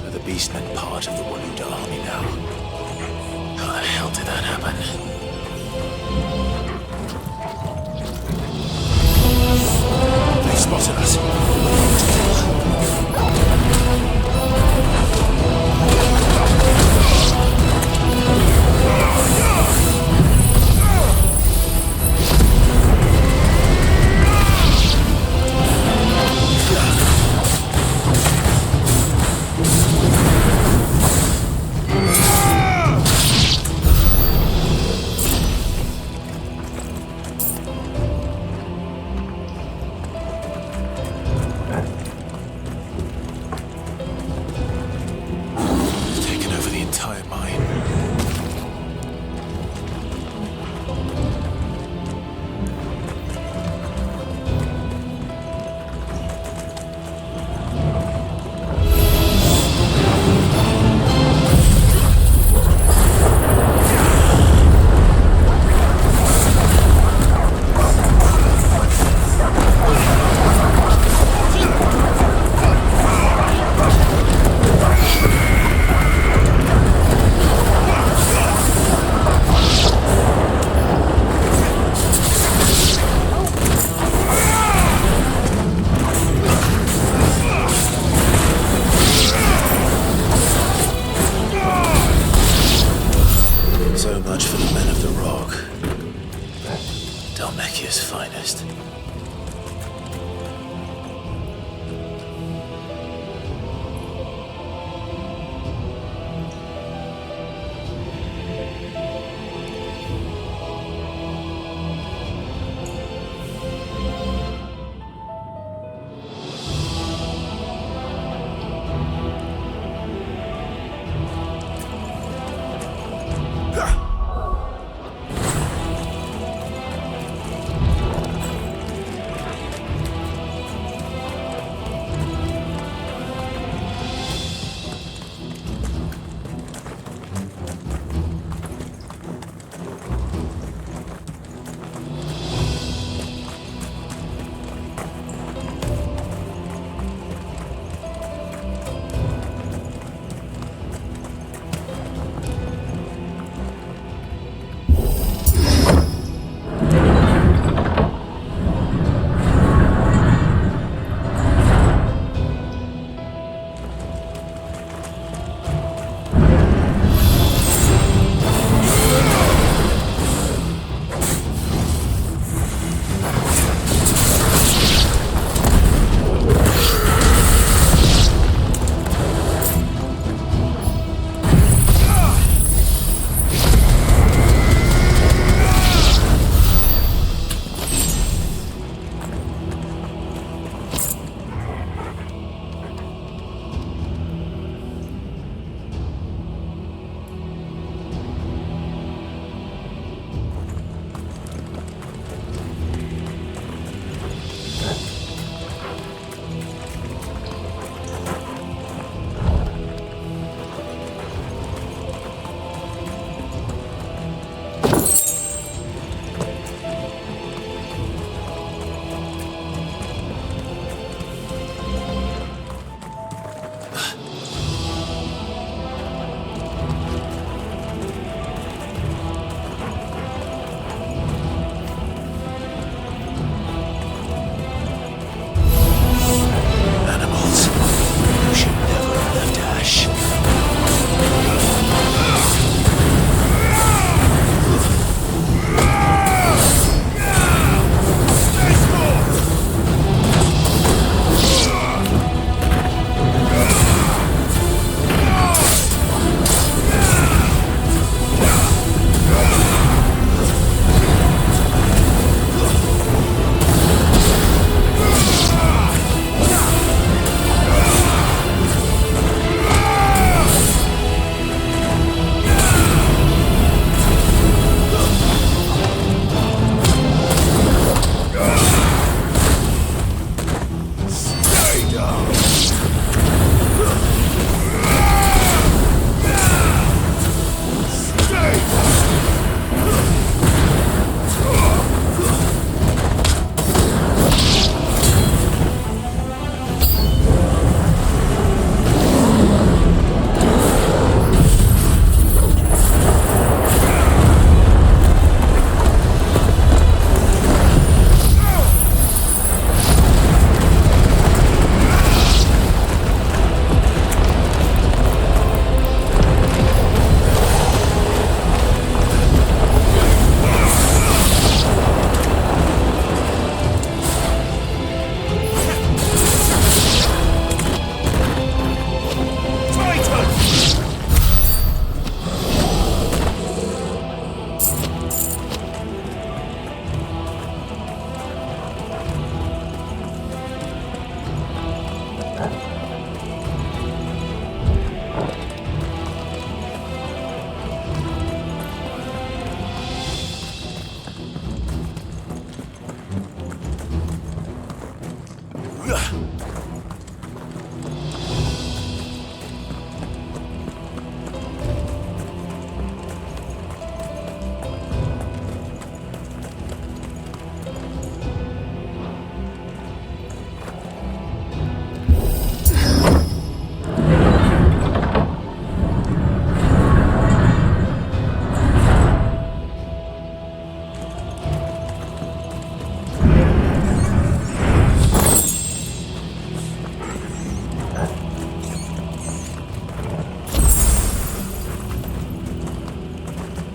Are the Beastmen part of the Waluda army now? How the hell did that happen? They spotted us.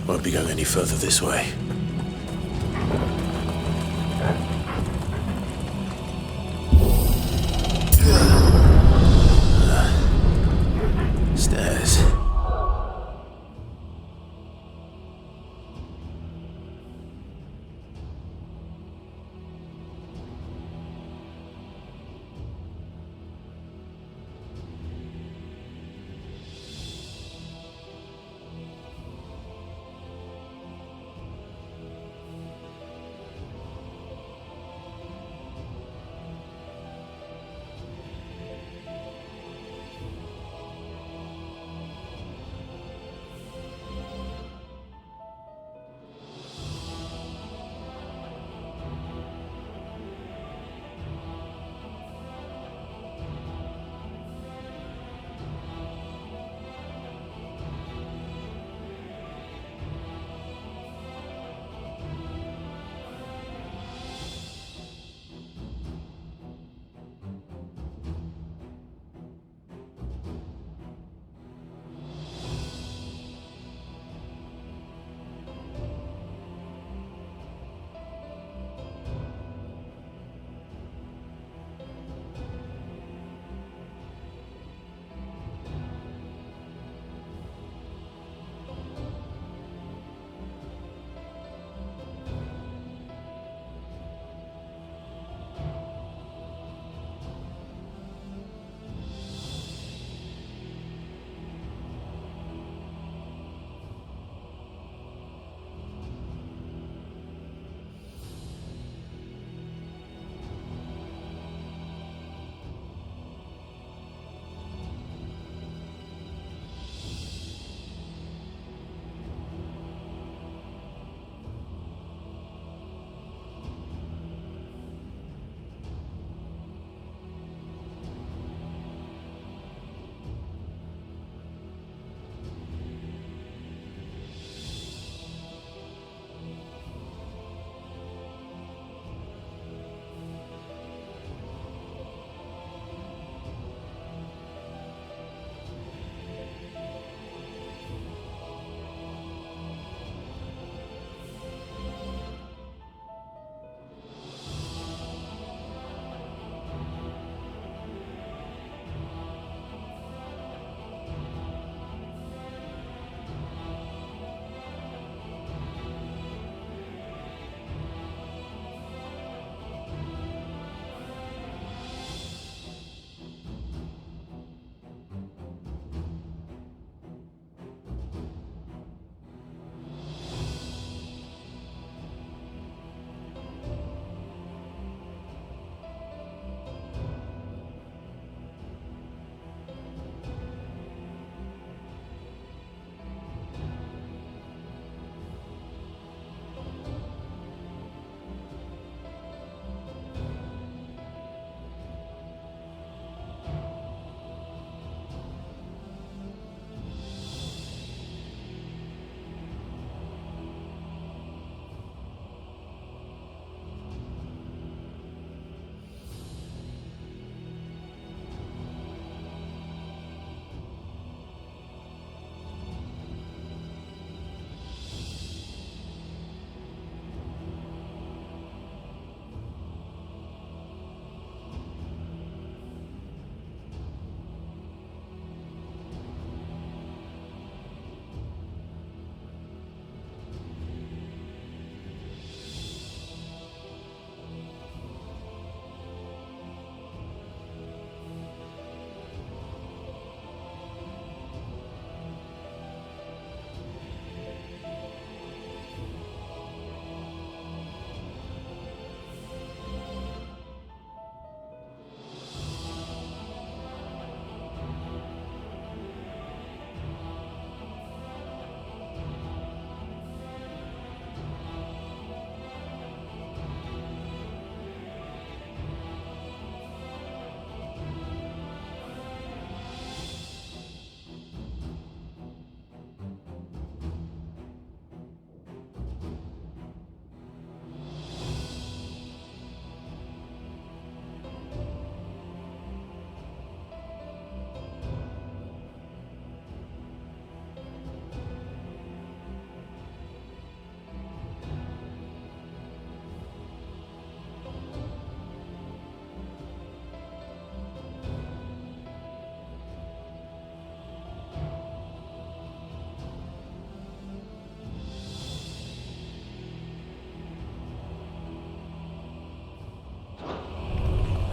Won't be going any further this way. Stairs.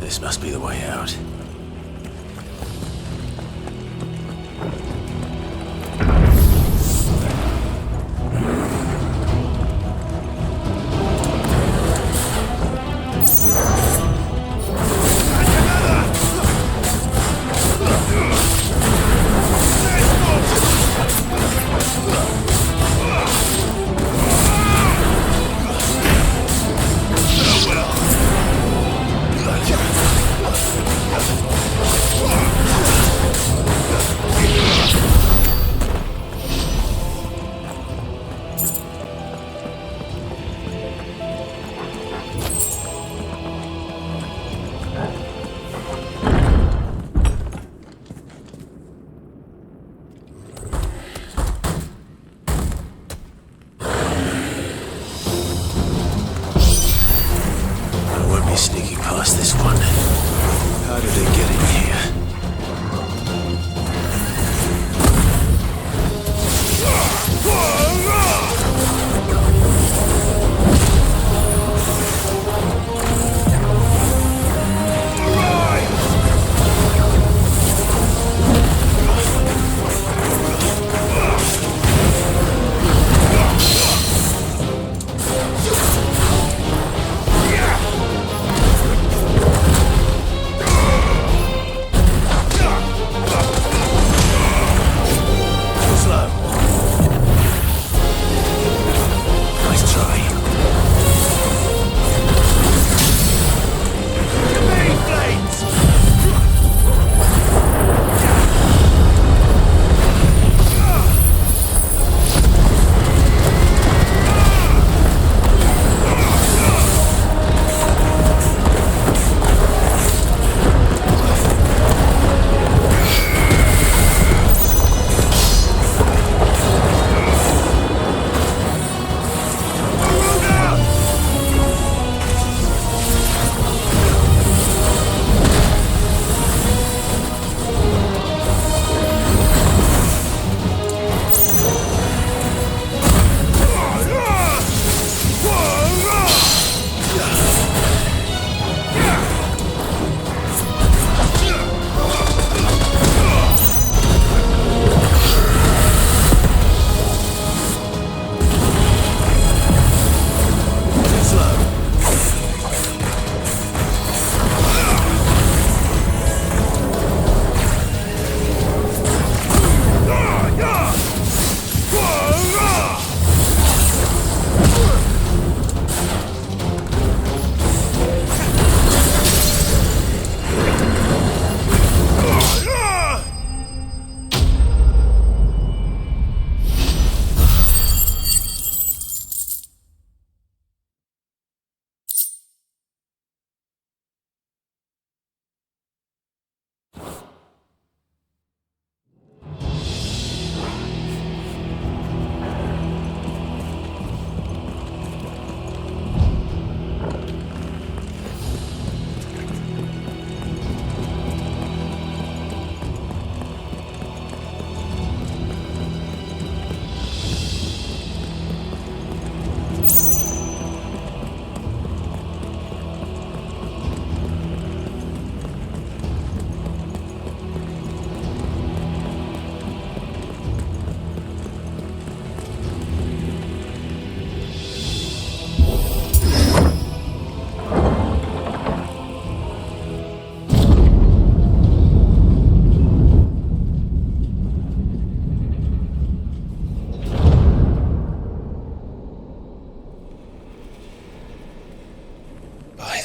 This must be the way out. Sneaking past this one. How did they get in here?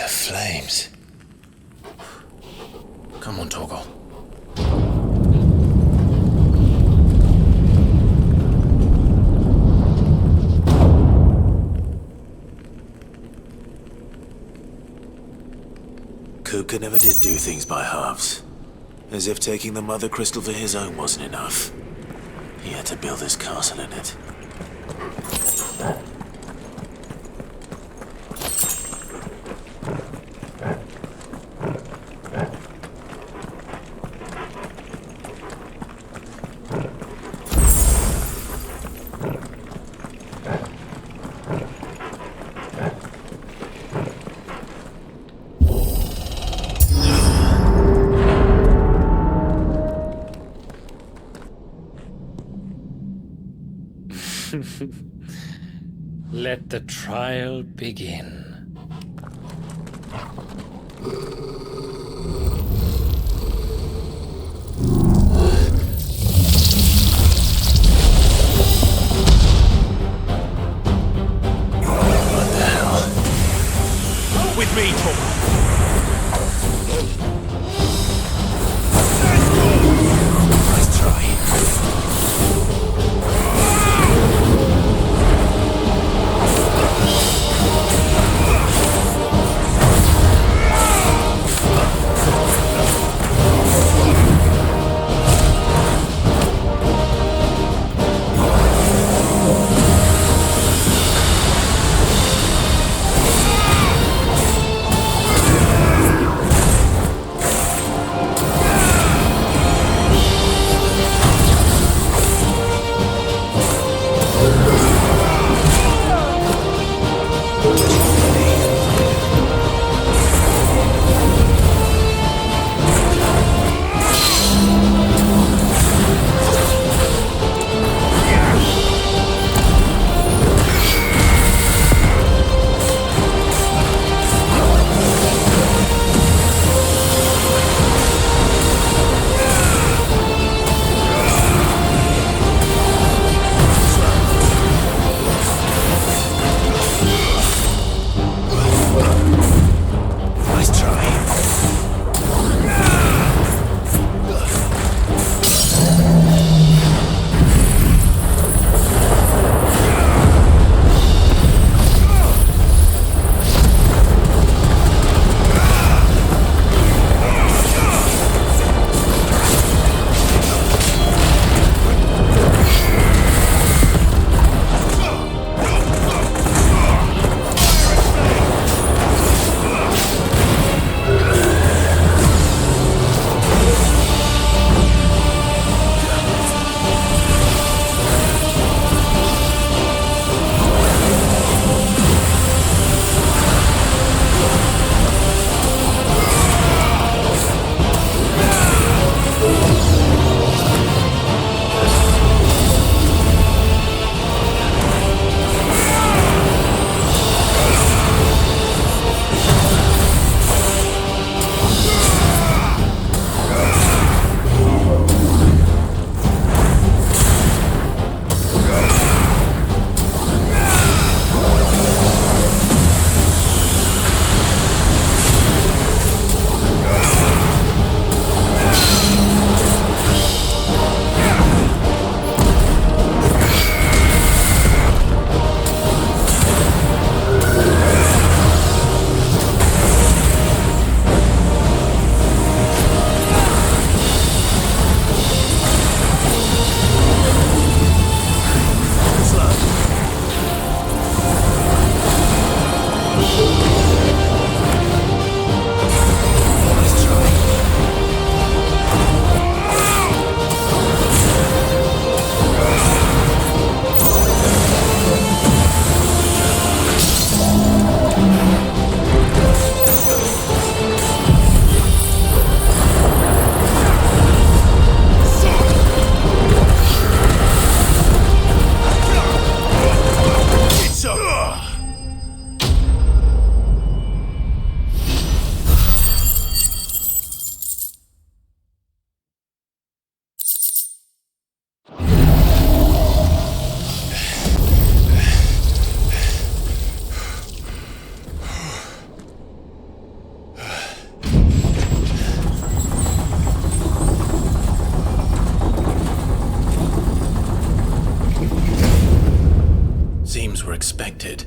Flames. Come on, Torgal. Kupka never did do things by halves. As if taking the Mother Crystal for his own wasn't enough. He had to build his castle in it. Let the trial begin. What the hell? With me, Tom. Nice try. expected.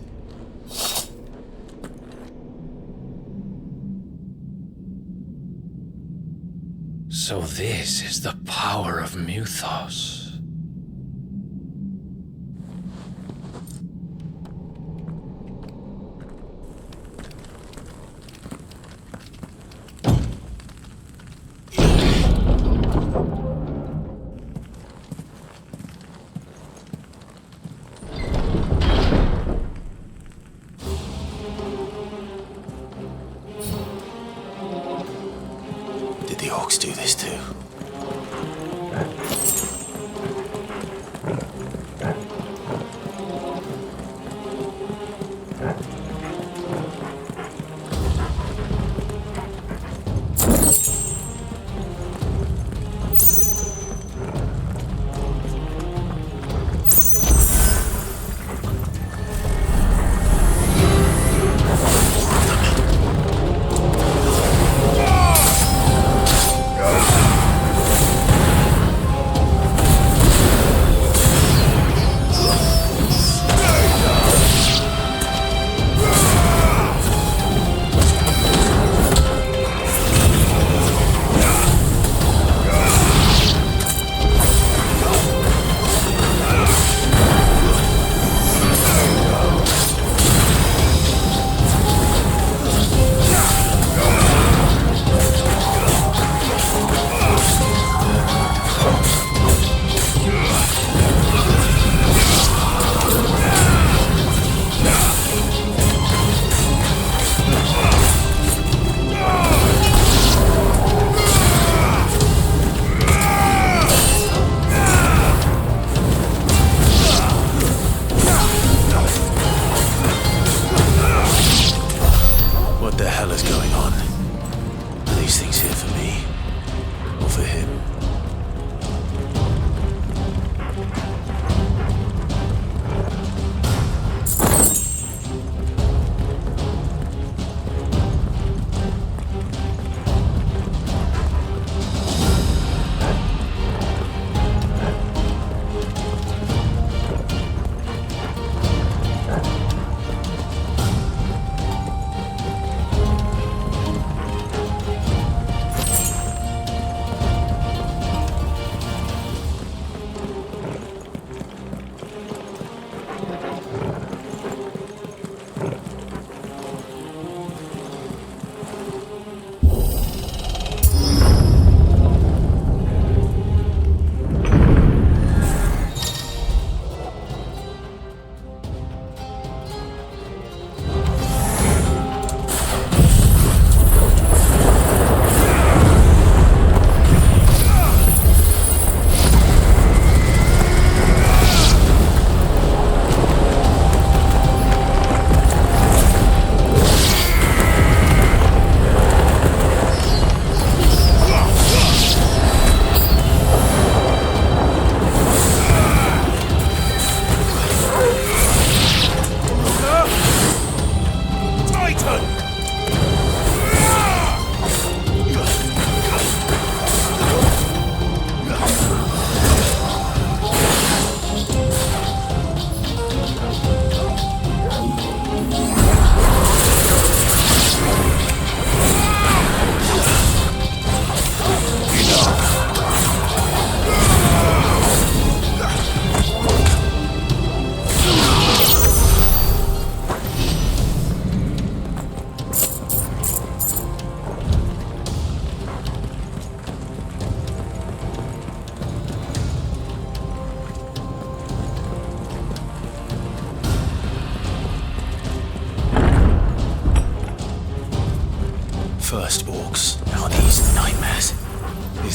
So this is the power of Muthos. Did the orcs do this too?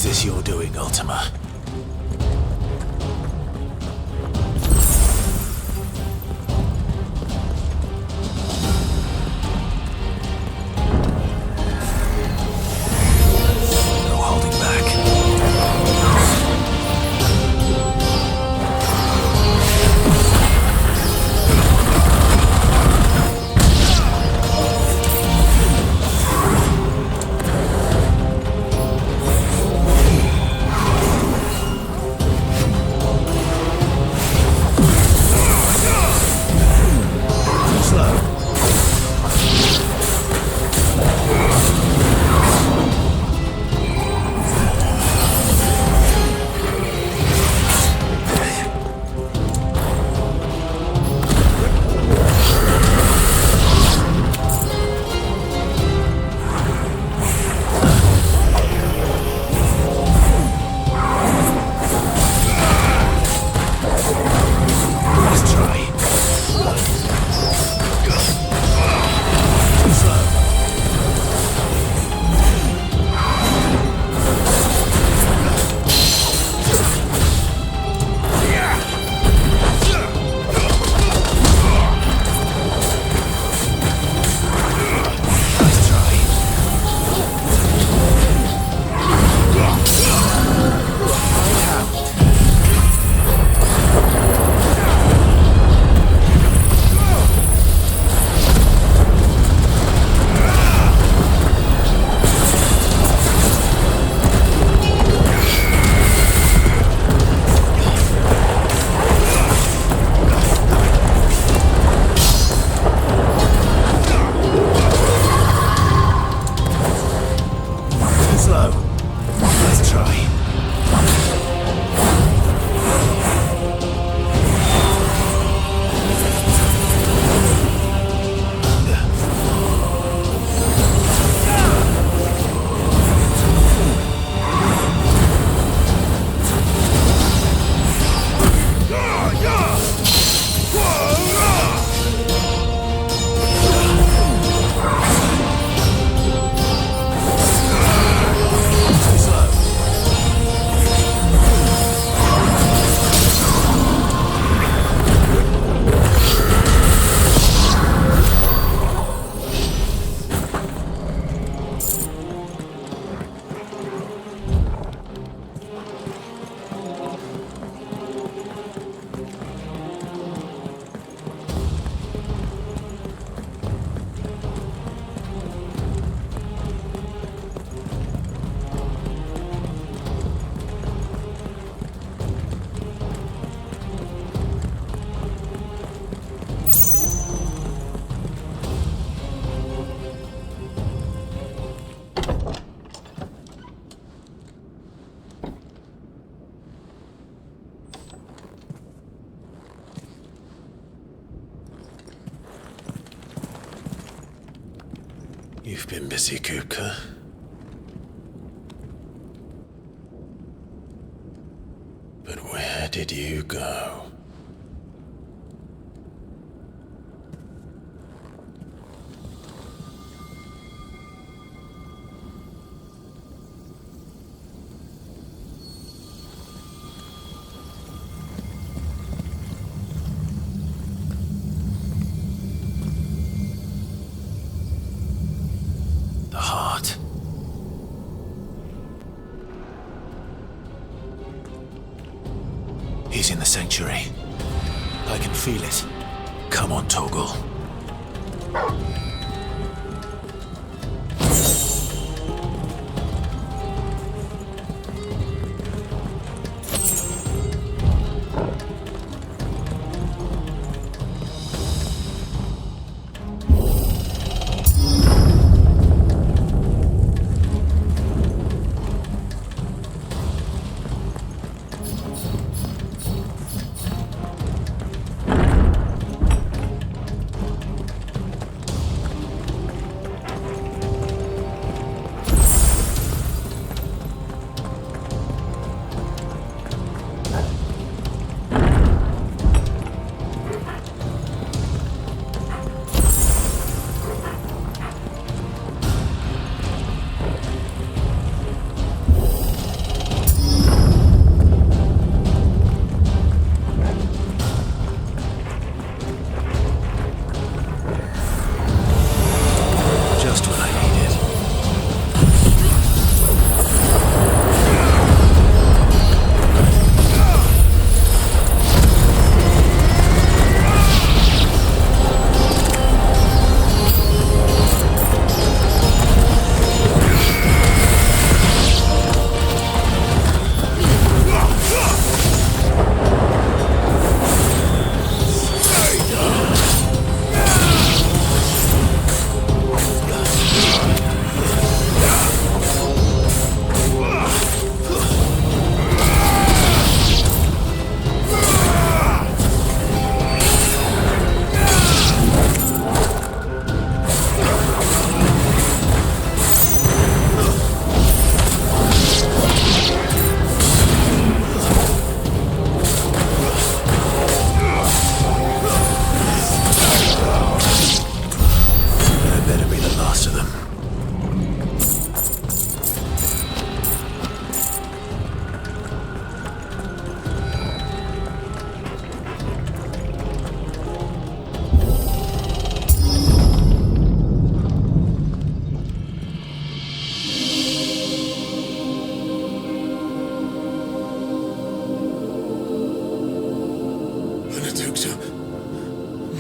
this your doing, Ultima? No holding back. You've been busy, Kupka. But where did you go? The heart. He's in the sanctuary. I can feel it. Come on, Torgal.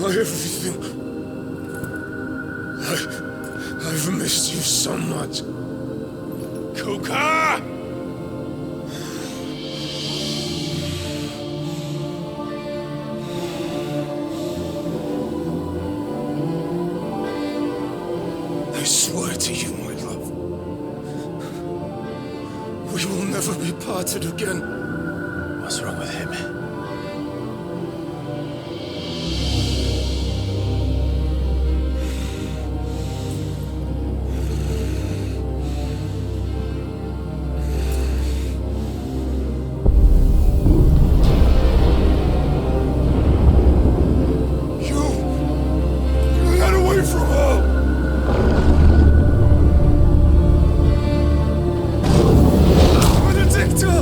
my everything. I've missed you so much. Kuka! I swear to you, my love, we will never be parted again. What's wrong with him? Get away from her! Benedicta!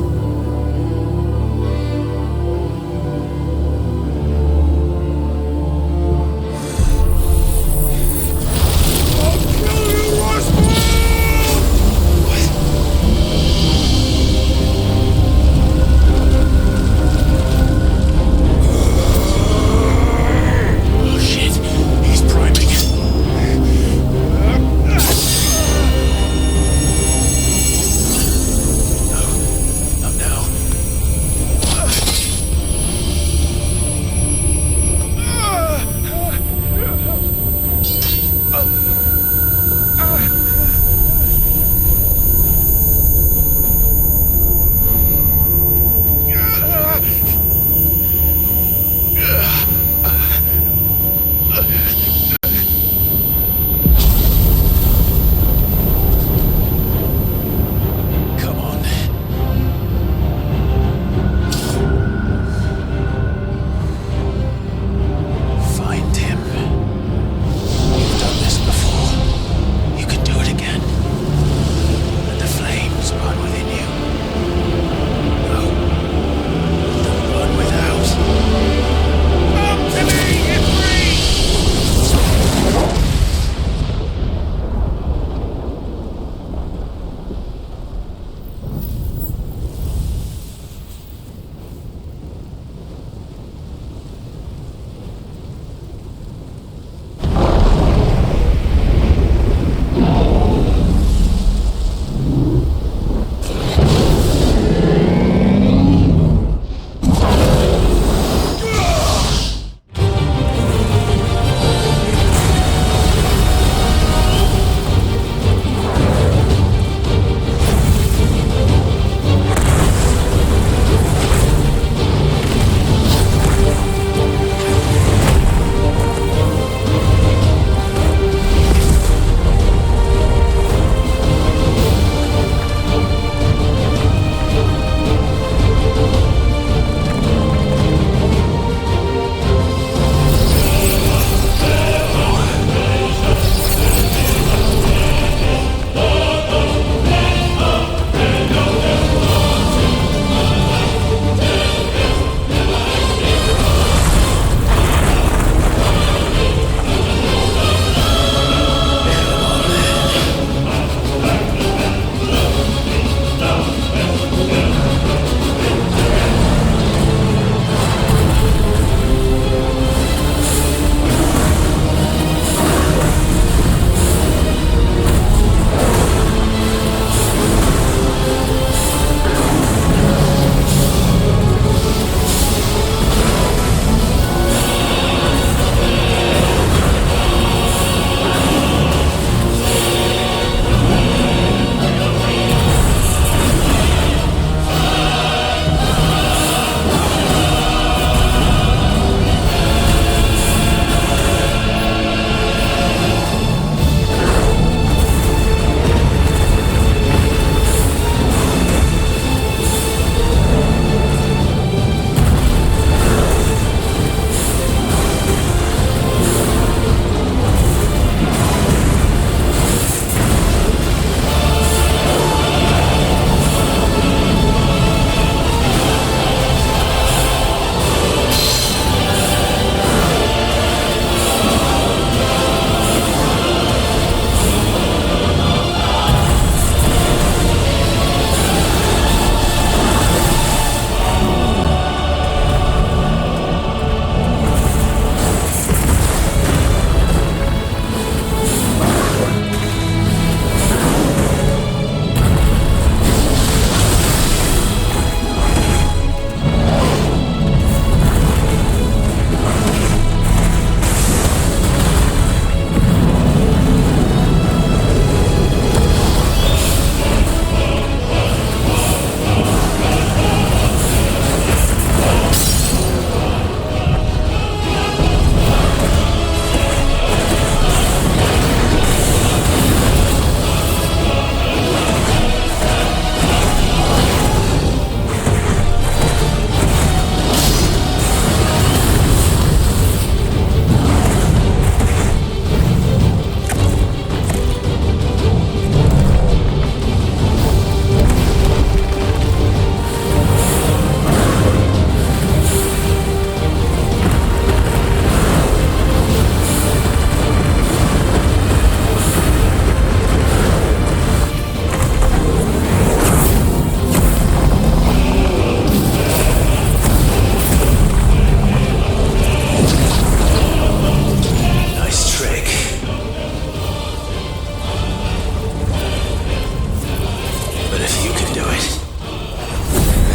do it.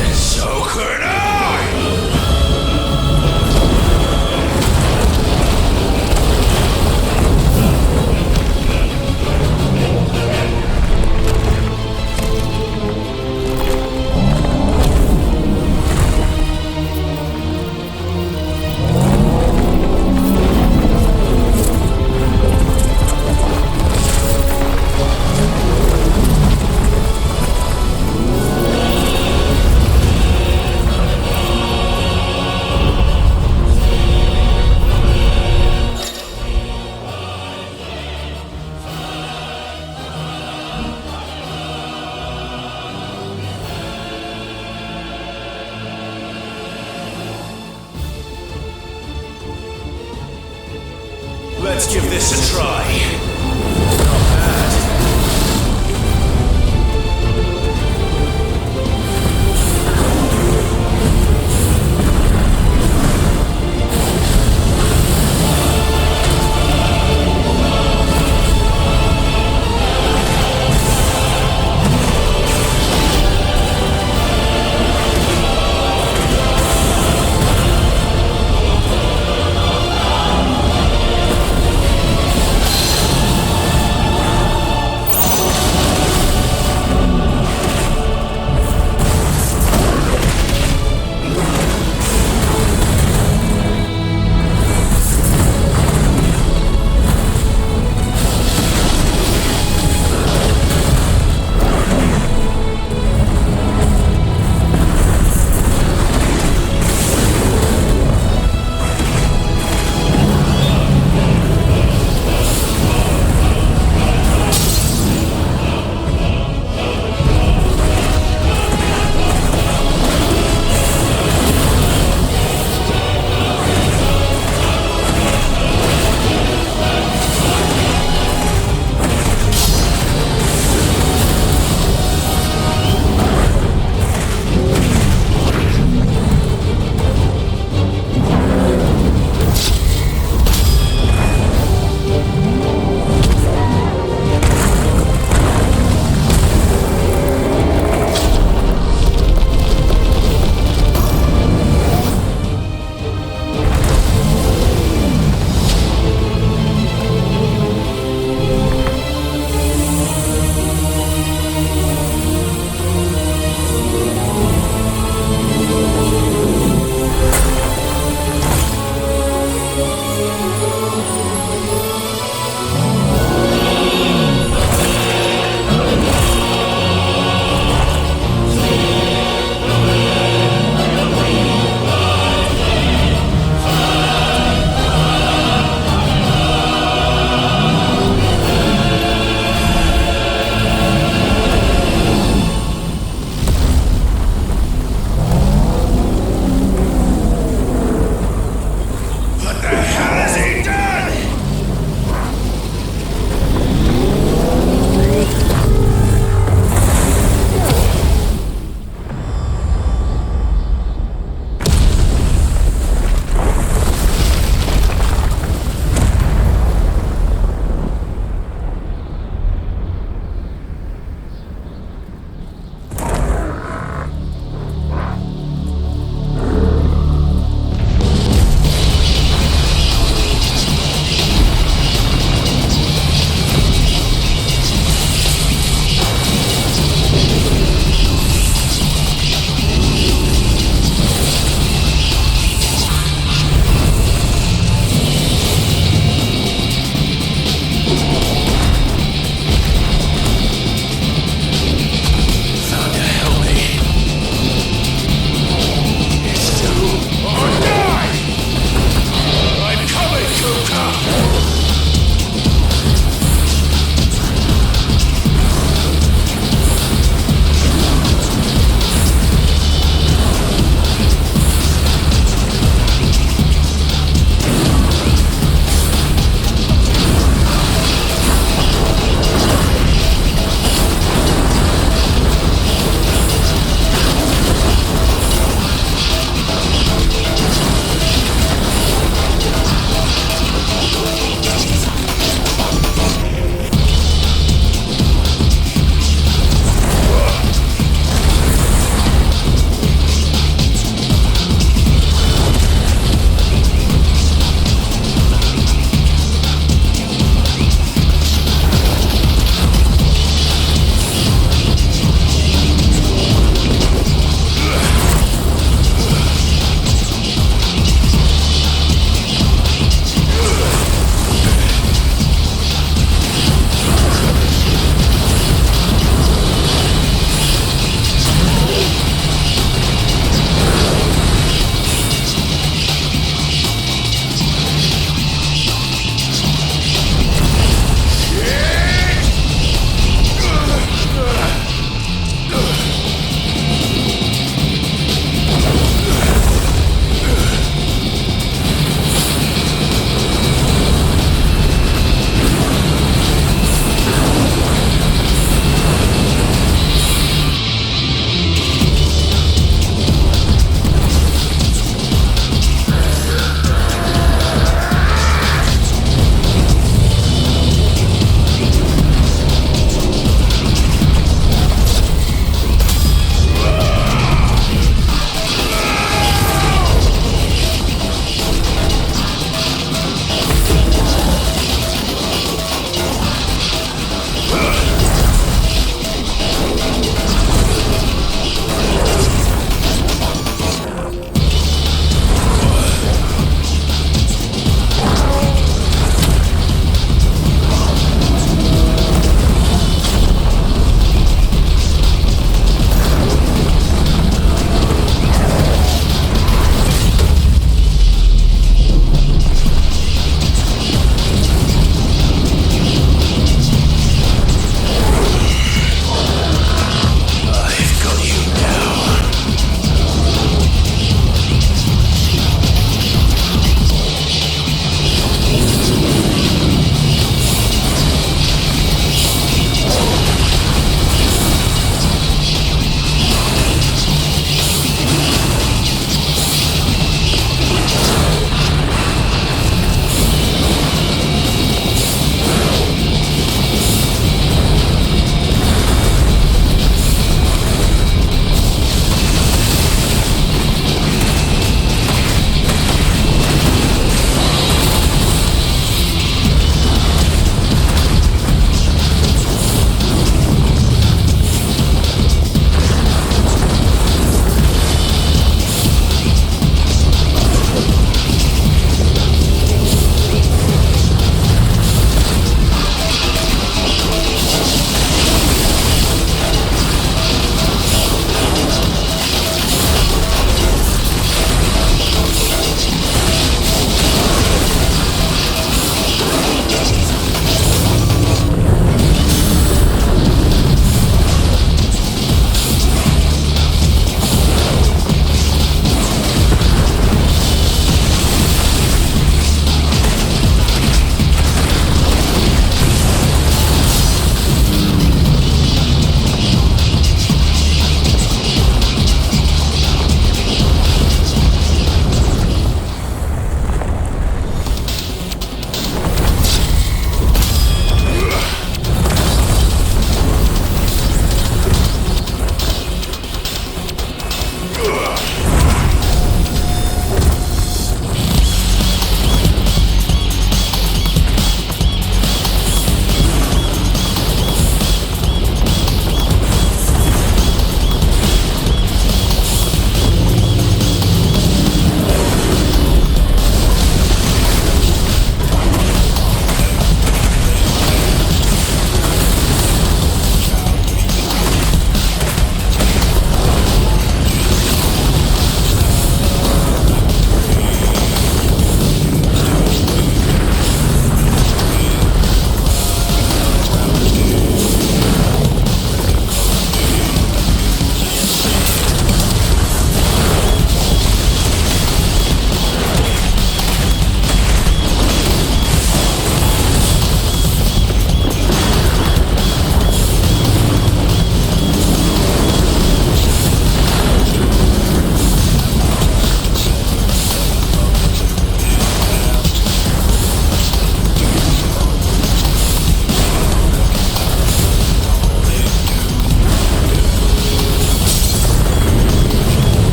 And so could I! Let's give this a try.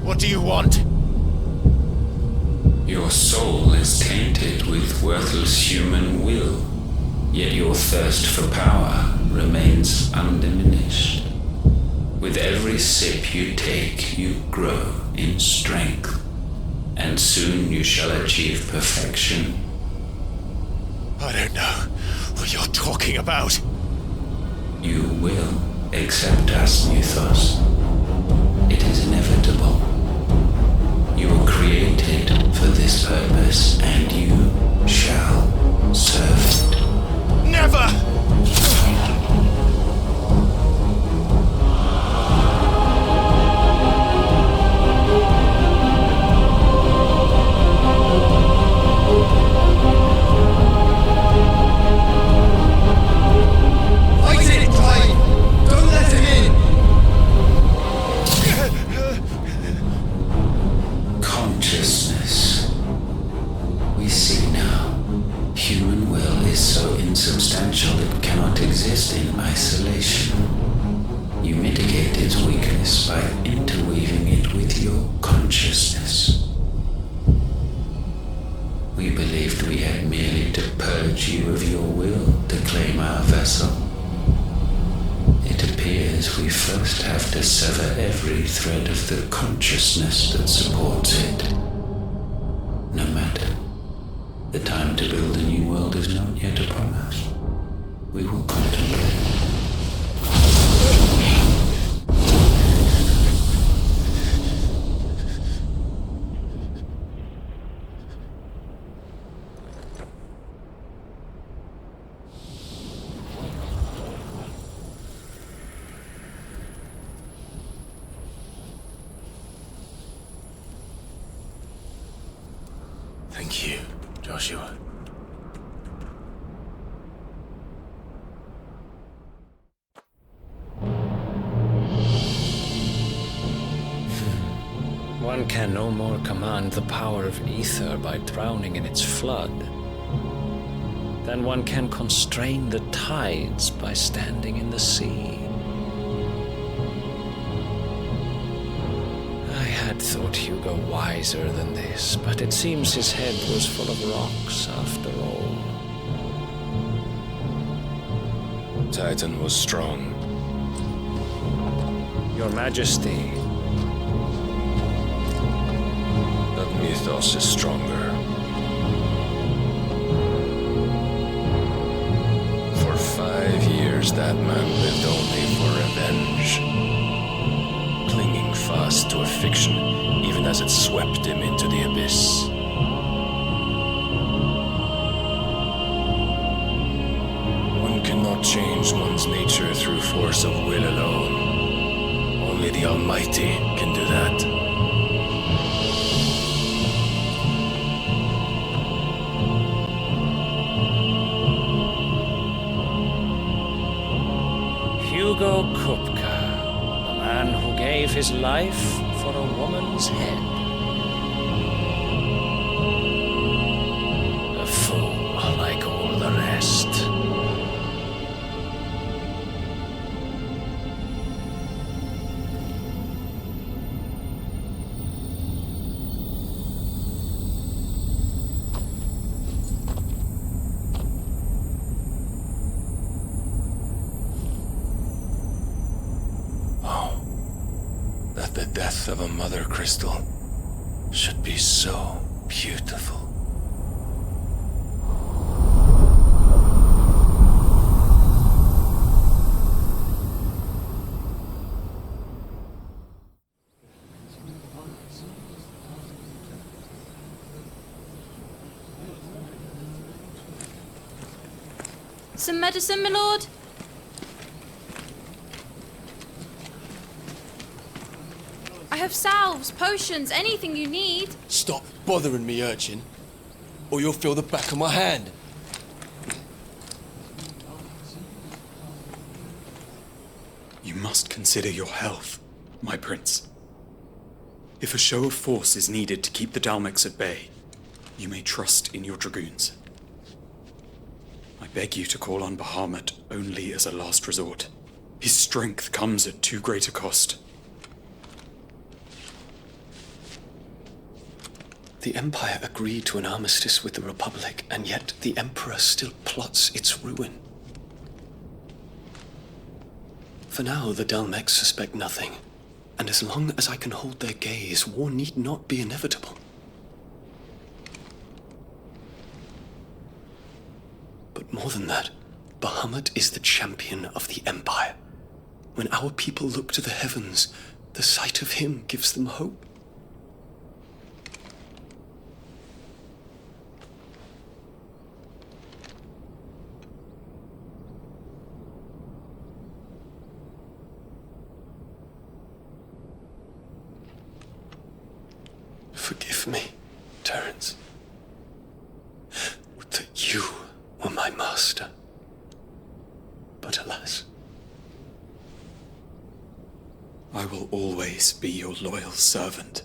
What do you want? Your soul is tainted with worthless human will, yet your thirst for power remains undiminished. With every sip you take, you grow in strength, and soon you shall achieve perfection. I don't know what you're talking about. You will accept us, Mythos. It is inevitable. You were created for this purpose, and you shall serve it. Never! Fight it, Clive! Don't let him in! Consciousness. We see now. Human will is so insubstantial it cannot exist in isolation. You mitigate its weakness by interweaving it with your consciousness. We believed we had merely to purge you of your will to claim our vessel. It appears we first have to sever every thread of the consciousness that supports it. No matter. The time to build a new world is not yet upon us. We will contemplate. Thank you, Joshua. One can no more command the power of ether by drowning in its flood than one can constrain the tides by standing in the sea. I had thought Hugo wiser than this, but it seems his head was full of rocks after all. Titan was strong. Your Majesty. That Mythos is stronger. For 5 years that man lived only for revenge. Clinging fast to a fiction, even as it swept him into the abyss. One cannot change one's nature through force of will alone. Only the Almighty can do that. Hugo Kupka, the man who gave his life for a woman's head. A fool like all the rest. The death of a mother crystal should be so beautiful. Some medicine, my lord? I have salves, potions, anything you need. Stop bothering me, urchin, or you'll feel the back of my hand. You must consider your health, my prince. If a show of force is needed to keep the Dalmex at bay, you may trust in your dragoons. I beg you to call on Bahamut only as a last resort. His strength comes at too great a cost. The Empire agreed to an armistice with the Republic, and yet the Emperor still plots its ruin. For now, the Dalmex suspect nothing, and as long as I can hold their gaze, war need not be inevitable. But more than that, Bahamut is the champion of the Empire. When our people look to the heavens, the sight of him gives them hope. Forgive me, Terence. Would that you were my master. But alas. I will always be your loyal servant.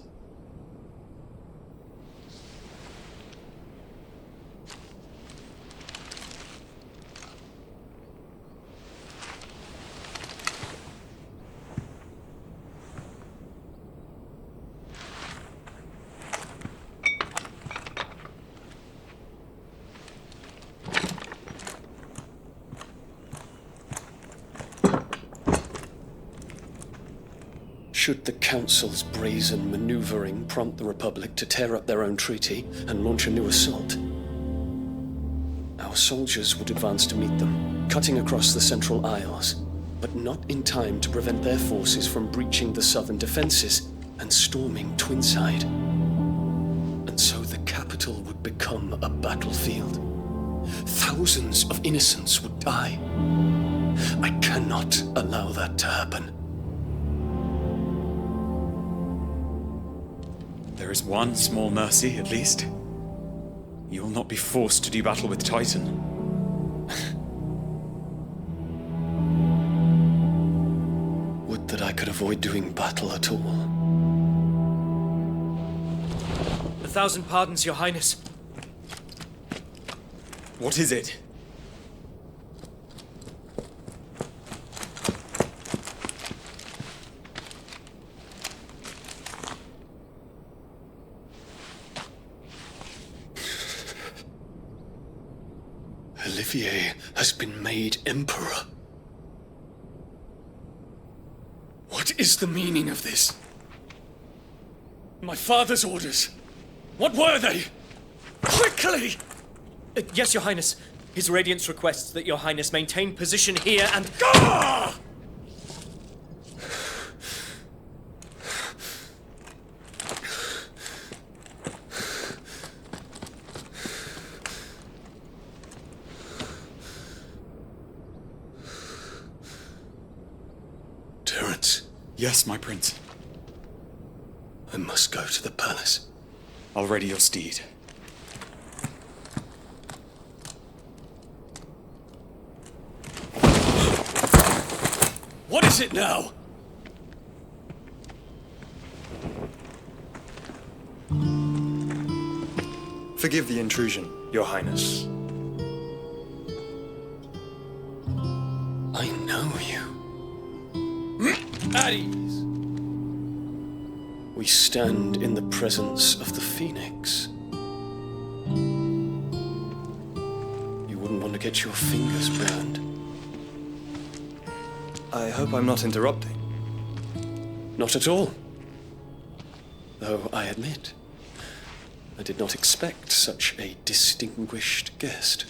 Should the Council's brazen maneuvering prompt the Republic to tear up their own treaty and launch a new assault, our soldiers would advance to meet them, cutting across the Central Isles, but not in time to prevent their forces from breaching the southern defenses and storming Twinside. And so the capital would become a battlefield. Thousands of innocents would die. I cannot allow that to happen. There is one small mercy, at least. You will not be forced to do battle with Titan. Would that I could avoid doing battle at all. 1,000 pardons, Your Highness. What is it? Olivier has been made Emperor. What is the meaning of this? My father's orders. What were they? Quickly! Yes, Your Highness. His Radiance requests that Your Highness maintain position here and... Ah! Terence. Yes, my prince. I must go to the palace. I'll ready your steed. What is it now? Forgive the intrusion, Your Highness. I know you. At ease. We stand in the presence of the Phoenix. You wouldn't want to get your fingers burned. I hope I'm not interrupting. Not at all. Though I admit, I did not expect such a distinguished guest.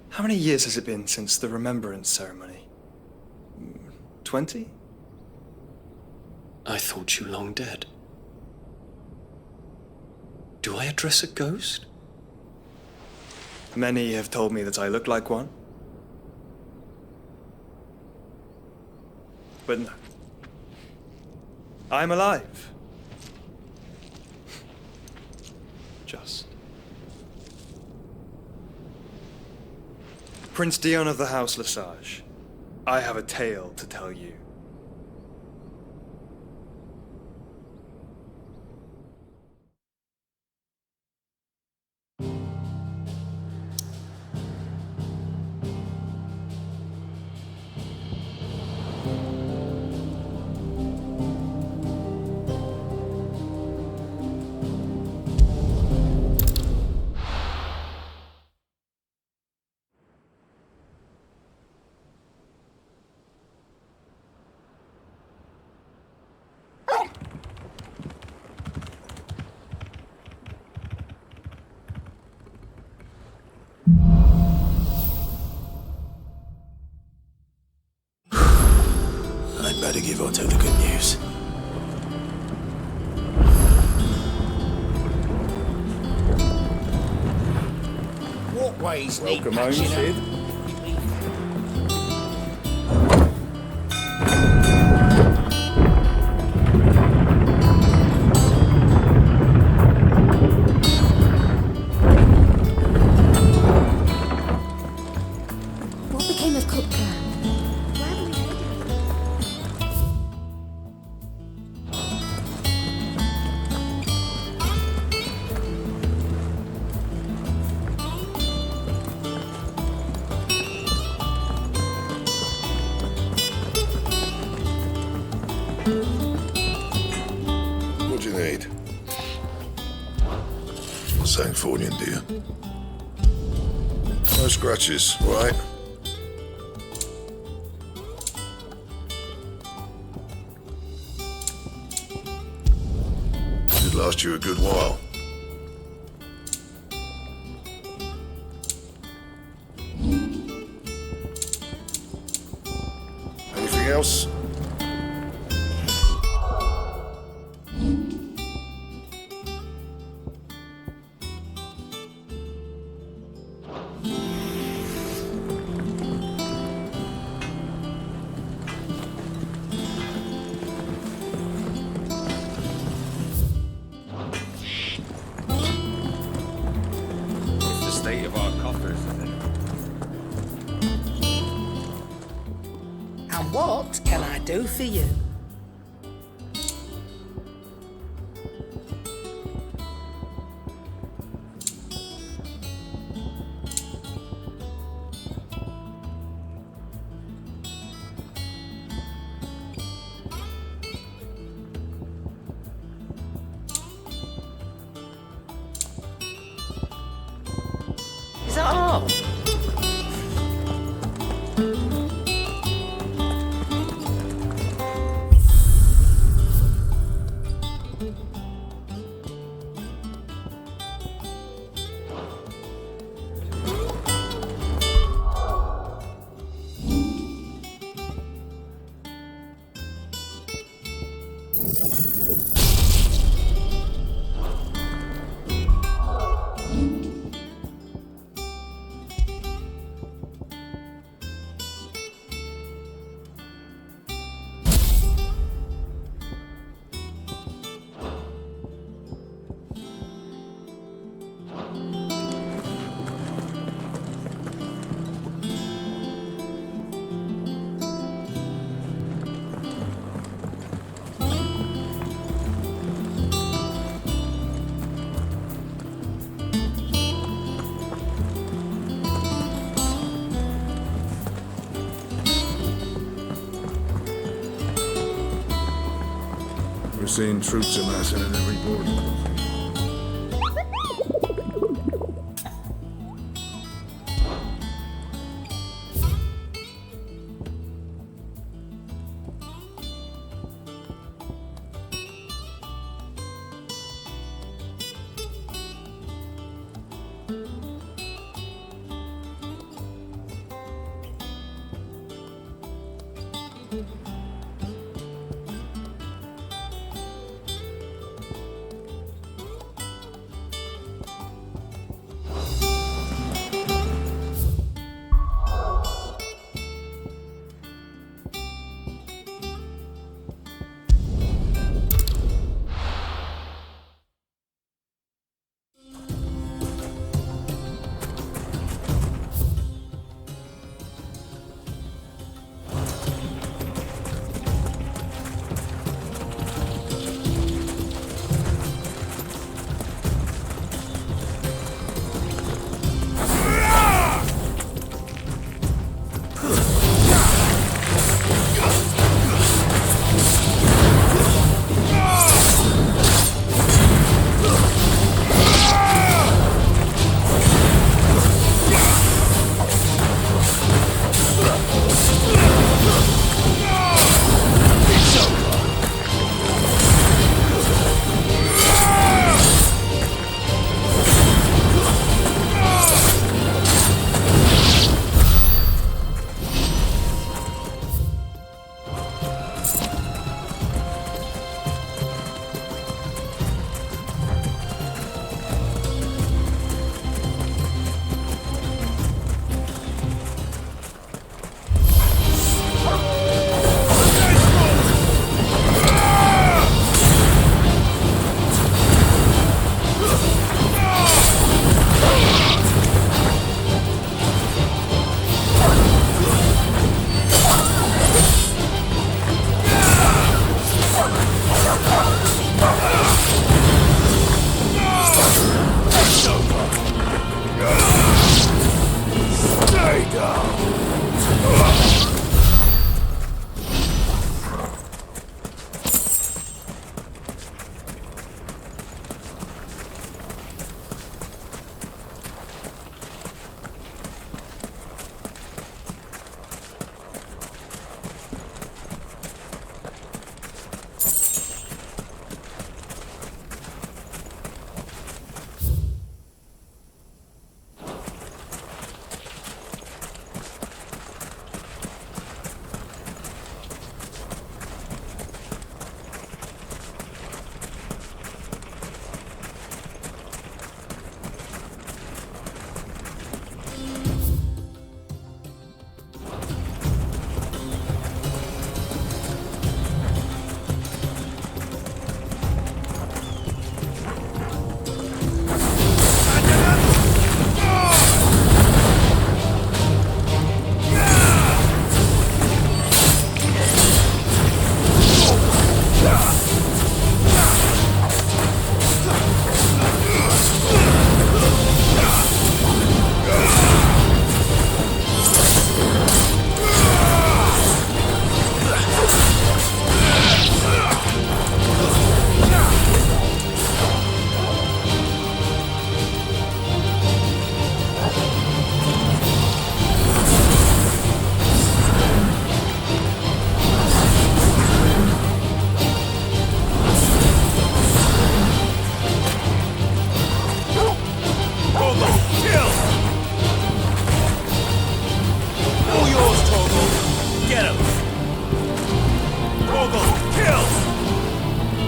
How many years has it been since the Remembrance ceremony? 20? I thought you long dead. Do I address a ghost? Many have told me that I look like one. But no. I'm alive. Just. Prince Dion of the House Lesage, I have a tale to tell you. to give Otto the good news. Walkways need Welcome home, patching up. Sid. What became of Cook Clan? Where were we headed? What do you need? Something for you, do you? No scratches, all right? Should last you a good while. Anything else? It's the state of our coffers, isn't it? And what can I do for you? Is that all? We're seeing troops amassing in every port.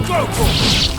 Go for it!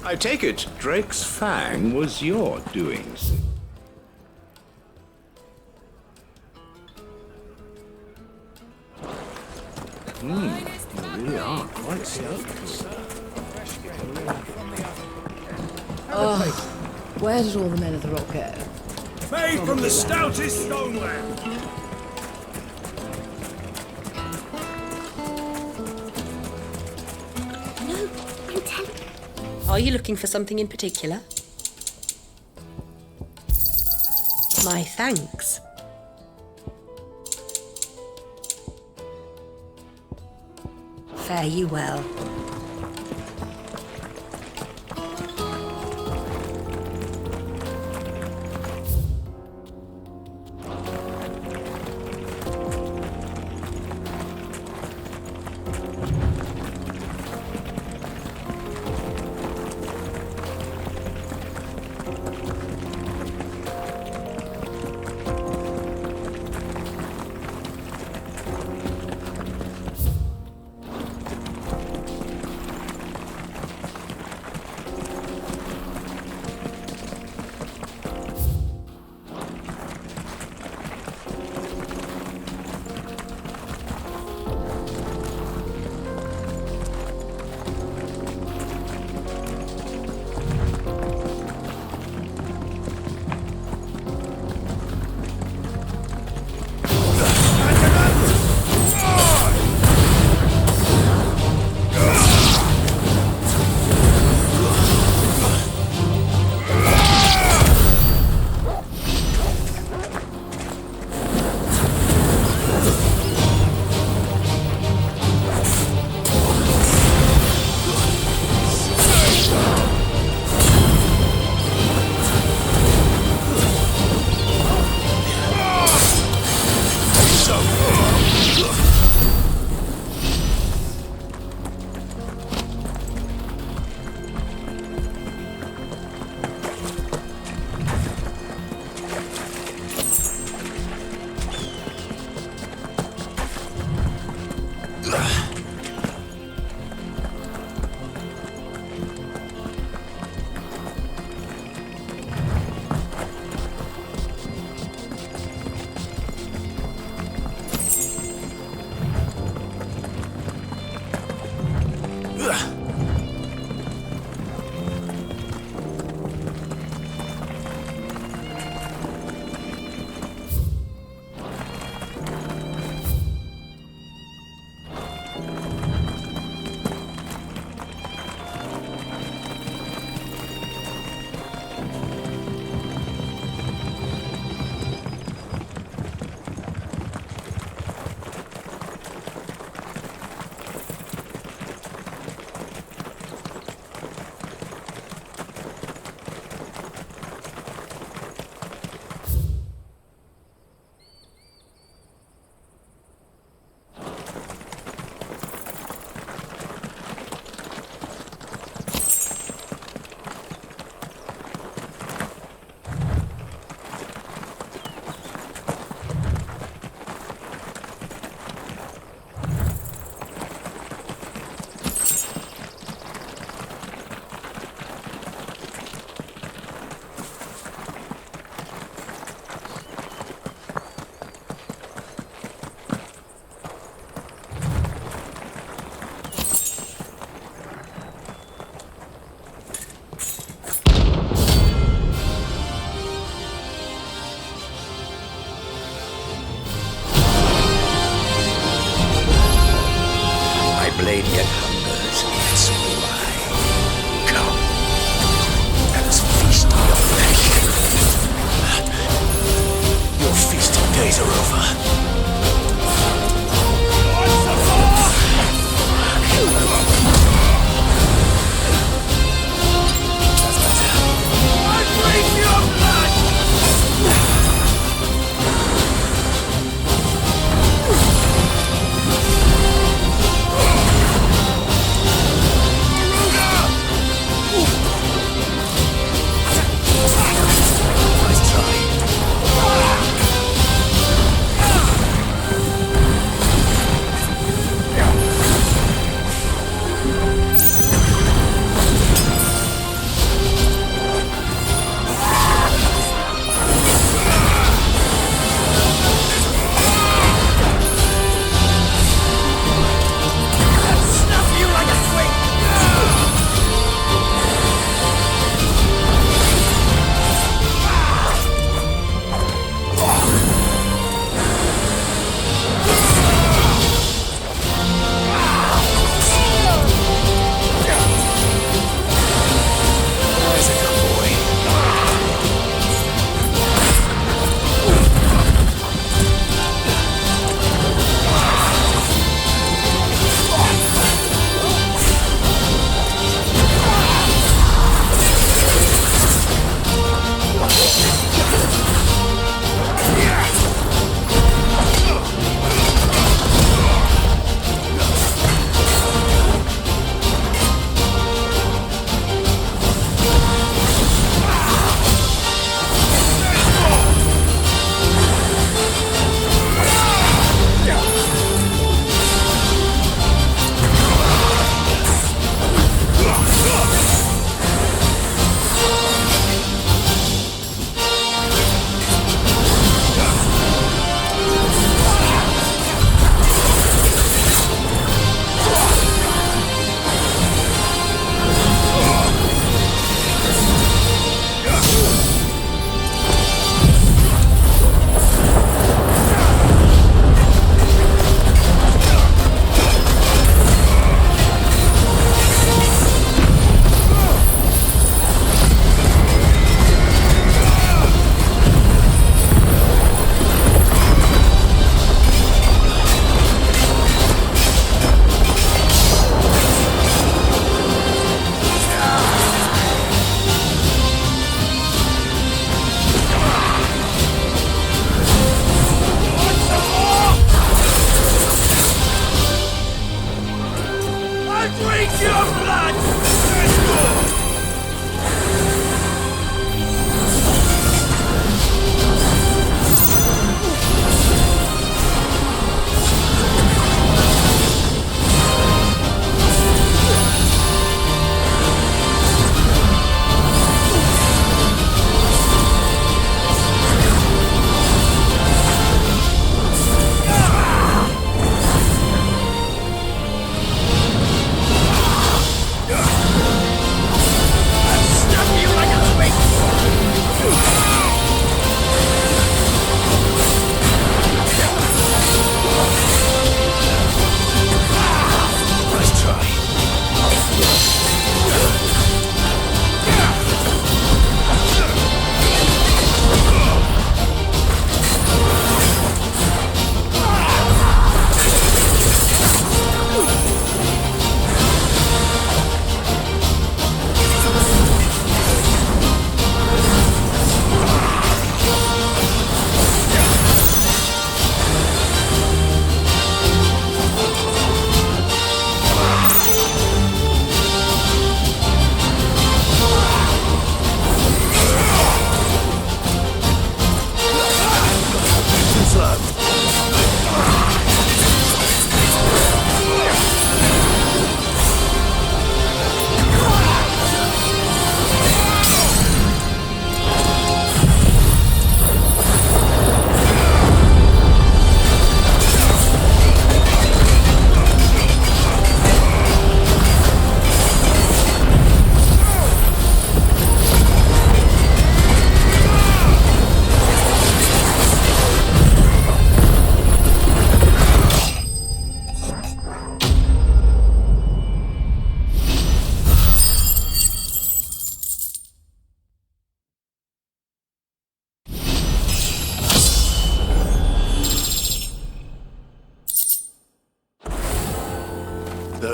I take it Drake's fang was your doings. You really are quite skillful. Oh, where did all the men of the rock go? Made from the stoutest stoneware. No, I'm telling. Are you looking for something in particular? My thanks. Fare you well.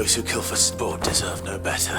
Those who kill for sport deserve no better.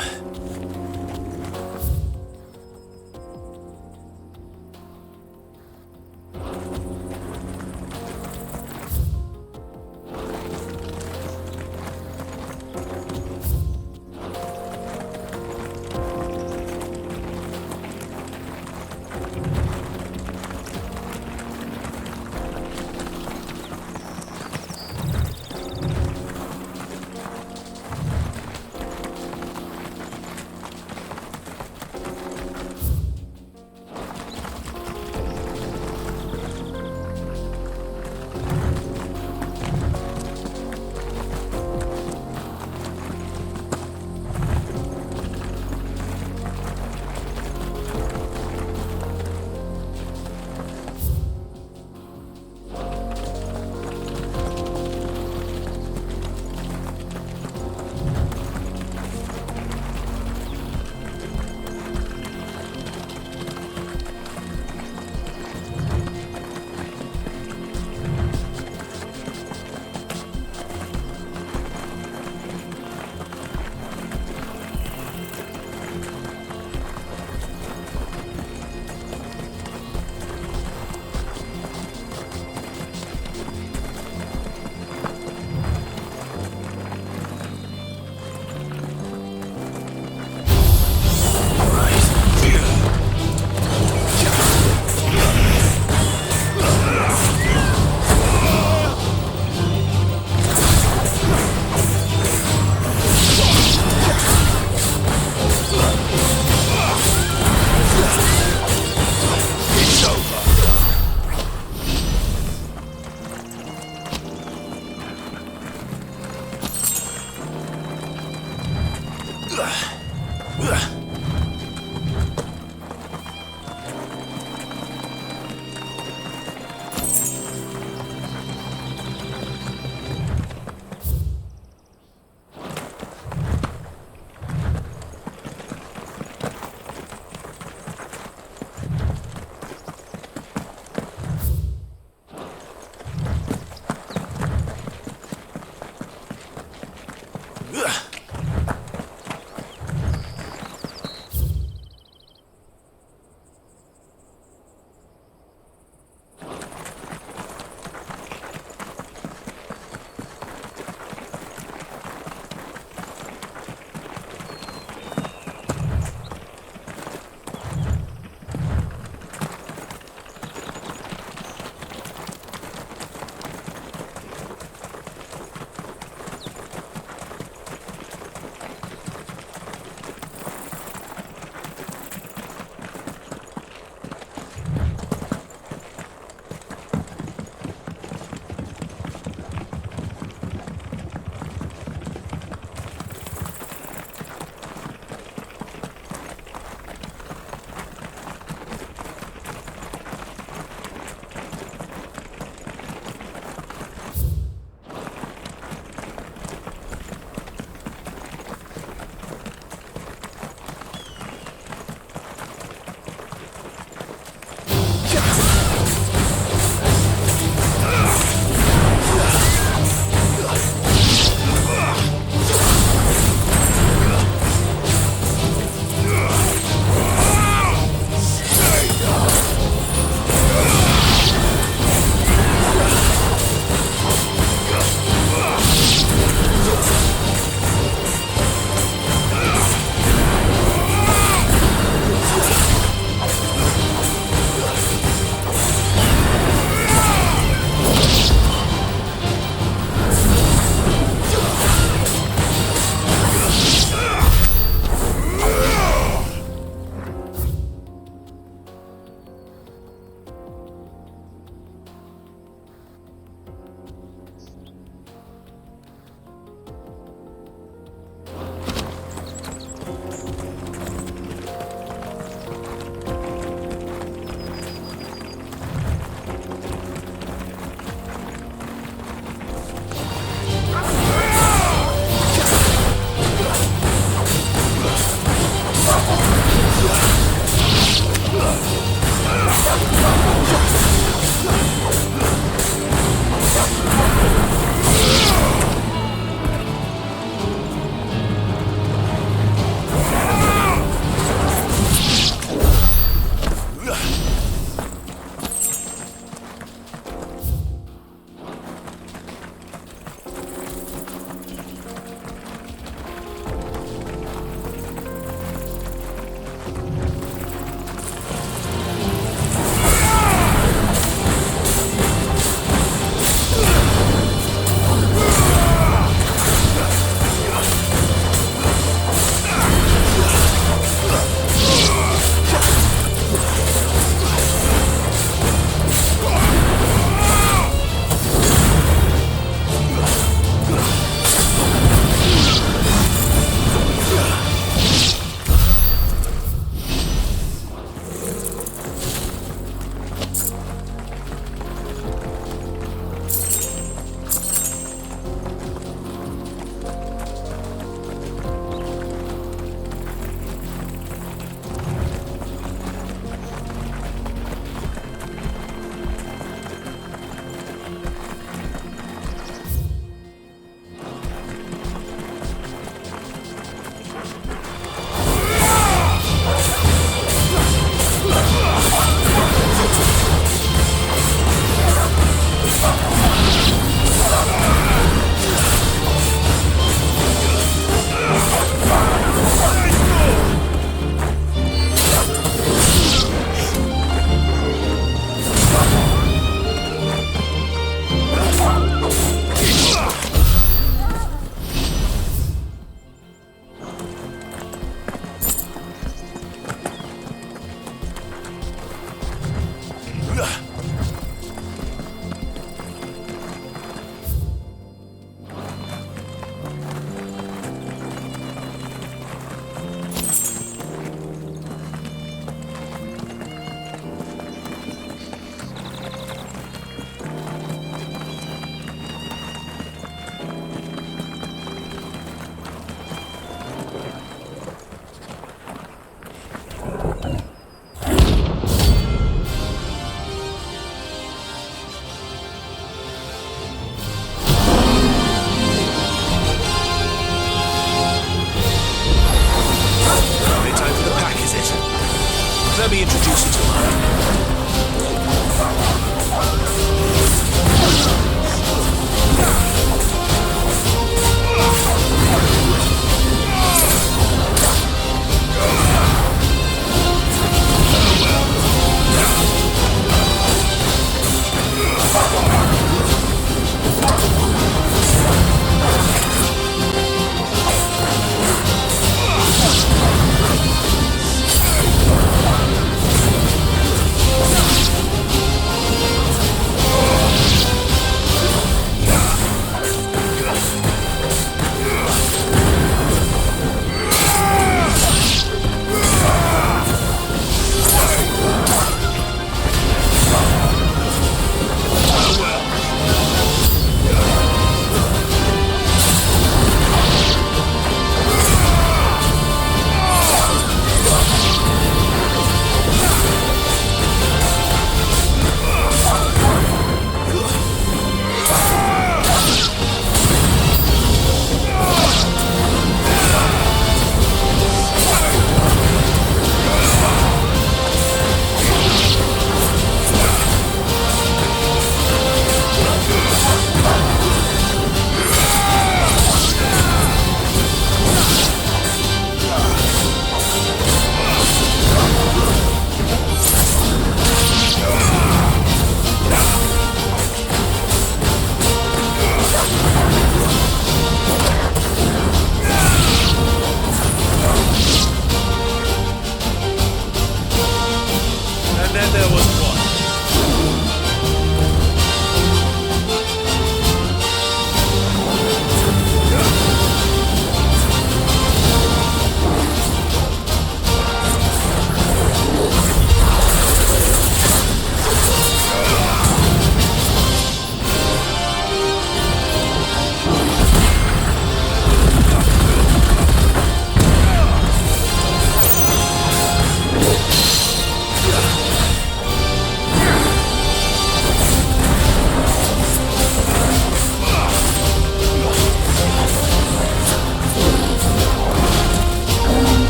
where there was one.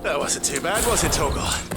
That wasn't too bad, was it, Torgal?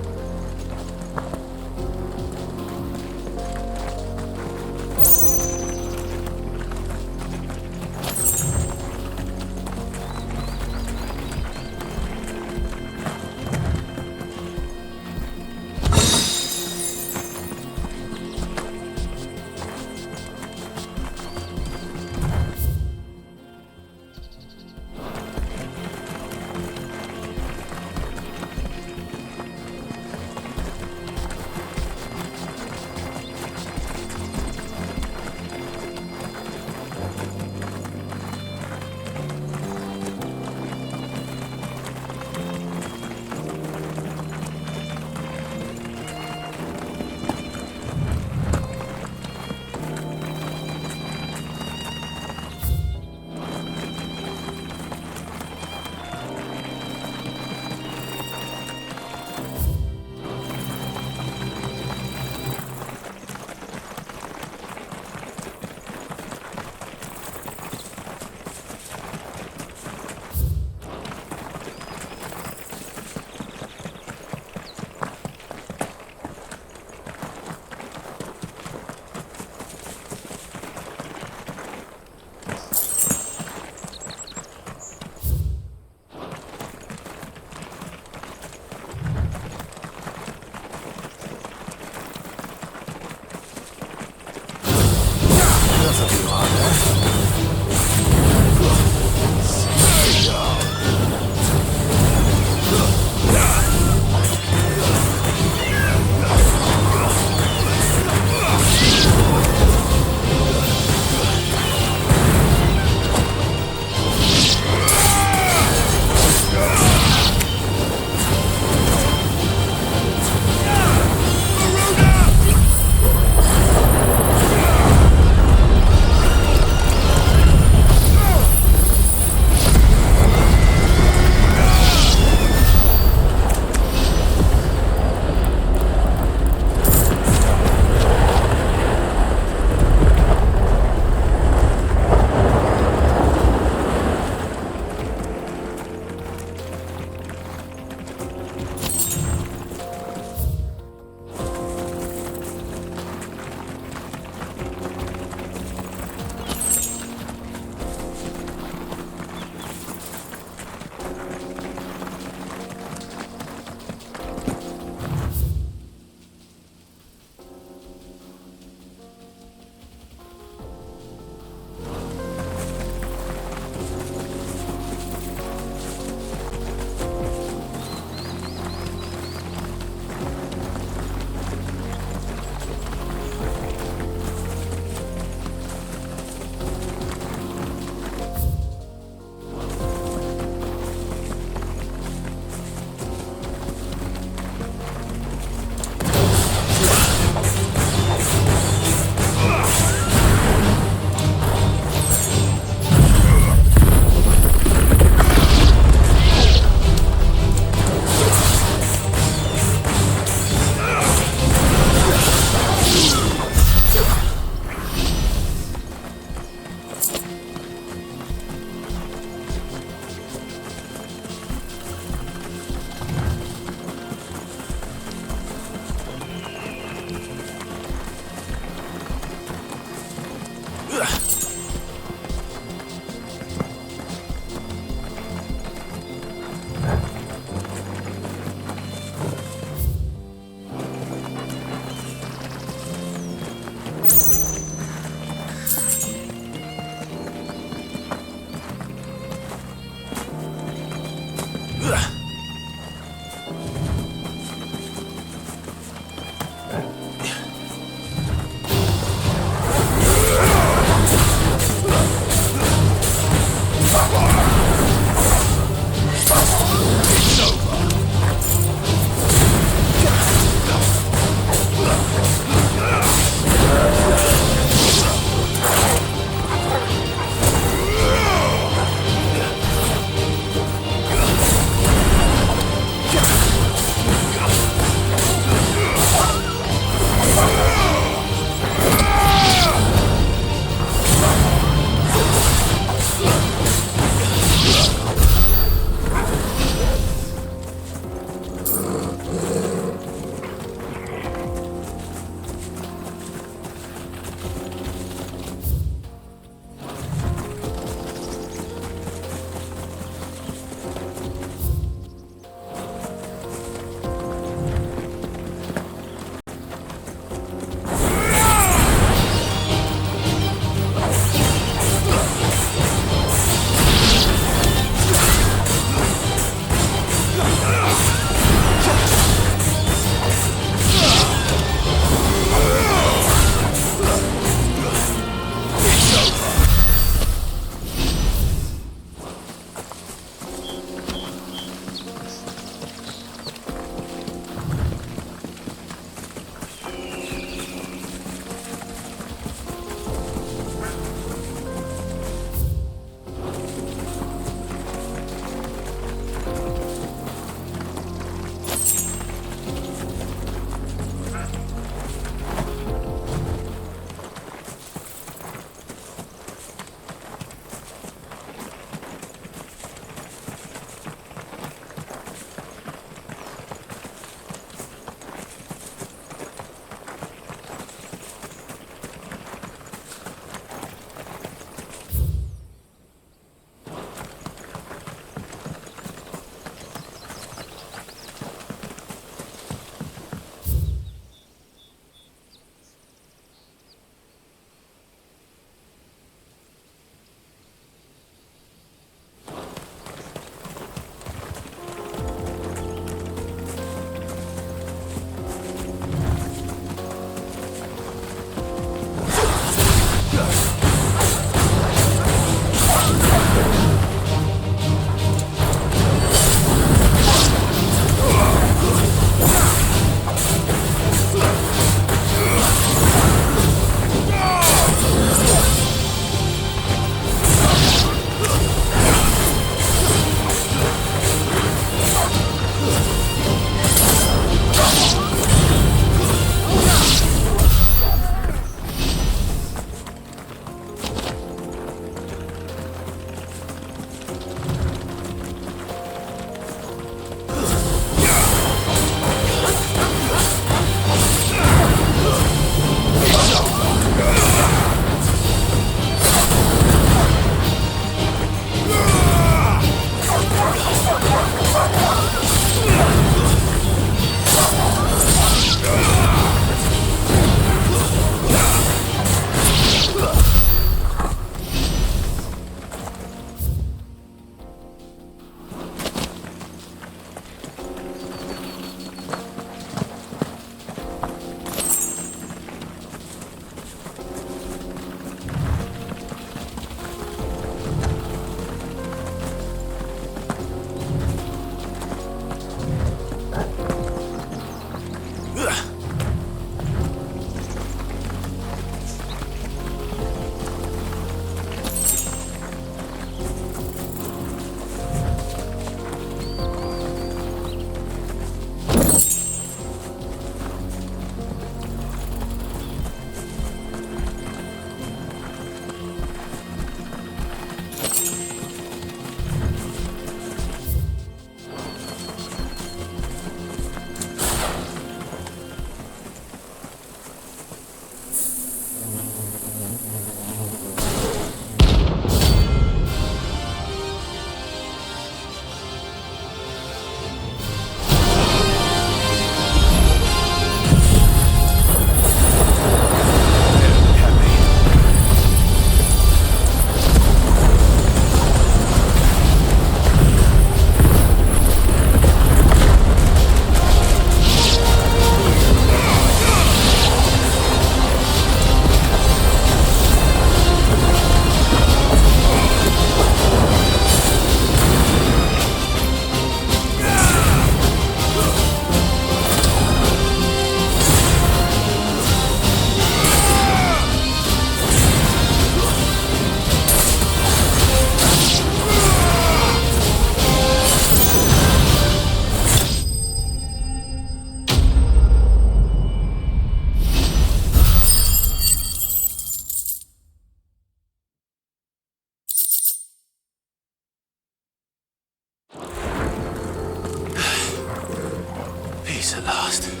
Peace at last.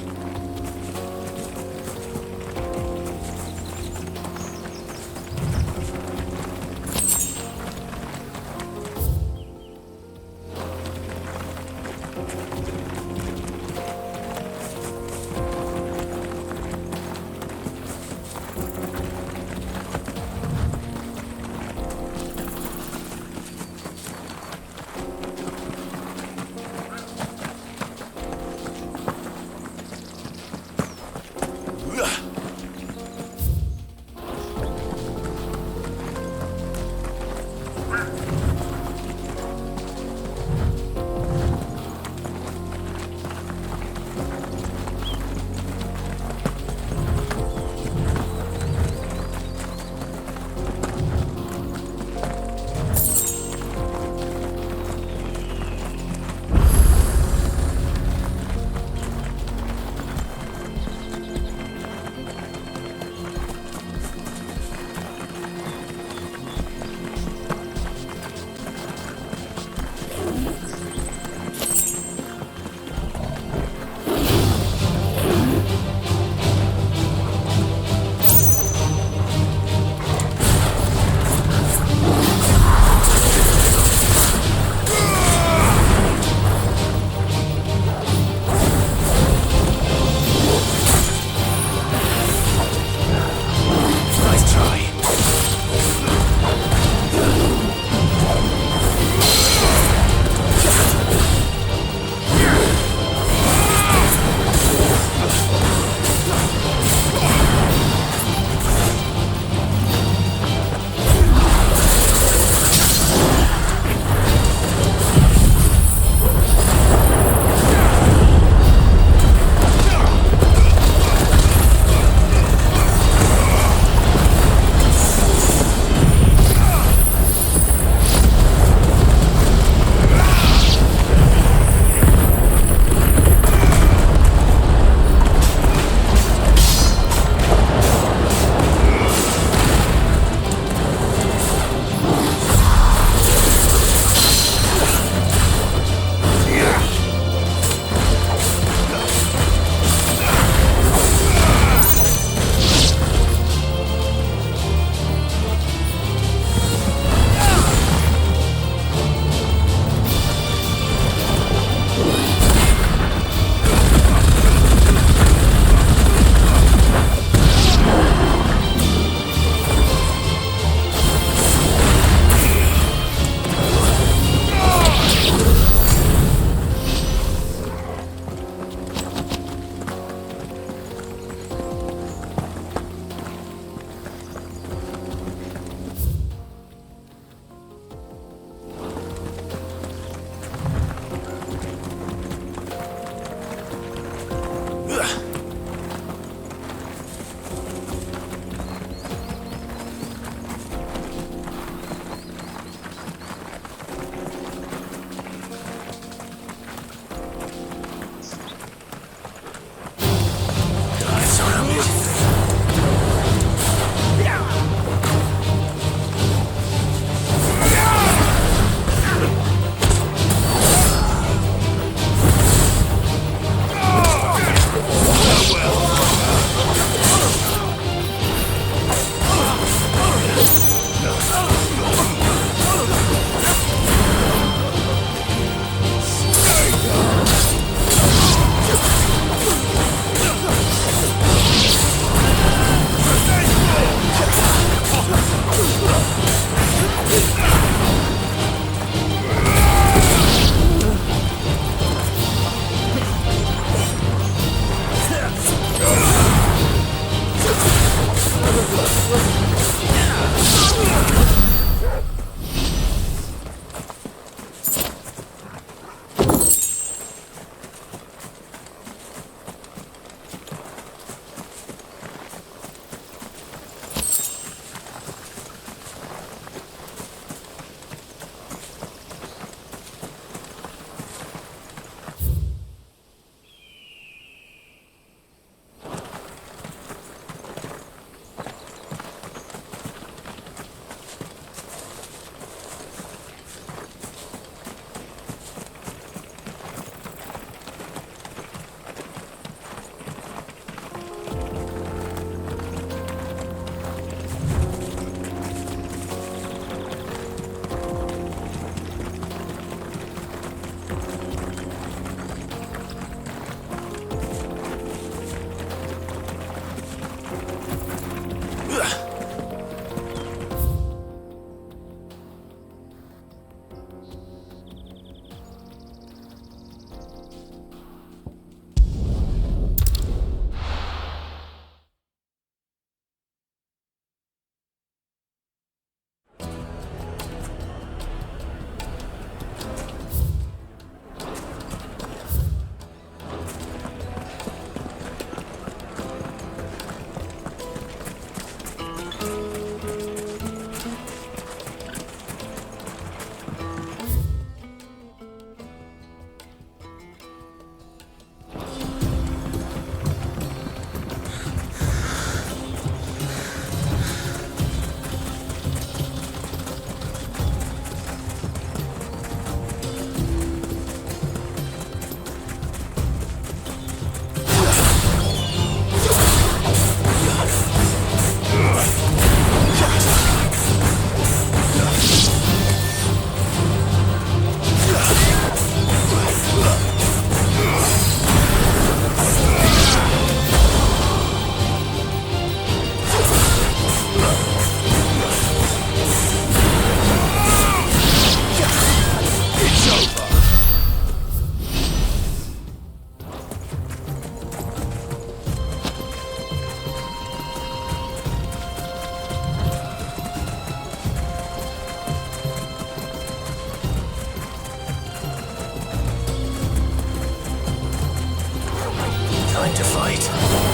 time to fight.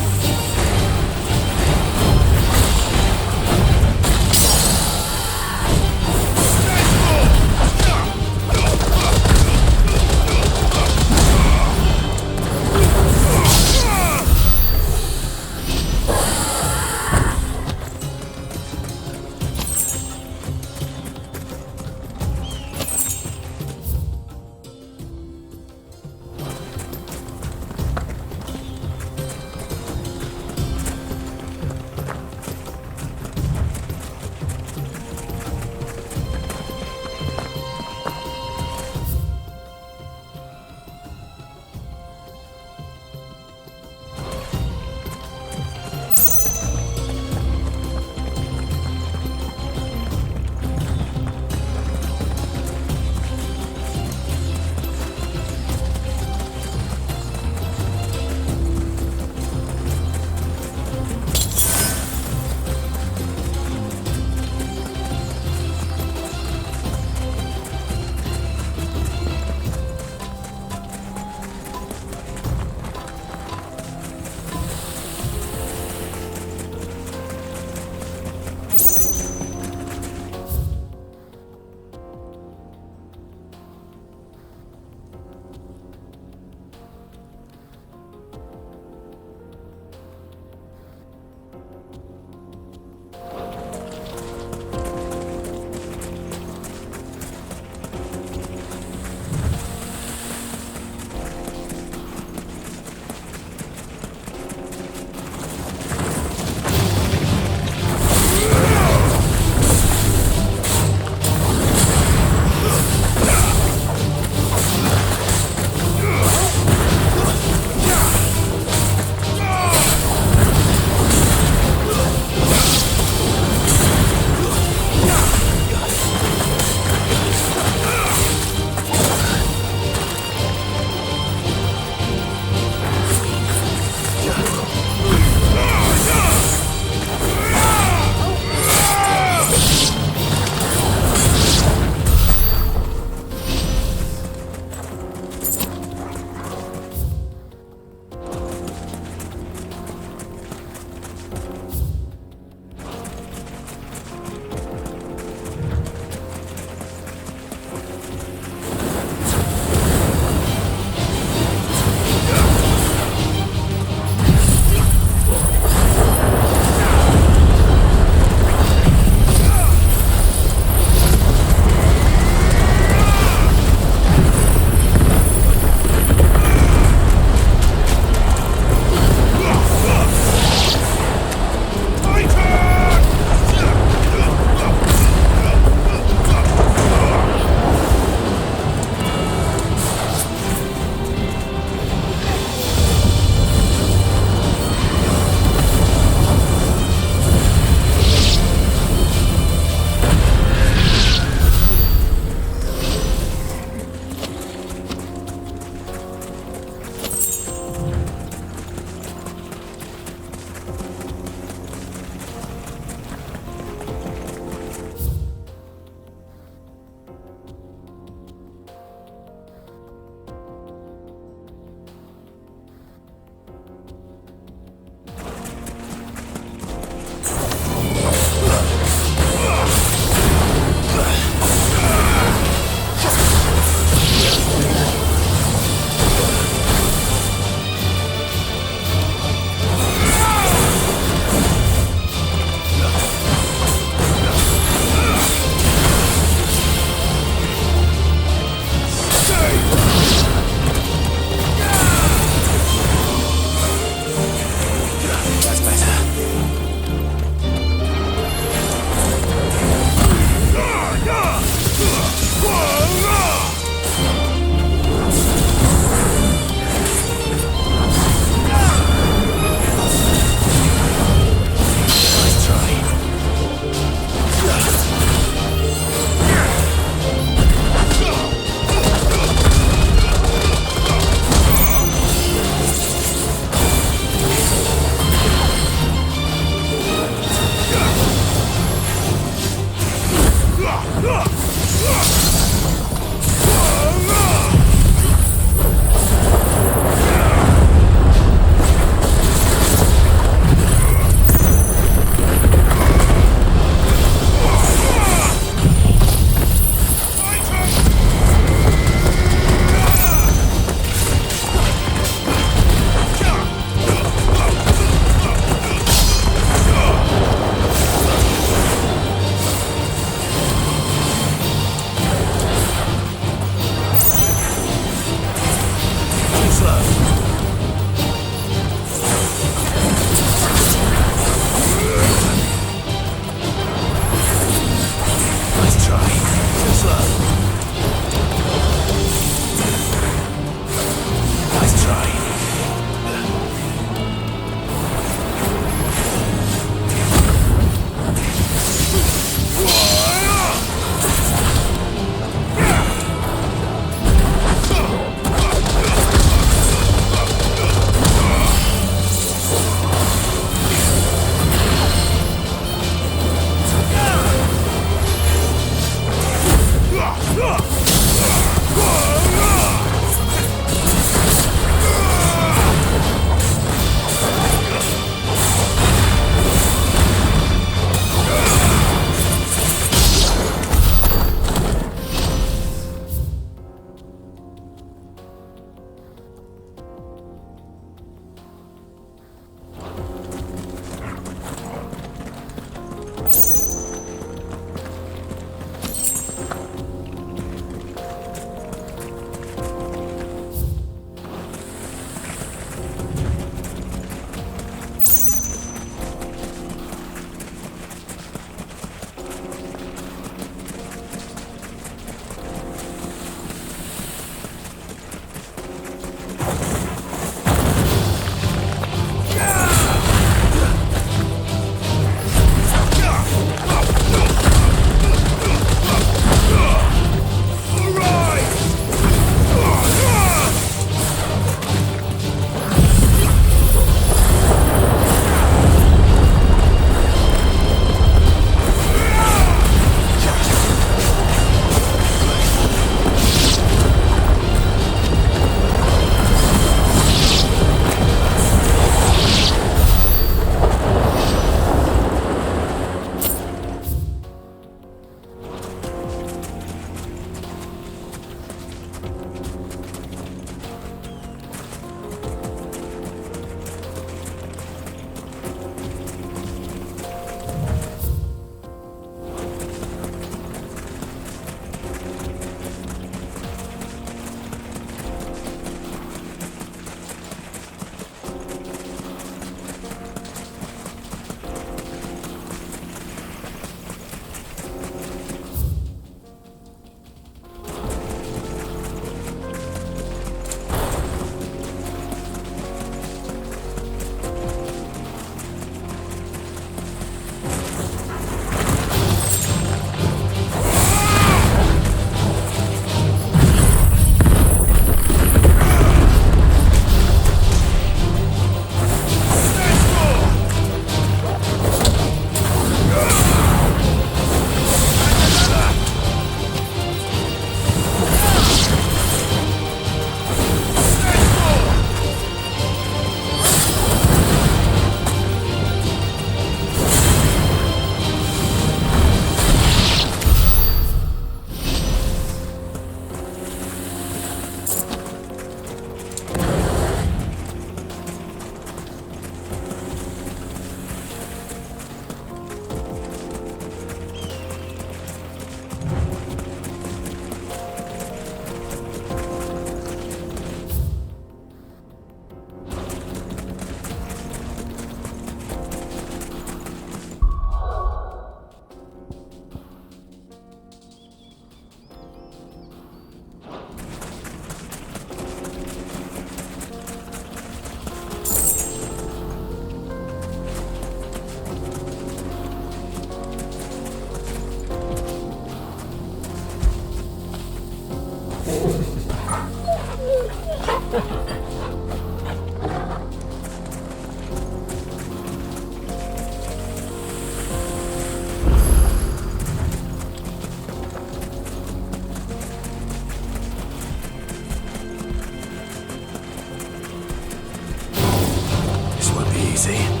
easy.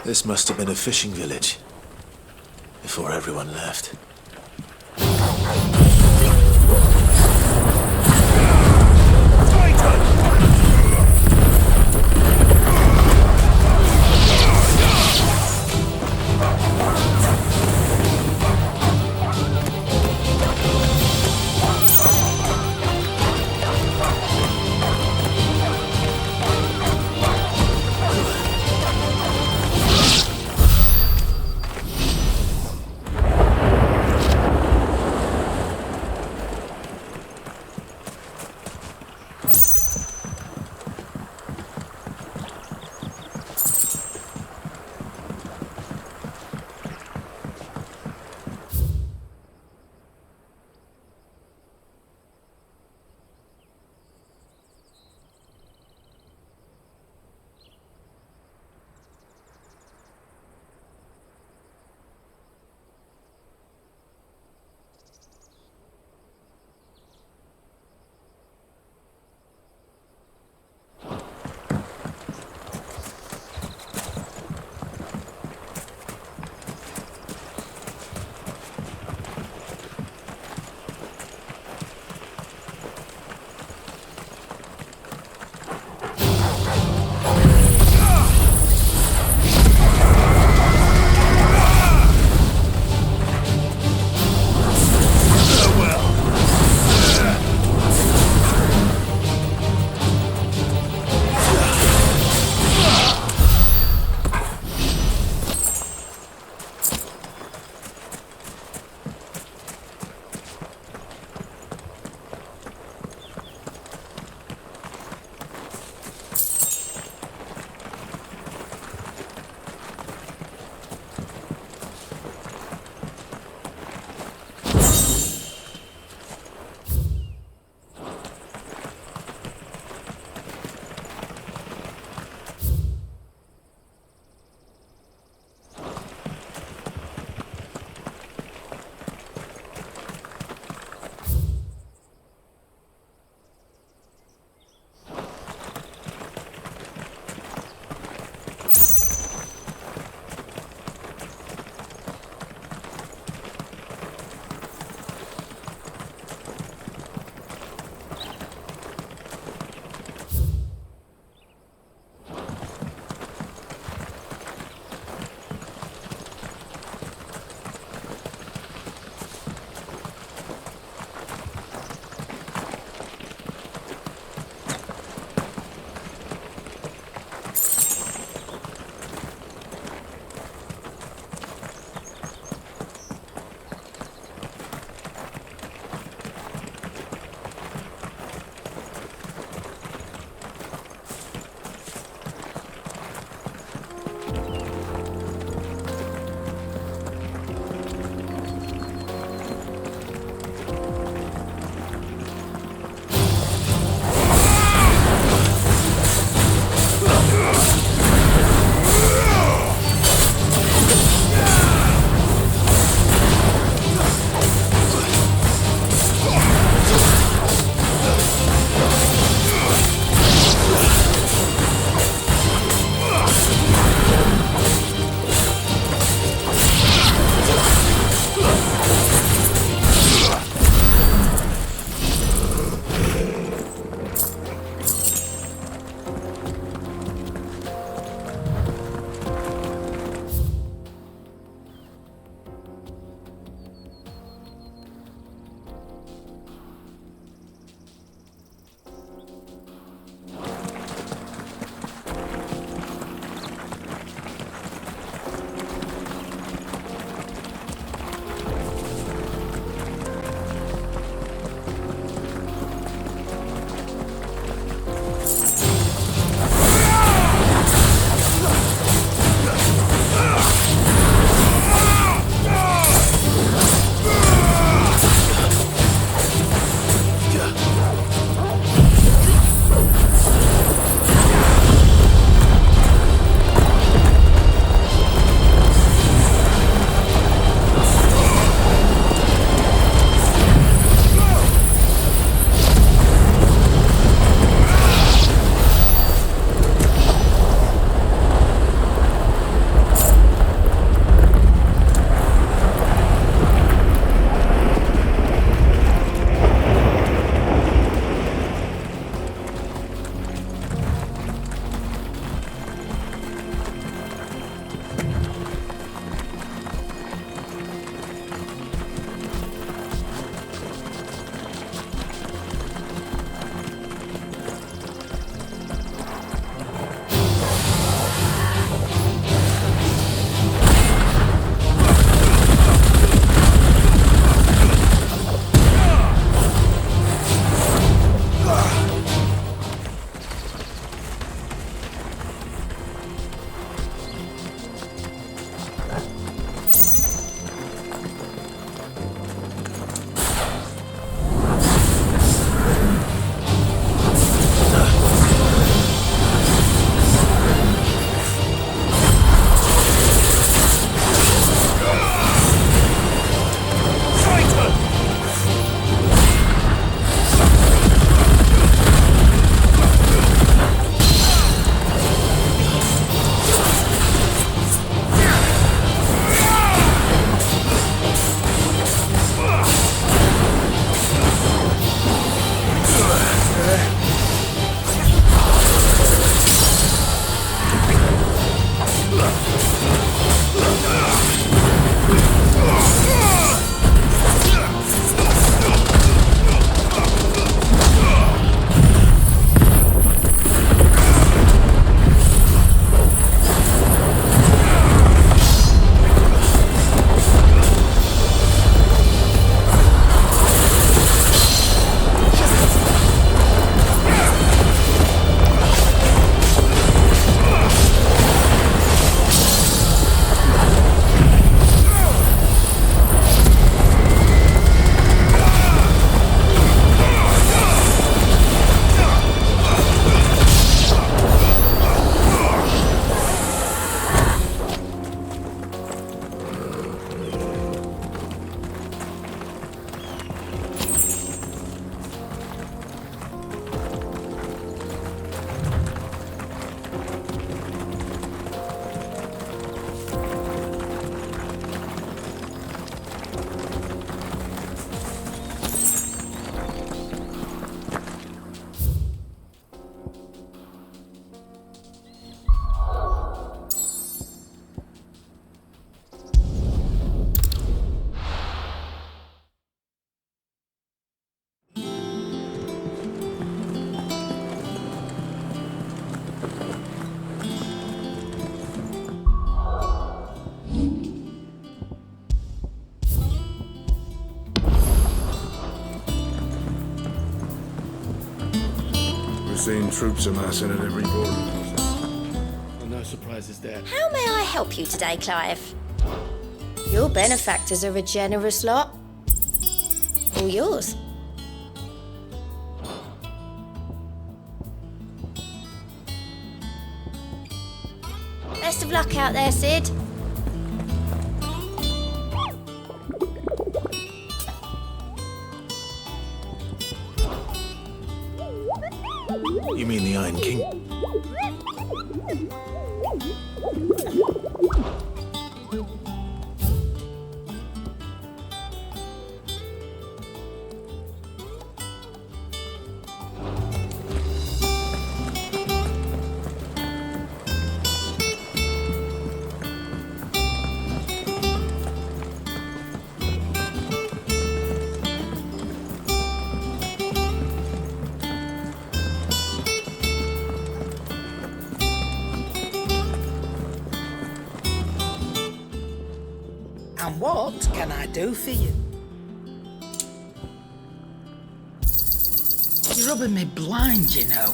This must have been a fishing village before everyone left. seen troops amassing at every border crossing. Well, no surprises there. How may I help you today, Clive? Your benefactors are a generous lot. All yours. Best of luck out there, Sid. You mean the Iron King? And what can I do for you? You're rubbing me blind, you know.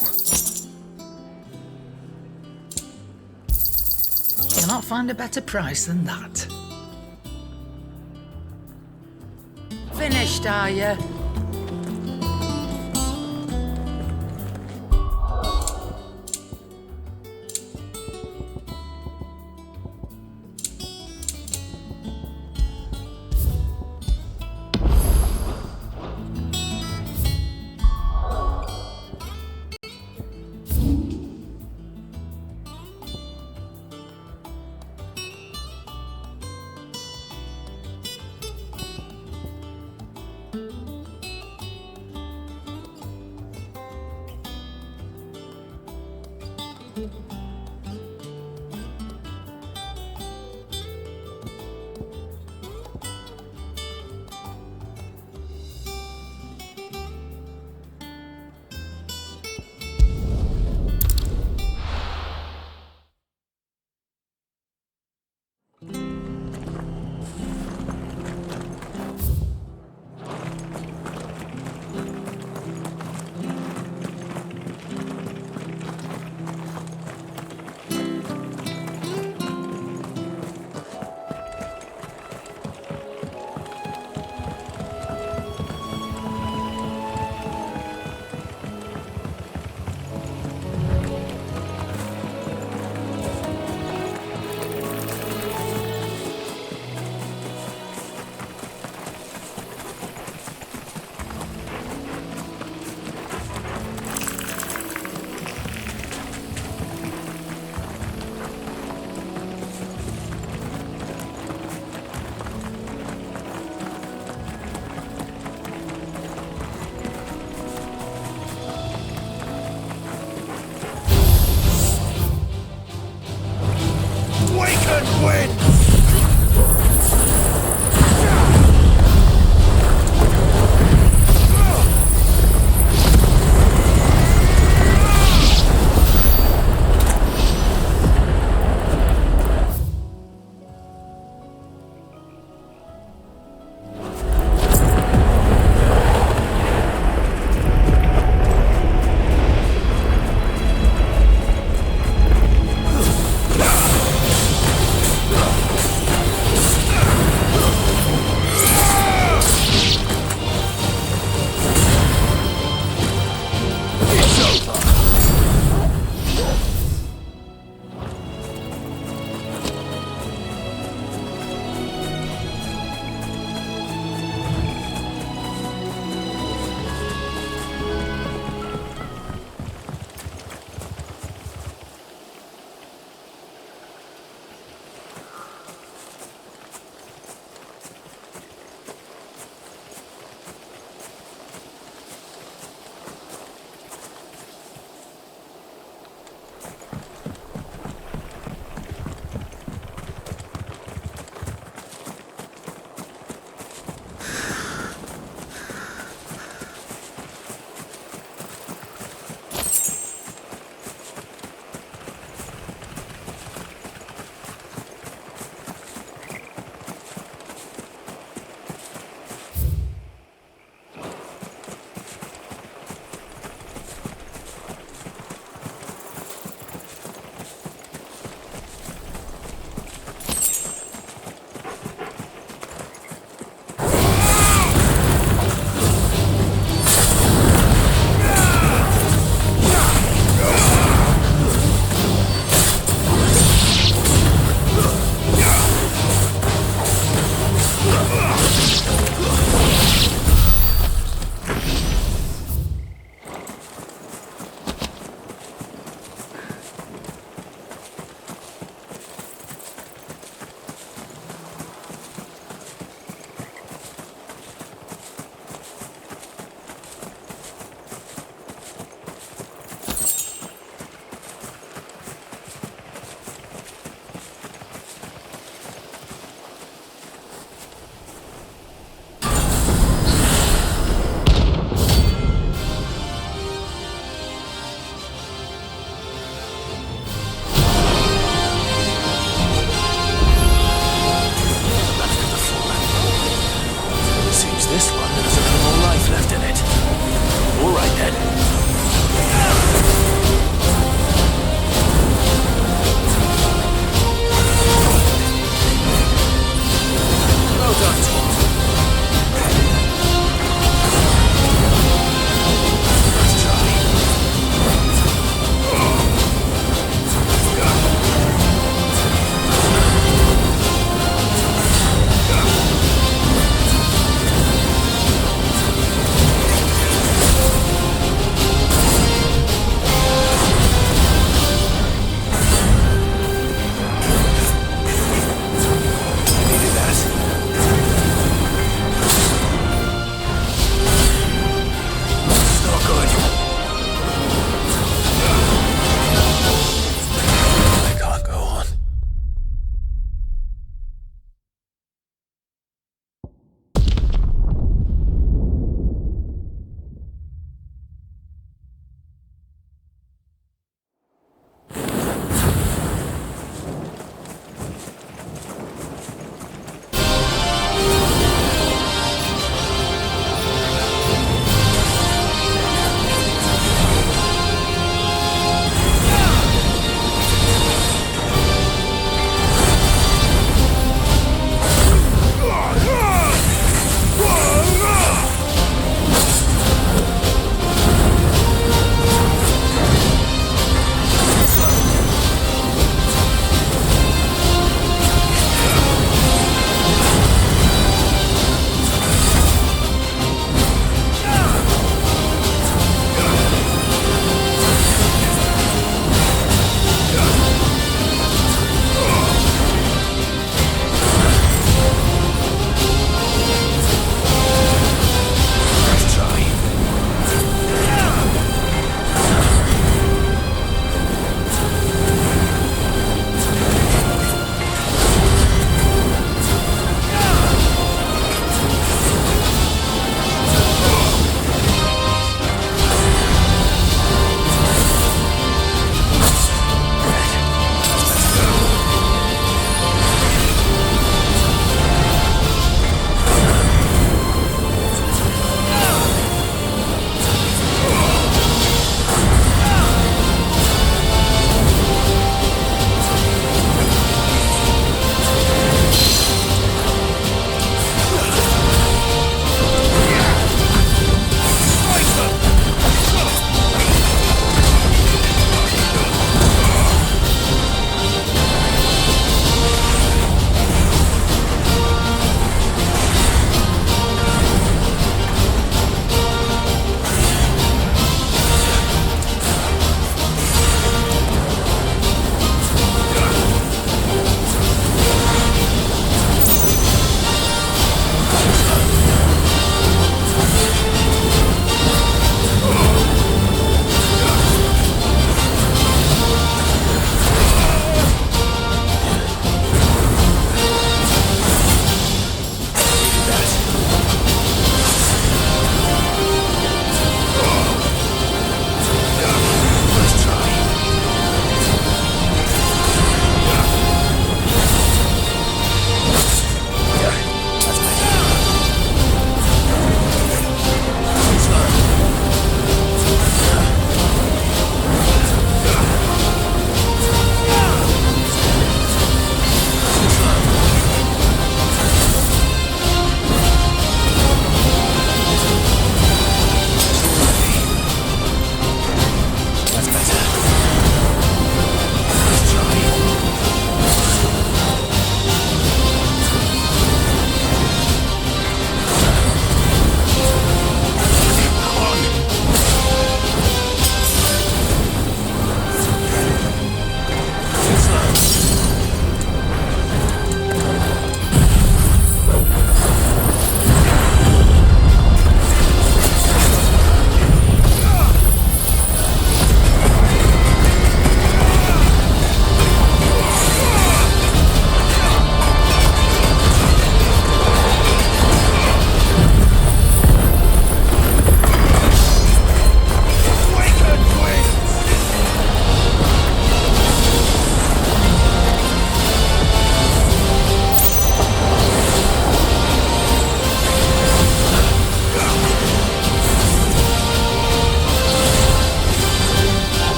You'll not find a better price than that. Finished, are you?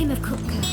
game of cooker.